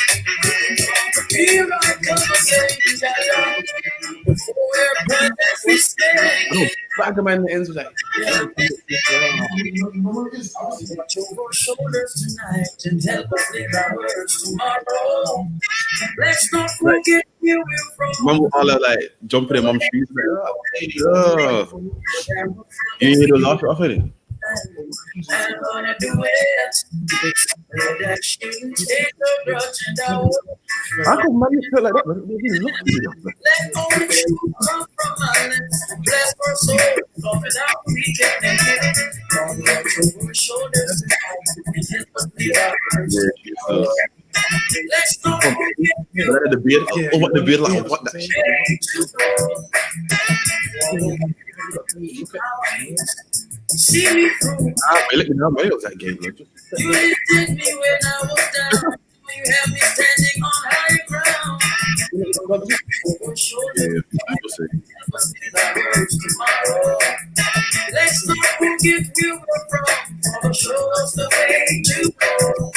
Here I come again, before your presence we stand. Back of my ends was like, Watch over shoulders tonight and help us live our words tomorrow. Let's not forget where we're from. mom all like jumping in mom's shoes. Like, oh. You need to laugh off it. I'm gonna do it. That shouldn't take a grudge and I will. How come money feel like that? They didn't look at you. Let only truth come from my lips. Bless our soul, talk it out, we can make it. Watch over shoulders and help us live our words. Let's not forget The beard, oh, what the beard like? What that shit? see me through. Look at how money was that game. Look. You lifted me when I was down. You have me standing on higher ground. Let's not forget where we're from. Show us the way to go.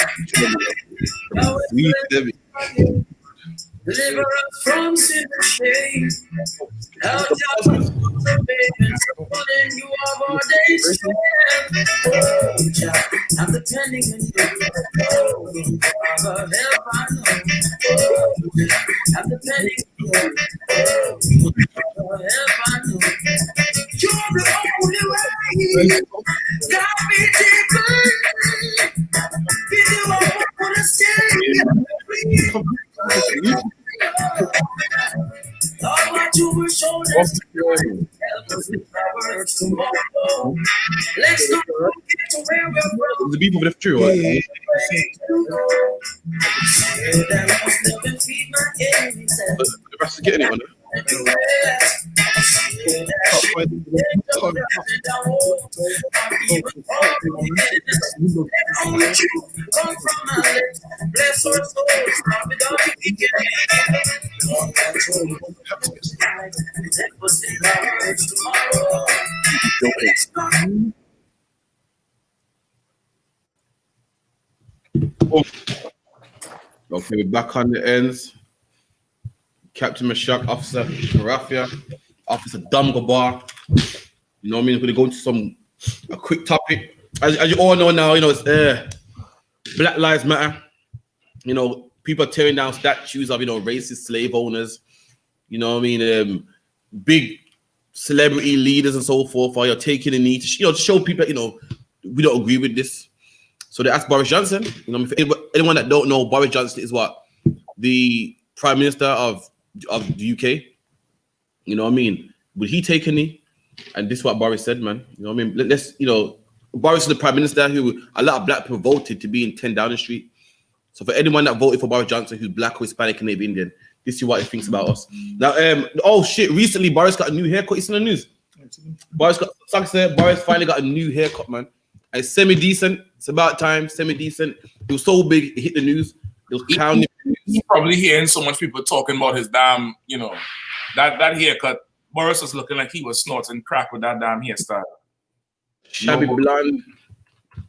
Deliver us from sin and shame. Our job is to baby, and you are our days. I'm depending on you. Help I know. I'm depending on you. Help I know. You're the only way. Got me deeper. You do I want to stay. All my two shoulders help us live our words tomorrow. Let's not forget to where we're from. The people with the true. That must never feed my enemies. The rest is getting it on it. Bless our souls, without you, Okay, we're back on the ends. Captain Mashak, Officer Rafia, Officer Dumgabar. You know what I mean? We're gonna go into a quick topic. As you all know now, you know, it's Black Lives Matter. You know, people are tearing down statues of, you know, racist slave owners. You know what I mean? Big celebrity leaders and so forth are taking a knee to, you know, to show people, you know, we don't agree with this. So they asked Boris Johnson. You know, for anyone that don't know, Boris Johnson is what? The Prime Minister of the UK. You know what I mean? Would he take a knee? And this is what Boris said, man. You know what I mean? Let's, you know, Boris is the Prime Minister who a lot of black people voted to be in 10 Downing Street. So for anyone that voted for Boris Johnson who's black or Hispanic and maybe Indian, this is what he thinks about us. Now, oh shit, recently Boris got a new haircut. It's in the news. Boris finally got a new haircut, man. And it's semi-decent. It's about time, semi-decent. It was so big, it hit the news. It was pounding. He's probably hearing so much people talking about his damn, you know, that haircut. Boris was looking like he was snorting crack with that damn hairstyle. Shabby blonde.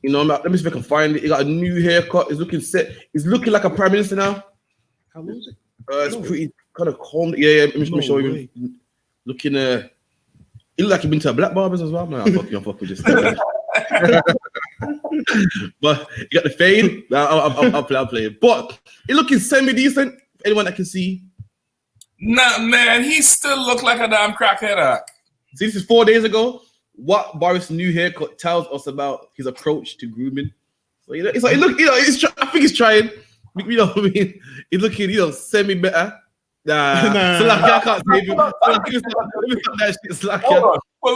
You know, let me see if I can find it. He got a new haircut. It's looking set. He's looking like a prime minister now. How old is it? It's pretty kind of calm. Yeah. Let me show you. Looking, he look like he's been to a black barbers as well. Man, I'm fucking just. But you got the fade. I'll play it. But it looking semi-decent. Anyone that can see. Nah, man, he still look like a damn crackhead. See, this is 4 days ago. What Boris' new haircut tells us about his approach to grooming. So you know, it's like look, you know, I think he's trying. You know what I mean? He's looking, you know, semi-better. Nah. So like, I can't save you. Hold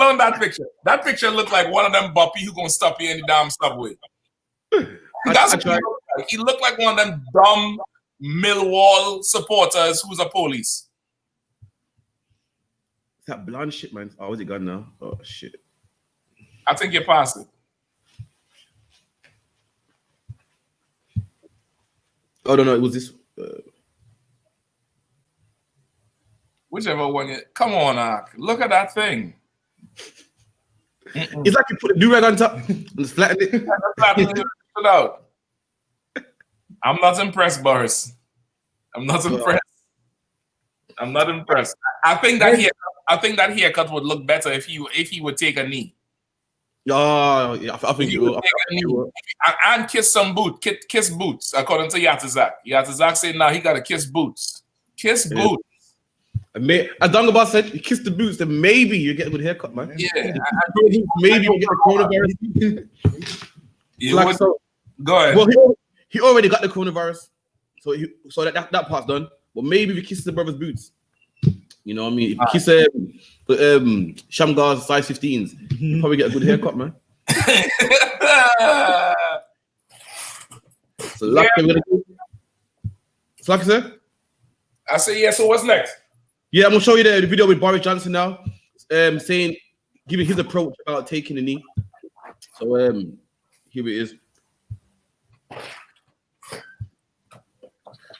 on that picture. That picture looked like one of them boppy who gonna stop you in the damn subway. That's what he looked like. He looked like one of them dumb Millwall supporters who's a police. That blonde shit, man. Oh, is it gone now? Oh shit. I think you're past it. Oh no, it was this. Whichever one you. Come on, Ark. Look at that thing. It's like you put a do-rag on top and just flattened it. Out. I'm not impressed, Boris. I'm not impressed. I'm not impressed. I think that haircut would look better if he would take a knee. Oh, yeah, I think he will. And kiss some boots. Kiss boots, according to Yatazak. Yatazak said now he got to kiss boots. Kiss boots. As Dangaba said, you kiss the boots, then maybe you get a good haircut, man. Yeah. Maybe you'll get the coronavirus. Go ahead. Well, he already got the coronavirus, so that part's done. But maybe if you kiss the brother's boots, you know what I mean? If you kiss Shamgar's size 15s, you probably get a good haircut, man. So like I'm gonna do. So like I said? I say yeah, so what's next? Yeah, I'm gonna show you the video with Boris Johnson now, saying, giving his approach about taking the knee. So here it is.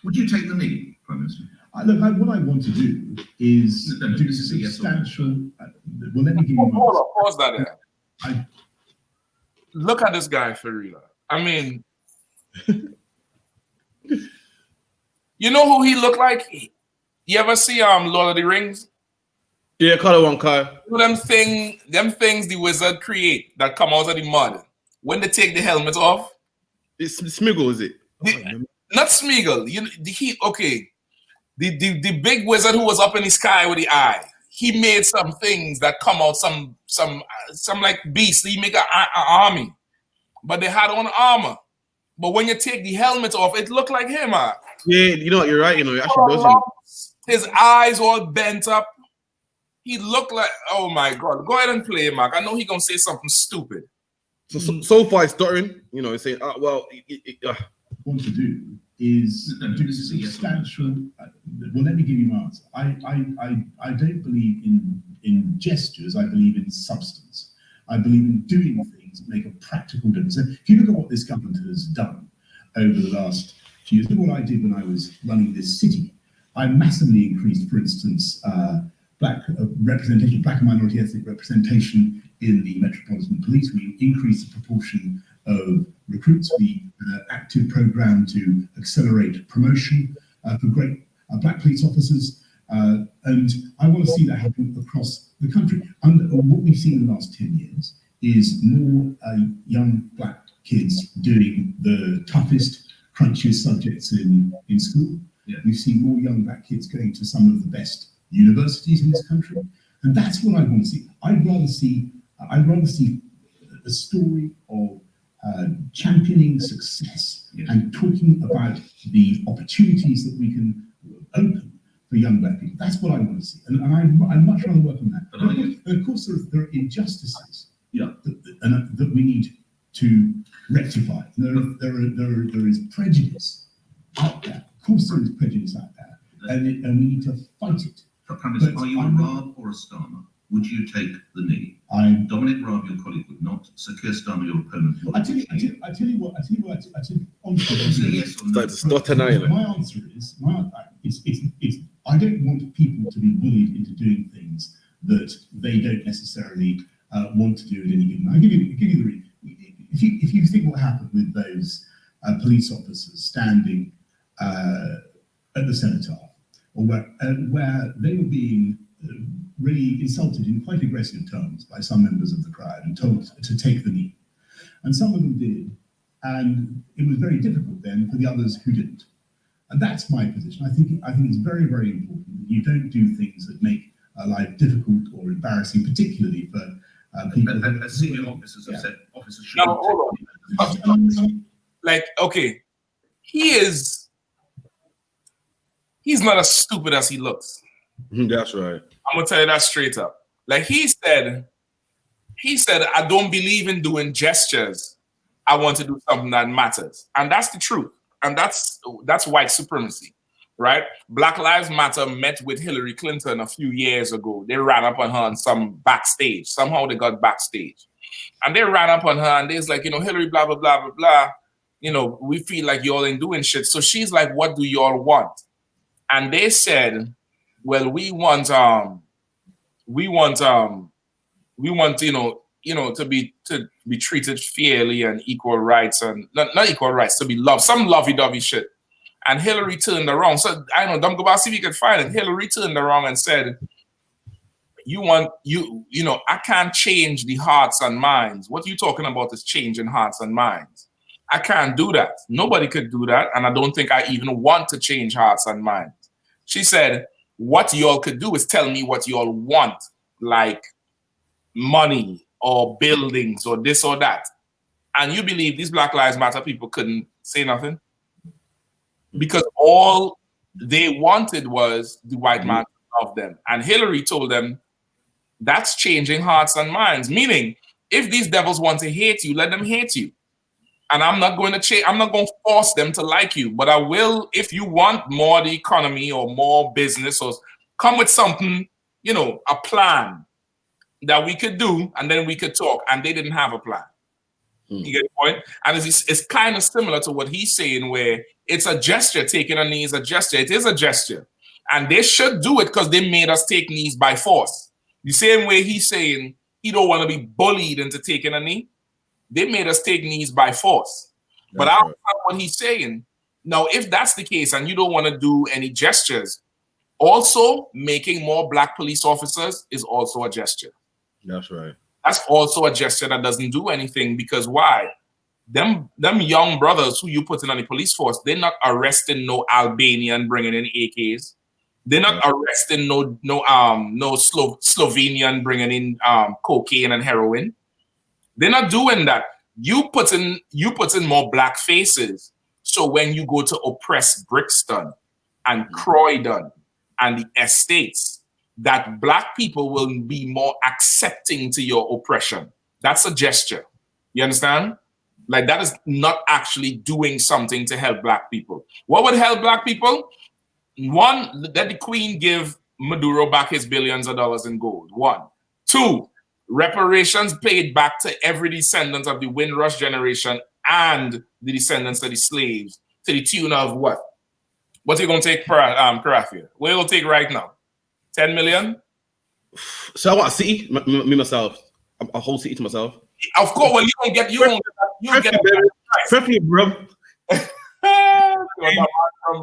Would you take the knee, Prime Minister? What I want to do is do substantial. Well, let me give you. Hold on, pause that there. Look at this guy for real. I mean, you know who he looked like? You ever see Lord of the Rings? Yeah, color one, Kyle. Them things the wizard create that come out of the mud. When they take the helmet off, it's Smiggle, is it? Not Smeagol. The big wizard who was up in the sky with the eye. He made some things that come out some like beasts. He make an army, but they had on armor. But when you take the helmet off, it looked like him. Yeah, you know what? You're right. You know, it actually does. His eyes all bent up. He looked like, oh my God. Go ahead and play, Mark. I know he's gonna say something stupid. So far, it's stuttering. You know, it's saying, well. Want to do is do substantial. Well, let me give you my answer. I don't believe in gestures. I believe in substance. I believe in doing things that make a practical difference. So if you look at what this government has done over the last few years, look what I did when I was running this city. I massively increased, for instance, black representation, black and minority ethnic representation in the Metropolitan Police. We increased the proportion of recruits. We had an active program to accelerate promotion for great black police officers. And I want to see that happen across the country. And what we've seen in the last 10 years is more young black kids doing the toughest, crunchiest subjects in school. Yeah. We've seen more young black kids going to some of the best universities in this country. And that's what I want to see. I'd rather see a story of championing success and talking about the opportunities that we can open for young black people. That's what I want to see, and I'd much rather work on that. But of course, there are injustices that we need to rectify. There is prejudice out there. Of course, there is prejudice out there, and we need to fight it. Are you a Raab or a Starmer? Would you take the knee? Dominic Raab, your colleague, would not. Sir Keir Starmer, your opponent, would. I tell you what. Honestly, yes or no? My answer is, I don't want people to be bullied into doing things that they don't necessarily want to do at any given. I'll give you the reason. If you think what happened with those police officers standing at the cenotaph, or where they were being really insulted in quite aggressive terms by some members of the crowd and told to take the knee. And some of them did, and it was very difficult then for the others who didn't. And that's my position. I think it's very, very important that you don't do things that make life difficult or embarrassing, particularly for people. As senior officers have said, officers should. Now, hold on. Like, okay, he's not as stupid as he looks. That's right. I'm gonna tell you that straight up. Like he said, I don't believe in doing gestures. I want to do something that matters. And that's the truth. And that's white supremacy, right? Black Lives Matter met with Hillary Clinton a few years ago. They ran up on her on some backstage. Somehow they got backstage. And they ran up on her and they was like, Hillary, blah, blah, blah, blah, blah. We feel like y'all ain't doing shit. So she's like, what do y'all want? And they said, well, we want to be treated fairly and equal rights, and not equal rights, to be loved, some lovey-dovey shit. And Hillary turned around. So I don't know, don't go back, see if you can find it. Hillary turned around and said, I can't change the hearts and minds. What you talking about is changing hearts and minds. I can't do that. Nobody could do that. And I don't think I even want to change hearts and minds. She said, what y'all could do is tell me what y'all want, like money or buildings or this or that. And you believe these Black Lives Matter people couldn't say nothing? Because all they wanted was the white man to love them. And Hillary told them, that's changing hearts and minds. Meaning, if these devils want to hate you, let them hate you. And I'm not going to force them to like you, but I will, if you want more of the economy or more business, or come with something, a plan that we could do, and then we could talk. And they didn't have a plan. You get the point? And it's kind of similar to what he's saying, where it's a gesture. Taking a knee is a gesture. It is a gesture. And they should do it because they made us take knees by force. The same way he's saying he don't want to be bullied into taking a knee. They made us take knees by force. But I don't know what he's saying. Now, if that's the case and you don't want to do any gestures, also making more black police officers is also a gesture. That's right. That's also a gesture that doesn't do anything, because why? Them young brothers who you put in on the police force, they're not arresting no Albanian bringing in AKs. They're not arresting no Slovenian bringing in cocaine and heroin. They're not doing that. You put in more black faces. So when you go to oppress Brixton and Croydon and the estates, that black people will be more accepting to your oppression. That's a gesture. You understand? Like, that is not actually doing something to help black people. What would help black people? One, let the Queen give Maduro back his billions of dollars in gold. One. Two, reparations paid back to every descendant of the Windrush generation and the descendants of the slaves to the tune of what? What are you going to take, Karafia? What are you going to take right now? 10 million? So I want a city, me myself, a whole city to myself. Of course, well, you don't get Preferably, bro.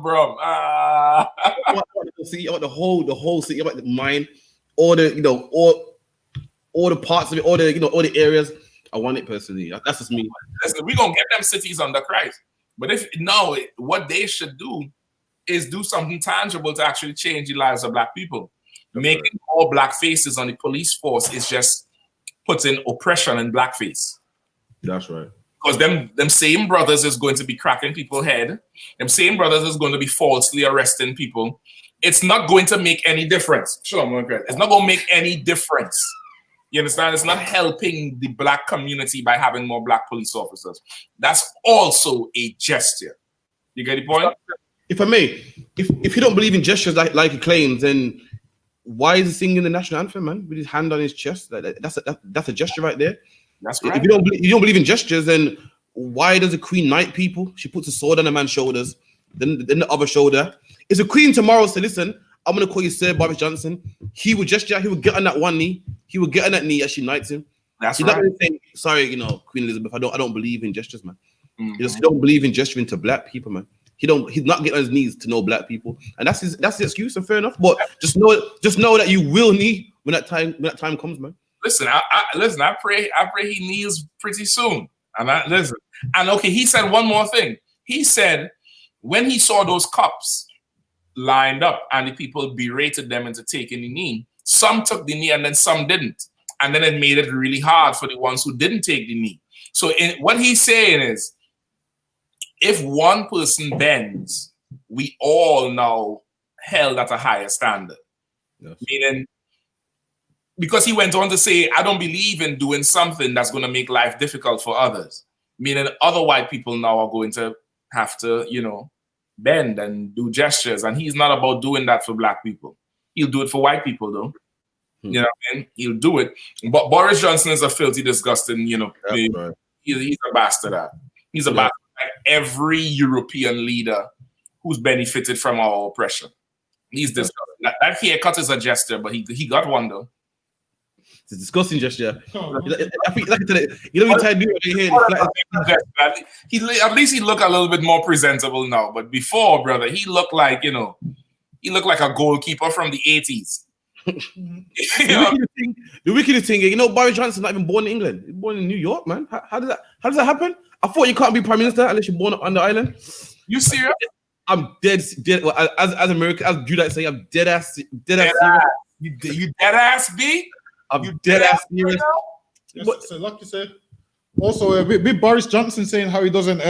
Bro. I want the whole city. I want the mine, all the all the parts of it, all the areas. I want it personally. That's just me. Listen, we're gonna get them cities under Christ. But what they should do is do something tangible to actually change the lives of black people. Making more black faces on the police force is just putting oppression in blackface. That's right. Because them same brothers is going to be cracking people's head. Them same brothers is going to be falsely arresting people. It's not going to make any difference. Shalom, it's not going to make any difference. You understand? It's not helping the black community by having more black police officers. That's also a gesture. You get the point? If I may, if you don't believe in gestures like he claims, then why is he singing the national anthem, man, with his hand on his chest? That's a gesture right there. That's right. If you don't believe in gestures, then why does the Queen knight people? She puts a sword on a man's shoulders, then the other shoulder. Is the Queen tomorrow say, listen, I'm gonna call you Sir Boris Johnson? He would gesture. He would get on that one knee. He would get on that knee as she knights him. That's He's right. not gonna say, sorry, Queen Elizabeth, I don't believe in gestures, man. He don't believe in gesturing to black people, man. He's not getting on his knees to know black people, and that's the excuse, and fair enough. But just know that you will need when that time comes, man. Listen, I pray he kneels pretty soon. And okay, he said one more thing. He said when he saw those cops lined up and the people berated them into taking the knee, some took the knee and then some didn't, and then it made it really hard for the ones who didn't take the knee. So what he's saying is, if one person bends, we all now held at a higher standard. Yes. Meaning, because he went on to say, I don't believe in doing something that's going to make life difficult for others. Meaning other white people now are going to have to, bend and do gestures. And he's not about doing that for black people. He'll do it for white people, though. You know what I mean? He'll do it. But Boris Johnson is a filthy, disgusting, Right. He's a bastard. He's a bastard. Like every European leader who's benefited from our oppression. He's disgusting. That haircut is a gesture, but he got one, though. It's a disgusting gesture. I think, like I said, we try to do it here. At least he look a little bit more presentable now. But before, brother, he looked like a goalkeeper from the 80s. The wickedest thing, Boris Johnson's not even born in England. He's born in New York, man. How does that happen? I thought you can't be prime minister unless you're born on the island. You serious? I'm dead. Well, as American, as Judite say, I'm dead ass serious. You dead ass B? I'm dead ass serious. So like you said, also with Boris Johnson saying how he doesn't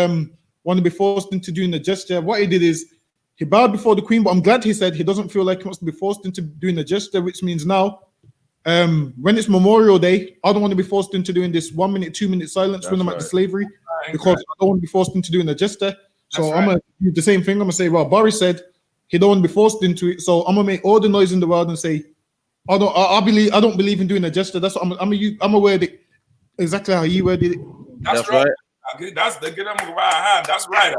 want to be forced into doing the gesture. What he did is he bowed before the Queen, but I'm glad he said he doesn't feel like he wants to be forced into doing the gesture, which means now when it's Memorial Day, I don't want to be forced into doing this 1 minute, 2 minute silence when I'm at the slavery, because I don't want to be forced into doing the gesture. So I'm gonna do the same thing. I'm gonna say, well, Boris said he don't want to be forced into it, so I'm gonna make all the noise in the world and say, I don't believe in doing a gesture. That's what I'm aware that exactly how he worded it. That's right. Okay, that's the get them right hand. That's right.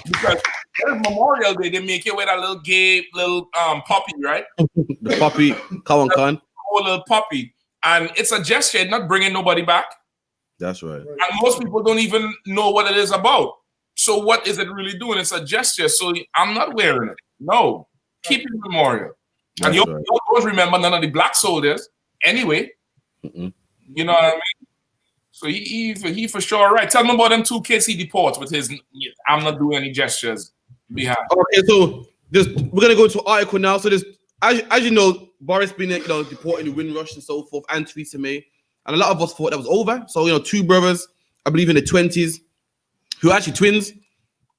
Because there's Memorial Day, they make it with a little gay little puppy, right? The puppy, Kawan Khan. Whole little puppy, and it's a gesture, not bringing nobody back. That's right. And most people don't even know what it is about. So what is it really doing? It's a gesture. So I'm not wearing it. No, keep it memorial. And you don't remember none of the black soldiers anyway. You know what I mean? So he for sure right. Tell me about them 2 kids he deports with his. I'm not doing any gestures behind. Okay, so we're gonna go to an article now. So there's as you know, Boris been deporting the Windrush and so forth, and Theresa May, and a lot of us thought that was over. So 2 brothers, I believe in the 20s, who are actually twins.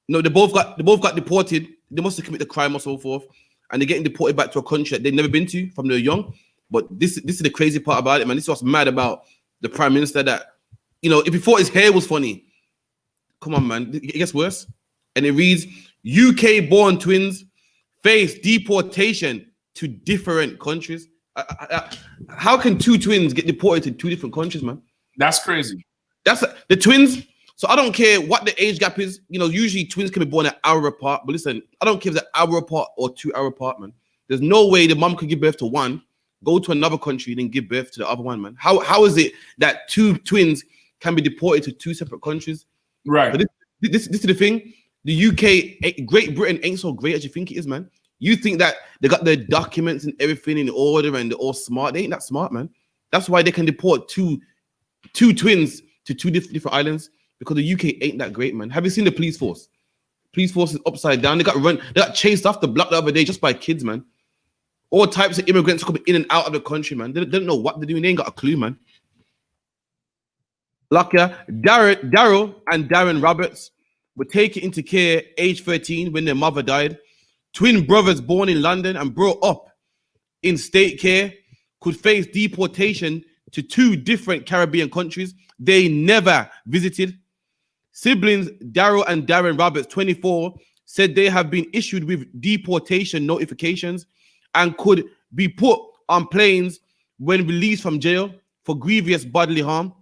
They both got deported. They must have committed a crime or so forth, and they're getting deported back to a country that they've never been to from they're young. But this is the crazy part about it, man. This is what's mad about the Prime Minister, that if he thought his hair was funny, come on, man, it gets worse. And it reads, UK-born twins face deportation to different countries. How can 2 twins get deported to 2 different countries, man? That's crazy. That's the twins. So I don't care what the age gap is. Usually twins can be born an hour apart. But listen, I don't care if it's an hour apart or 2 hour apart, man. There's no way the mom could give birth to one, go to another country, then give birth to the other one, man. How is it that 2 twins can be deported to 2 separate countries? Right. But this is the thing. The UK, Great Britain ain't so great as you think it is, man. You think that they got their documents and everything in order and they're all smart. They ain't that smart, man. That's why they can deport two twins to 2 different islands, because the UK ain't that great, man. Have you seen the police force? Police force is upside down. They got chased off the block the other day just by kids, man. All types of immigrants coming in and out of the country, man. They don't know what they're doing. They ain't got a clue, man. Lakia, Daryl and Darren Roberts were taken into care age 13 when their mother died. Twin brothers born in London and brought up in state care could face deportation to 2 different Caribbean countries they never visited. Siblings Daryl and Darren Roberts, 24, said they have been issued with deportation notifications and could be put on planes when released from jail for grievous bodily harm.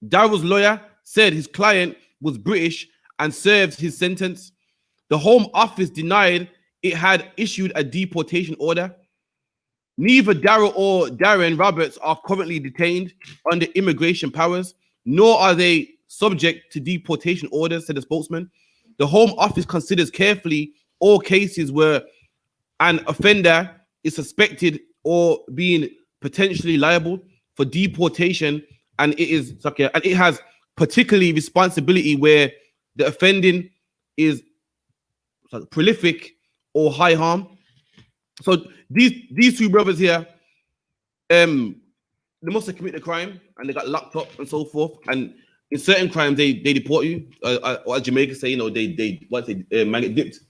Daryl's lawyer said his client was British and served his sentence. The Home Office denied it had issued a deportation order. Neither Daryl or Darren Roberts are currently detained under immigration powers, nor are they subject to deportation orders, said the spokesman. The Home Office considers carefully all cases where an offender is suspected or being potentially liable for deportation, and it has particularly responsibility where the offending is prolific or high harm. So these 2 brothers here, they must have committed a crime and they got locked up and so forth. And in certain crimes, they deport you, or as Jamaica say, they maggot dipped.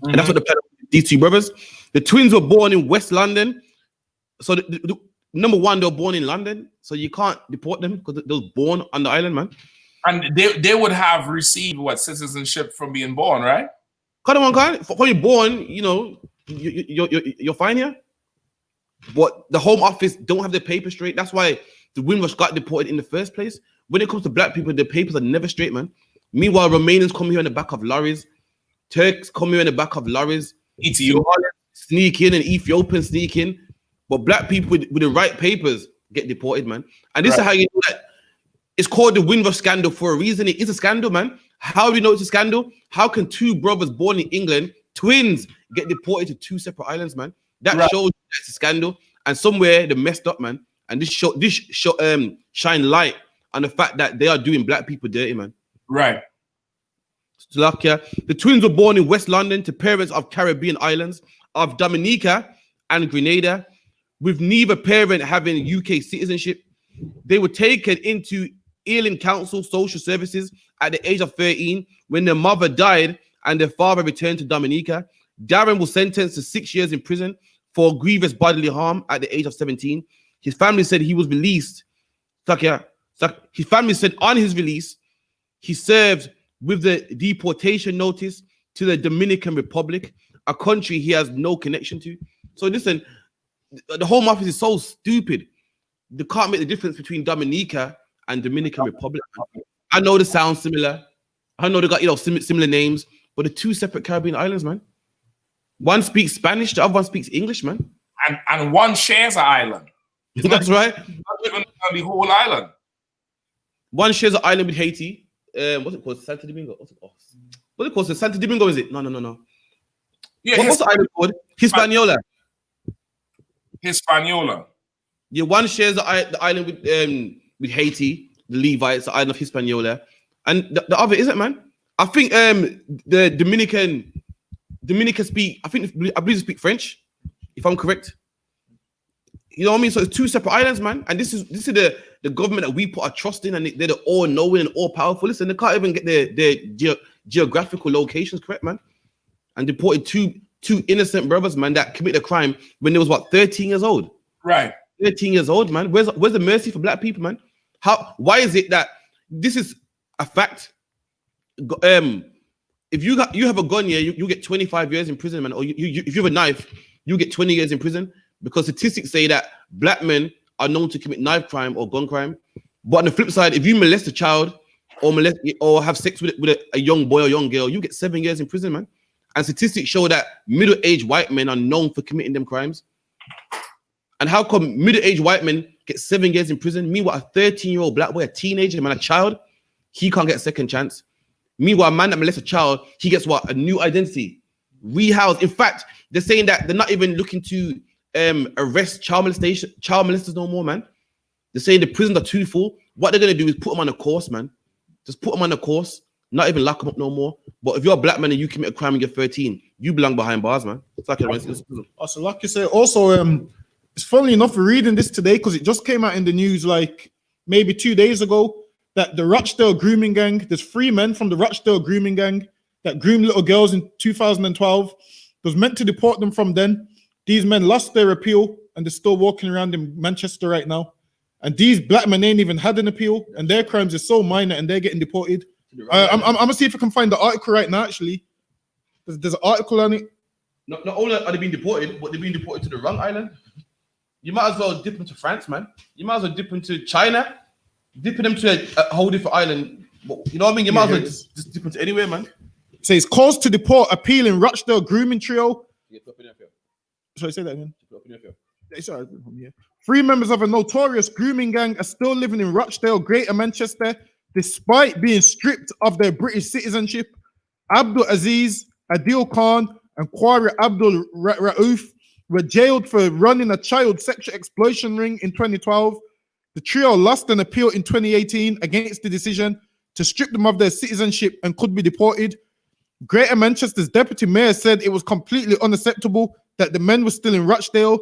And that's what these 2 brothers. The twins were born in West London. So the number one, they were born in London, so you can't deport them because they were born on the island, man. And they would have received citizenship from being born, right? For you born, you're fine here. But the Home Office don't have their papers straight. That's why the Windrush got deported in the first place. When it comes to black people, their papers are never straight, man. Meanwhile, Romanians come here in the back of lorries. Turks come here in the back of lorries. Ethiopians sneak in and Ethiopians sneak in. But black people with the right papers get deported, man. And this is how you know that it's called the Windrush scandal for a reason. It is a scandal, man. How do you know it's a scandal? How can 2 brothers born in England, twins, get deported to 2 separate islands, man? That shows it's a scandal. And somewhere they messed up, man. And this shine light on the fact that they are doing black people dirty, man. Right. Slovakia. The twins were born in West London to parents of Caribbean islands of Dominica and Grenada, with neither parent having UK citizenship. They were taken into Ealing Council Social Services at the age of 13 when their mother died and their father returned to Dominica. Darren was sentenced to 6 years in prison for grievous bodily harm at the age of 17. His family said he was released. His family said on his release, he served with the deportation notice to the Dominican Republic, a country he has no connection to. So listen, the Home Office is so stupid. They can't make the difference between Dominica and Dominican Republic. I know they sound similar. I know they got similar names, but they're two separate Caribbean islands, man. One speaks Spanish, the other one speaks English, man. And one shares an island. That's right. Not even the whole island. One shares an island with Haiti. What's it called? Santo Domingo. What's it called? Santo Domingo, is it? No. Yeah, what's the island called? Hispaniola. Hispaniola. Yeah, one shares the island with Haiti, the Levites, the island of Hispaniola, and the other isn't, man. I think the Dominican speak. I believe they speak French, if I'm correct. You know what I mean? So it's two separate islands, man. And this is the government that we put our trust in, and they're the all-knowing and all-powerful. Listen, they can't even get their geographical locations correct, man. And deported two innocent brothers, man, that committed a crime when they was 13 years old. Right. 13 years old, man. Where's the mercy for black people, man? Why is it that this is a fact? If you have a gun, yeah, you get 25 years in prison, man. Or if you have a knife, you get 20 years in prison, because statistics say that black men are known to commit knife crime or gun crime. But on the flip side, if you molest a child or have sex with a young boy or young girl, you get 7 years in prison, man. And statistics show that middle-aged white men are known for committing them crimes. And how come middle-aged white men get 7 years in prison? Meanwhile, a 13-year-old black boy, a teenager, man, a child, he can't get a second chance. Meanwhile, a man that molests a child, he gets what? A new identity. Rehoused. In fact, they're saying that they're not even looking to arrest child molesters no more, man. They're saying the prisons are too full. What they're going to do is put them on a course, man. Just put them on a course, not even lock them up no more. But if you're a black man and you commit a crime and you're 13, you belong behind bars, man. It's like so like you say, also, it's funny enough, we're reading this today because it just came out in the news like maybe 2 days ago that the Rochdale grooming gang, there's 3 men from the Rochdale grooming gang that groomed little girls in 2012. Was meant to deport them from then. These men lost their appeal and they're still walking around in Manchester right now. And these black men ain't even had an appeal, and their crimes are so minor and they're getting deported. I'm gonna see if I can find the article right now. Actually, there's an article on it. Not only are they being deported, but they're being deported to the wrong island. You might as well dip into France, man. You might as well dip into China, dipping them to a whole different island. You know what I mean? You might as well just dip into anywhere, man. It says cause to deport appeal in Rochdale grooming trio. Sorry, say that again. Sorry, yeah. 3 members of a notorious grooming gang are still living in Rochdale, Greater Manchester, despite being stripped of their British citizenship. Abdul Aziz, Adil Khan, and Kwari Abdul Rauf were jailed for running a child sexual exploitation ring in 2012. The trio lost an appeal in 2018 against the decision to strip them of their citizenship and could be deported. Greater Manchester's deputy mayor said it was completely unacceptable that the men were still in Rochdale.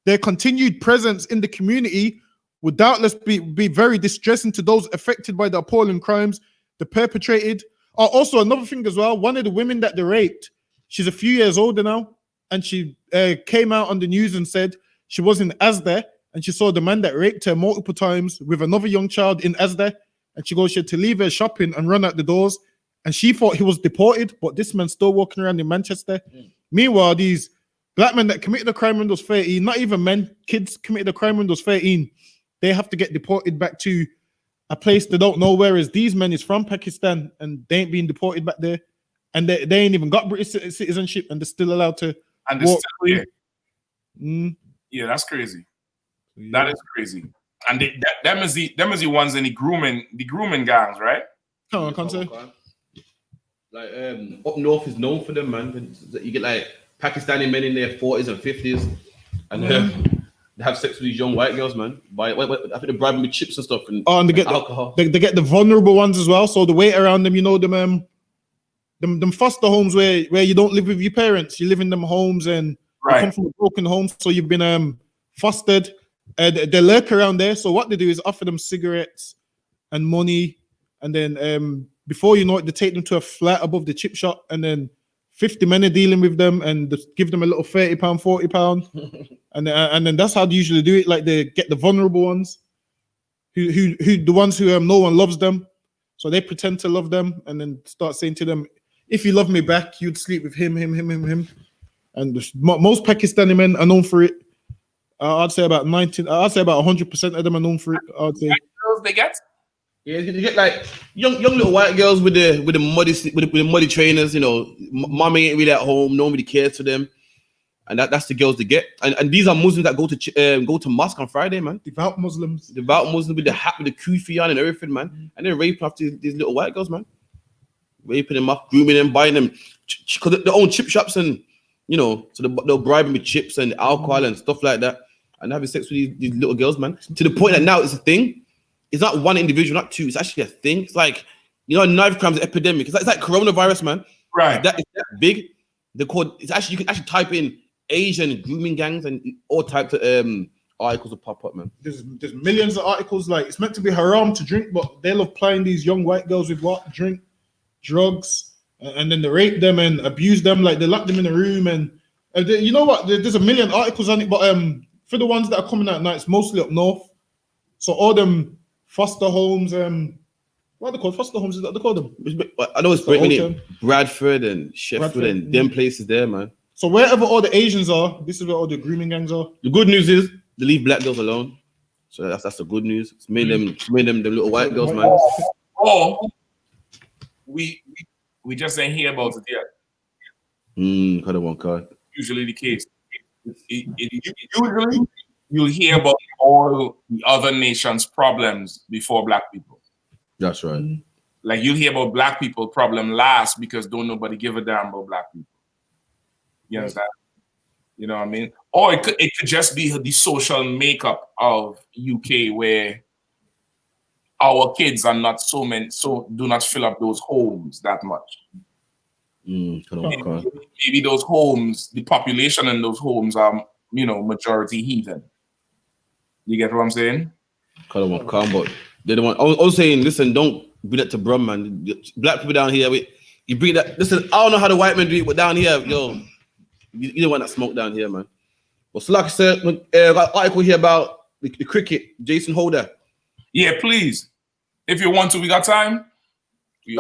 Their continued presence in the community would doubtless be very distressing to those affected by the appalling crimes they perpetrated. Also, another thing as well, one of the women that they raped, she's a few years older now, and she came out on the news and said she was in Asda and she saw the man that raped her multiple times with another young child in Asda, and she goes, she had to leave her shopping and run out the doors, and she thought he was deported, but this man's still walking around in Manchester. Meanwhile, these black men that committed a crime when they was 13, not even men, kids committed a crime when they was 13, they have to get deported back to a place they don't know, whereas these men is from Pakistan and they ain't being deported back there, and they ain't even got British citizenship, and they're still allowed to walk free. Yeah, that's crazy. That is crazy. And them is the ones in the grooming gangs, right? Come on, can't say. Like up north is known for them, man. You get like Pakistani men in their 40s and 50s, and they have sex with these young white girls, man. I think they bribe them with chips and stuff, and they get alcohol. They get the vulnerable ones as well. So the weight around them, you know, them foster homes where you don't live with your parents, you live in them homes, and you come from a broken home, so you've been fostered. They lurk around there. So what they do is offer them cigarettes and money, and then before you know it, they take them to a flat above the chip shop, and then 50 men are dealing with them and just give them a little £30, £40, and then that's how they usually do it. Like they get the vulnerable ones, who the ones who no one loves them, so they pretend to love them and then start saying to them, "If you love me back, you'd sleep with him." And most Pakistani men are known for it. I'd say about 100% of them are known for it. I'd say. Girls they get? Yeah, you get like young little white girls with the muddy trainers. You know, mommy ain't really at home. Nobody cares for them, and that's the girls they get. And these are Muslims that go to mosque on Friday, man. Devout Muslims with the hat with the kufi on and everything, man. And then raping after these little white girls, man. Raping them up, grooming them, buying them because they own chip shops, and you know, so they'll bribe them with chips and alcohol and stuff like that, and having sex with these little girls, man. To the point that now it's a thing. It's not one individual, not two. It's actually a thing. It's like, you know, knife crime's epidemic. It's like coronavirus, man. Right. It's that big. It's actually, you can actually type in Asian grooming gangs and all types of articles will pop up, man. There's millions of articles. Like, it's meant to be haram to drink, but they love plying these young white girls with what? Drink, drugs, and then they rape them and abuse them. Like, they lock them in a room. And you know what? There's a million articles on it, but for the ones that are coming out now, it's mostly up north. So all them foster homes, what are they called? Foster homes, is that they call them? I know it's Bradford and Sheffield and them places there, man. So wherever all the Asians are, this is where all the grooming gangs are. The good news is they leave black girls alone. So that's the good news. It's made them the little white girls, man. Or we just ain't hear about it yet. Kind of one card. Usually the case. Usually you'll hear about all the other nations' problems before black people. That's right. Like, you'll hear about black people problem last because don't nobody give a damn about black people. You understand? You know what I mean? Or it could just be the social makeup of UK where our kids are not so do not fill up those homes that much. Maybe those homes, the population in those homes are, you know, majority heathen. You get what I'm saying? But they don't want. I was saying, listen, don't bring that to Brum, man. Black people down here, you bring that. Listen, I don't know how the white men do it, but down here, yo, you don't want that smoke down here, man. But so like I said, got an article here about the cricket, Jason Holder. Yeah, please. If you want to, we got time. 10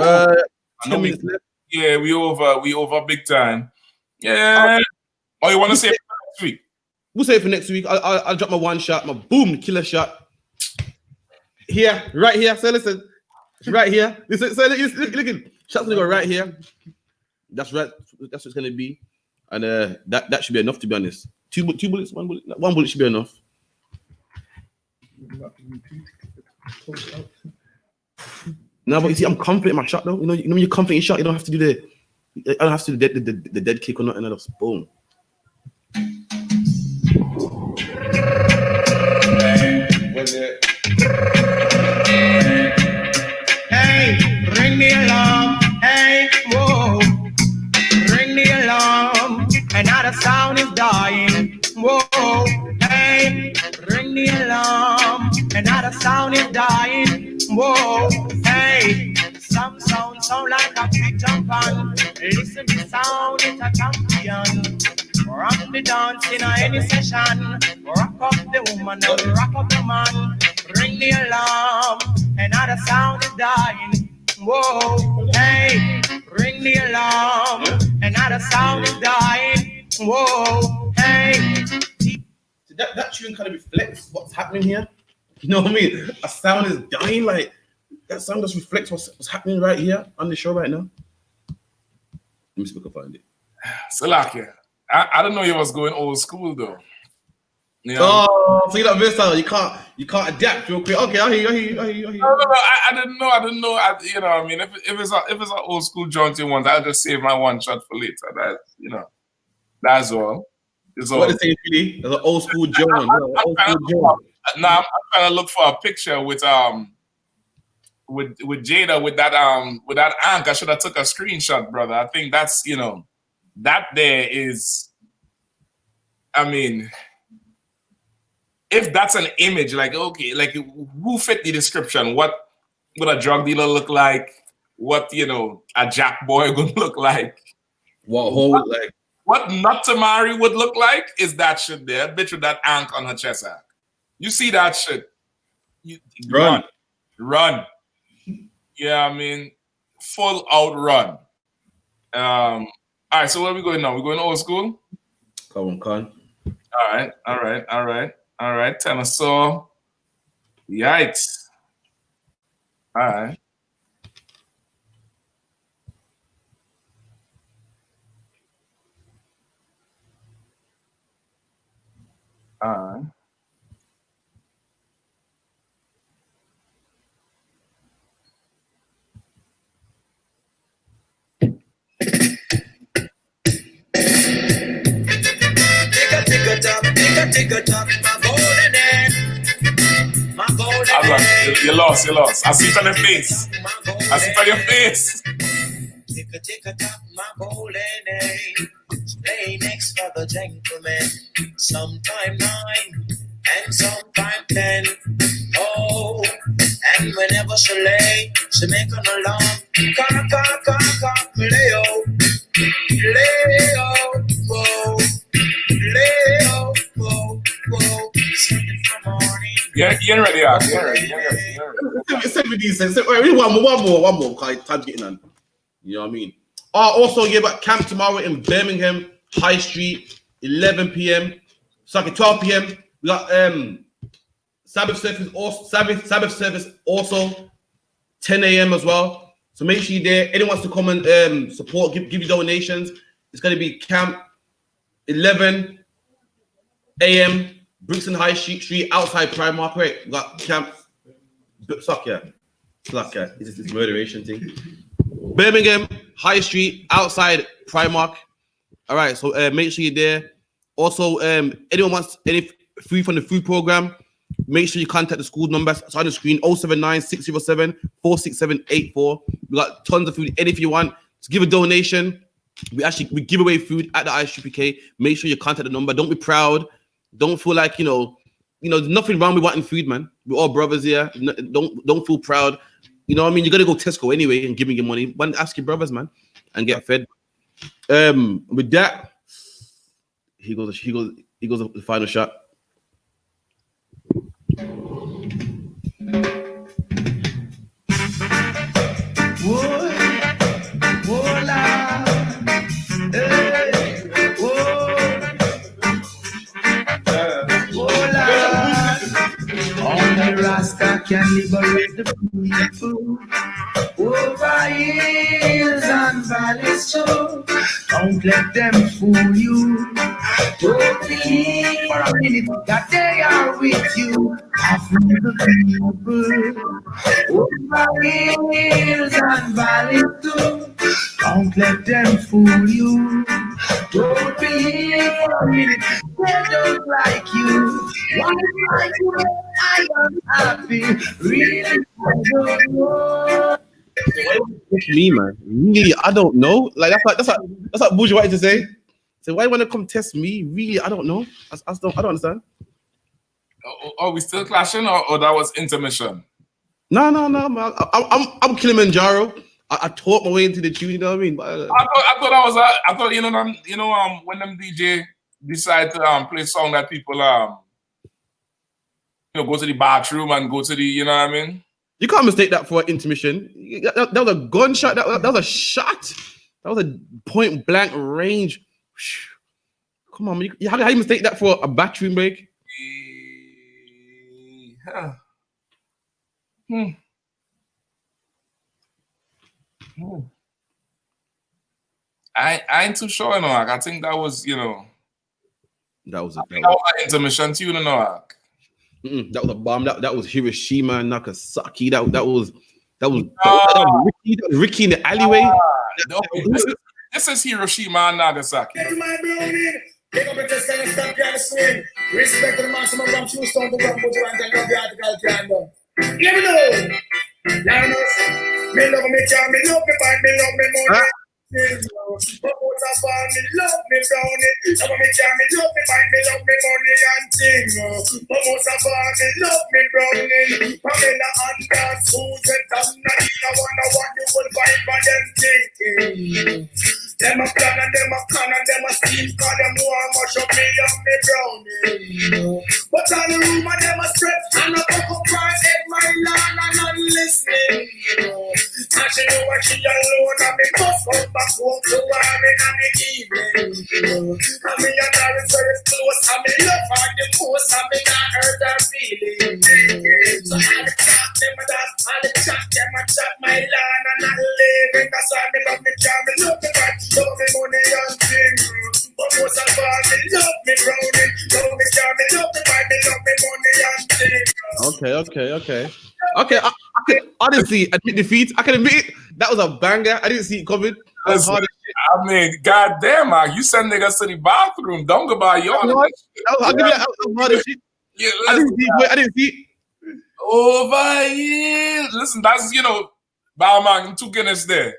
minutes left. Yeah, we over big time. Yeah. Oh, you want to say it for next week? We'll say it for next week. I'll drop my one shot, my boom, killer shot. Here, right here. So listen, right here. Listen, so look, shots gonna go right here. That's right. That's what it's gonna be, and that should be enough, to be honest. Two bullets, one bullet should be enough. No, but you see, I'm confident in my shot, though. You know, when you're confident in your shot, you don't have to do the dead kick or nothing else. Boom. Hey, ring the alarm. Hey, whoa, ring the alarm. Another sound is dying. Whoa, hey, ring the alarm. Another sound is dying. Whoa, hey, some sound like a pigeon pan. Listen to the sound, it's a champion. Rock the dance in any session. Rock up the woman and rock up the man. Ring the alarm, another sound is dying. Whoa, hey, ring the alarm, another sound is dying. Whoa, hey. So that tune kind of reflects what's happening here. You know what I mean? A sound is dying, like that sound just reflects what's happening right here on the show right now. Let me see if I can find it. Salakia, I don't know you was going old school though. You know? Oh, so you're not versatile. You can't adapt real quick. Okay, I hear you. No, I didn't know. You know, I mean, if it's an old school joint you want, I'll just save my one shot for later. That's all. It's all. What is it, really? There's an old school joint. Now I'm trying to look for a picture with Jada with that ank. I should have took a screenshot, brother. I think that's, you know, that there is. I mean, if that's an image, like, okay, like who fit the description? What would a drug dealer look like? What, you know, a jack boy would look like? What not to marry would look like is that shit there. Bitch with that ank on her chest. You see that shit? Run. Yeah, I mean, full out run. All right, so where are we going now? We're going old school? Come on, Con. All right. Tenor saw. Yikes. All right. All right. You lost. I see it on your face. Tick a tock, my golden age. Play next for the gentleman. Sometime 9 and sometime 10. Oh, and whenever she lay, she make an alarm. Leo, whoa, Leo, whoa. Singing from morning. You're ready, You're ready. One more. Time's getting on. You know what I mean? Also, but camp tomorrow in Birmingham, High Street, 11 p.m. Sorry, 12 p.m. We got Sabbath service also 10 a.m. as well. So make sure you're there. Anyone wants to come and support, give you donations. It's going to be camp 11 a.m. Brixton High Street outside Primark. Right? We got camp. It's like it's this murderation thing. Birmingham High Street outside Primark. All right, so make sure you're there. Also, anyone wants any food from the food program, make sure you contact the school numbers. It's on the screen: 079-607-46784. We got tons of food. Anything you want to give a donation, we give away food at the I.S.U.P.K. Make sure you contact the number. Don't be proud. Don't feel like there's nothing wrong with wanting food, man. We're all brothers here. Don't feel proud. You know what I mean? You're gonna go Tesco anyway and give me your money. Why don't ask your brothers, man, and get fed. With that, he goes the final shot. Only Rasta can liberate the people over hills and valleys. So don't let them fool you. Don't believe for a minute that they are with you. Free the people over hills and valleys too. Don't let them fool you. Don't believe for a minute they don't like you. Why like you? I am happy. Really, I don't know. It's me, man. Really, I don't know. Like that's what Bourgeois wanted to say. So why you want to come test me? Really, I don't know. I don't understand. Are we still clashing, or that was intermission? No, man. I'm Kilimanjaro. I taught my way into the tune. You know what I mean? But, I thought when them DJ decide to play song that people go to the bathroom and go to the, you know what I mean? You can't mistake that for an intermission. That was a gunshot. That was a shot. That was a point blank range. Come on, man. How do you mistake that for a bathroom break? I ain't too sure, I think that was, that was an intermission tune, that was a bomb. That was Hiroshima and Nagasaki. That was Ricky in the alleyway. This is Hiroshima and Nagasaki. Pick up your chest and stop trying to swing. Respect to the maximum from Houston to Bamboo and love the article can do. Let me know. Lioness, me love me child, me love me band, me love me money. But both of all, me love me brownie. Some of me child, me love me band, me love me money and thing. But most of all, me love me brownie. Pamela and Dan, Susan, and Nadine, I wonder what you will find by them thinking. Them a plan and them a con and them a steam, cause them know how much of me and me brownie. But all the rumor them a spread and a fuck up my head, my land and I'm listening. And she know what she alone and me must come back home to her in the evening. And me and her is very close and me love her the most and me not hurt her feelings. So all the talk them a that, all the chat them a Okay. Honestly, admit defeat. I can admit it. That was a banger. I didn't see it coming. That was hard. I mean, goddamn, man, you send niggas to the bathroom. Don't go by your. I'll give you that. That was hard as shit. Yeah, I didn't see it. Over here. Listen, that's, Bauman, 2 Guinness there.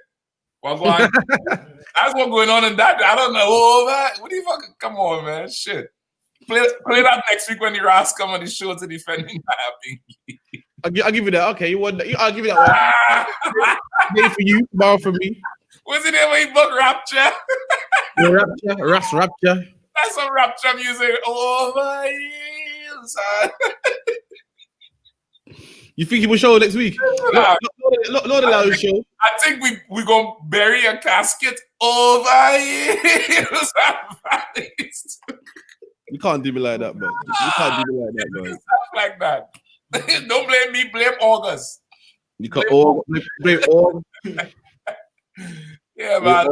What going That's what going on in that. I don't know. Over. What do you fucking, come on, man. Shit. Play that next week when the Ras come on the show to defend me. I'll give you that. Okay, you want that? I'll give you that one. Today for you, tomorrow for me. What's the name of your book, Rapture? Rapture. That's some Rapture music. Over here, son. You think he will show next week? Lord allow his show. I think we gonna bury a casket over here. You can't do me like that, man. You can't do me like that, man. Like that. Don't blame me. Blame August. You can't blame all. Yeah, man.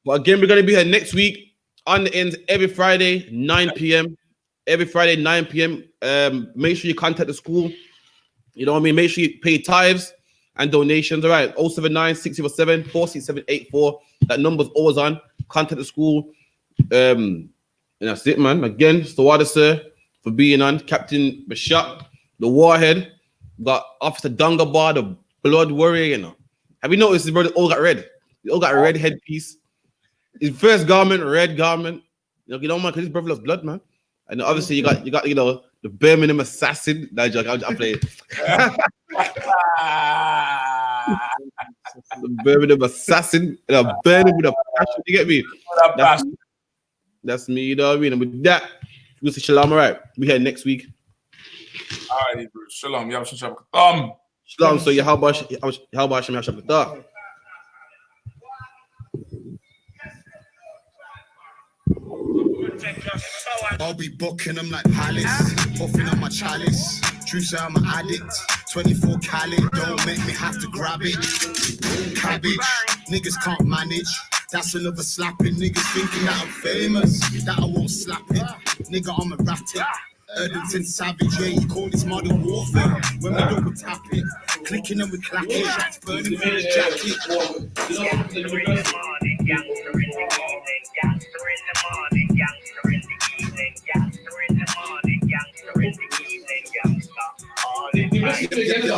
But again, we're gonna be here next week on the ends every Friday, 9 p.m. Every Friday, 9 p.m. Make sure you contact the school. You know what I mean? Make sure you pay tithes and donations. All right, 079-607-46784. That number's always on. Contact the school. And that's it, man. Again, Sawada, sir, for being on. Captain Bashak, the Warhead. Got Officer Dungabar, the Blood Warrior, Have you noticed his brother all got red? They all got a red headpiece. His first garment, red garment. Man, because his brother loves blood, man. And obviously you got the Birmingham assassin. That joke, I play it. The Birmingham assassin. The Birmingham with a passion. You get me? That's me, you know what I mean? And with that, we'll say shalom, all right? We here next week. All right, bro. Shalom. Shalom. So how about Shem Yashabata? I'll be booking them like Palace, puffing on my chalice. True say I'm an addict, 24 cali, don't make me have to grab it. Cabbage, niggas can't manage. That's another slapping. Niggas thinking that I'm famous, that I won't slap it. Nigga, I'm erratic. Erdington Savage, yeah, you call this modern warfare. When we double tap it, clicking and we clapping, shots burning through his jacket.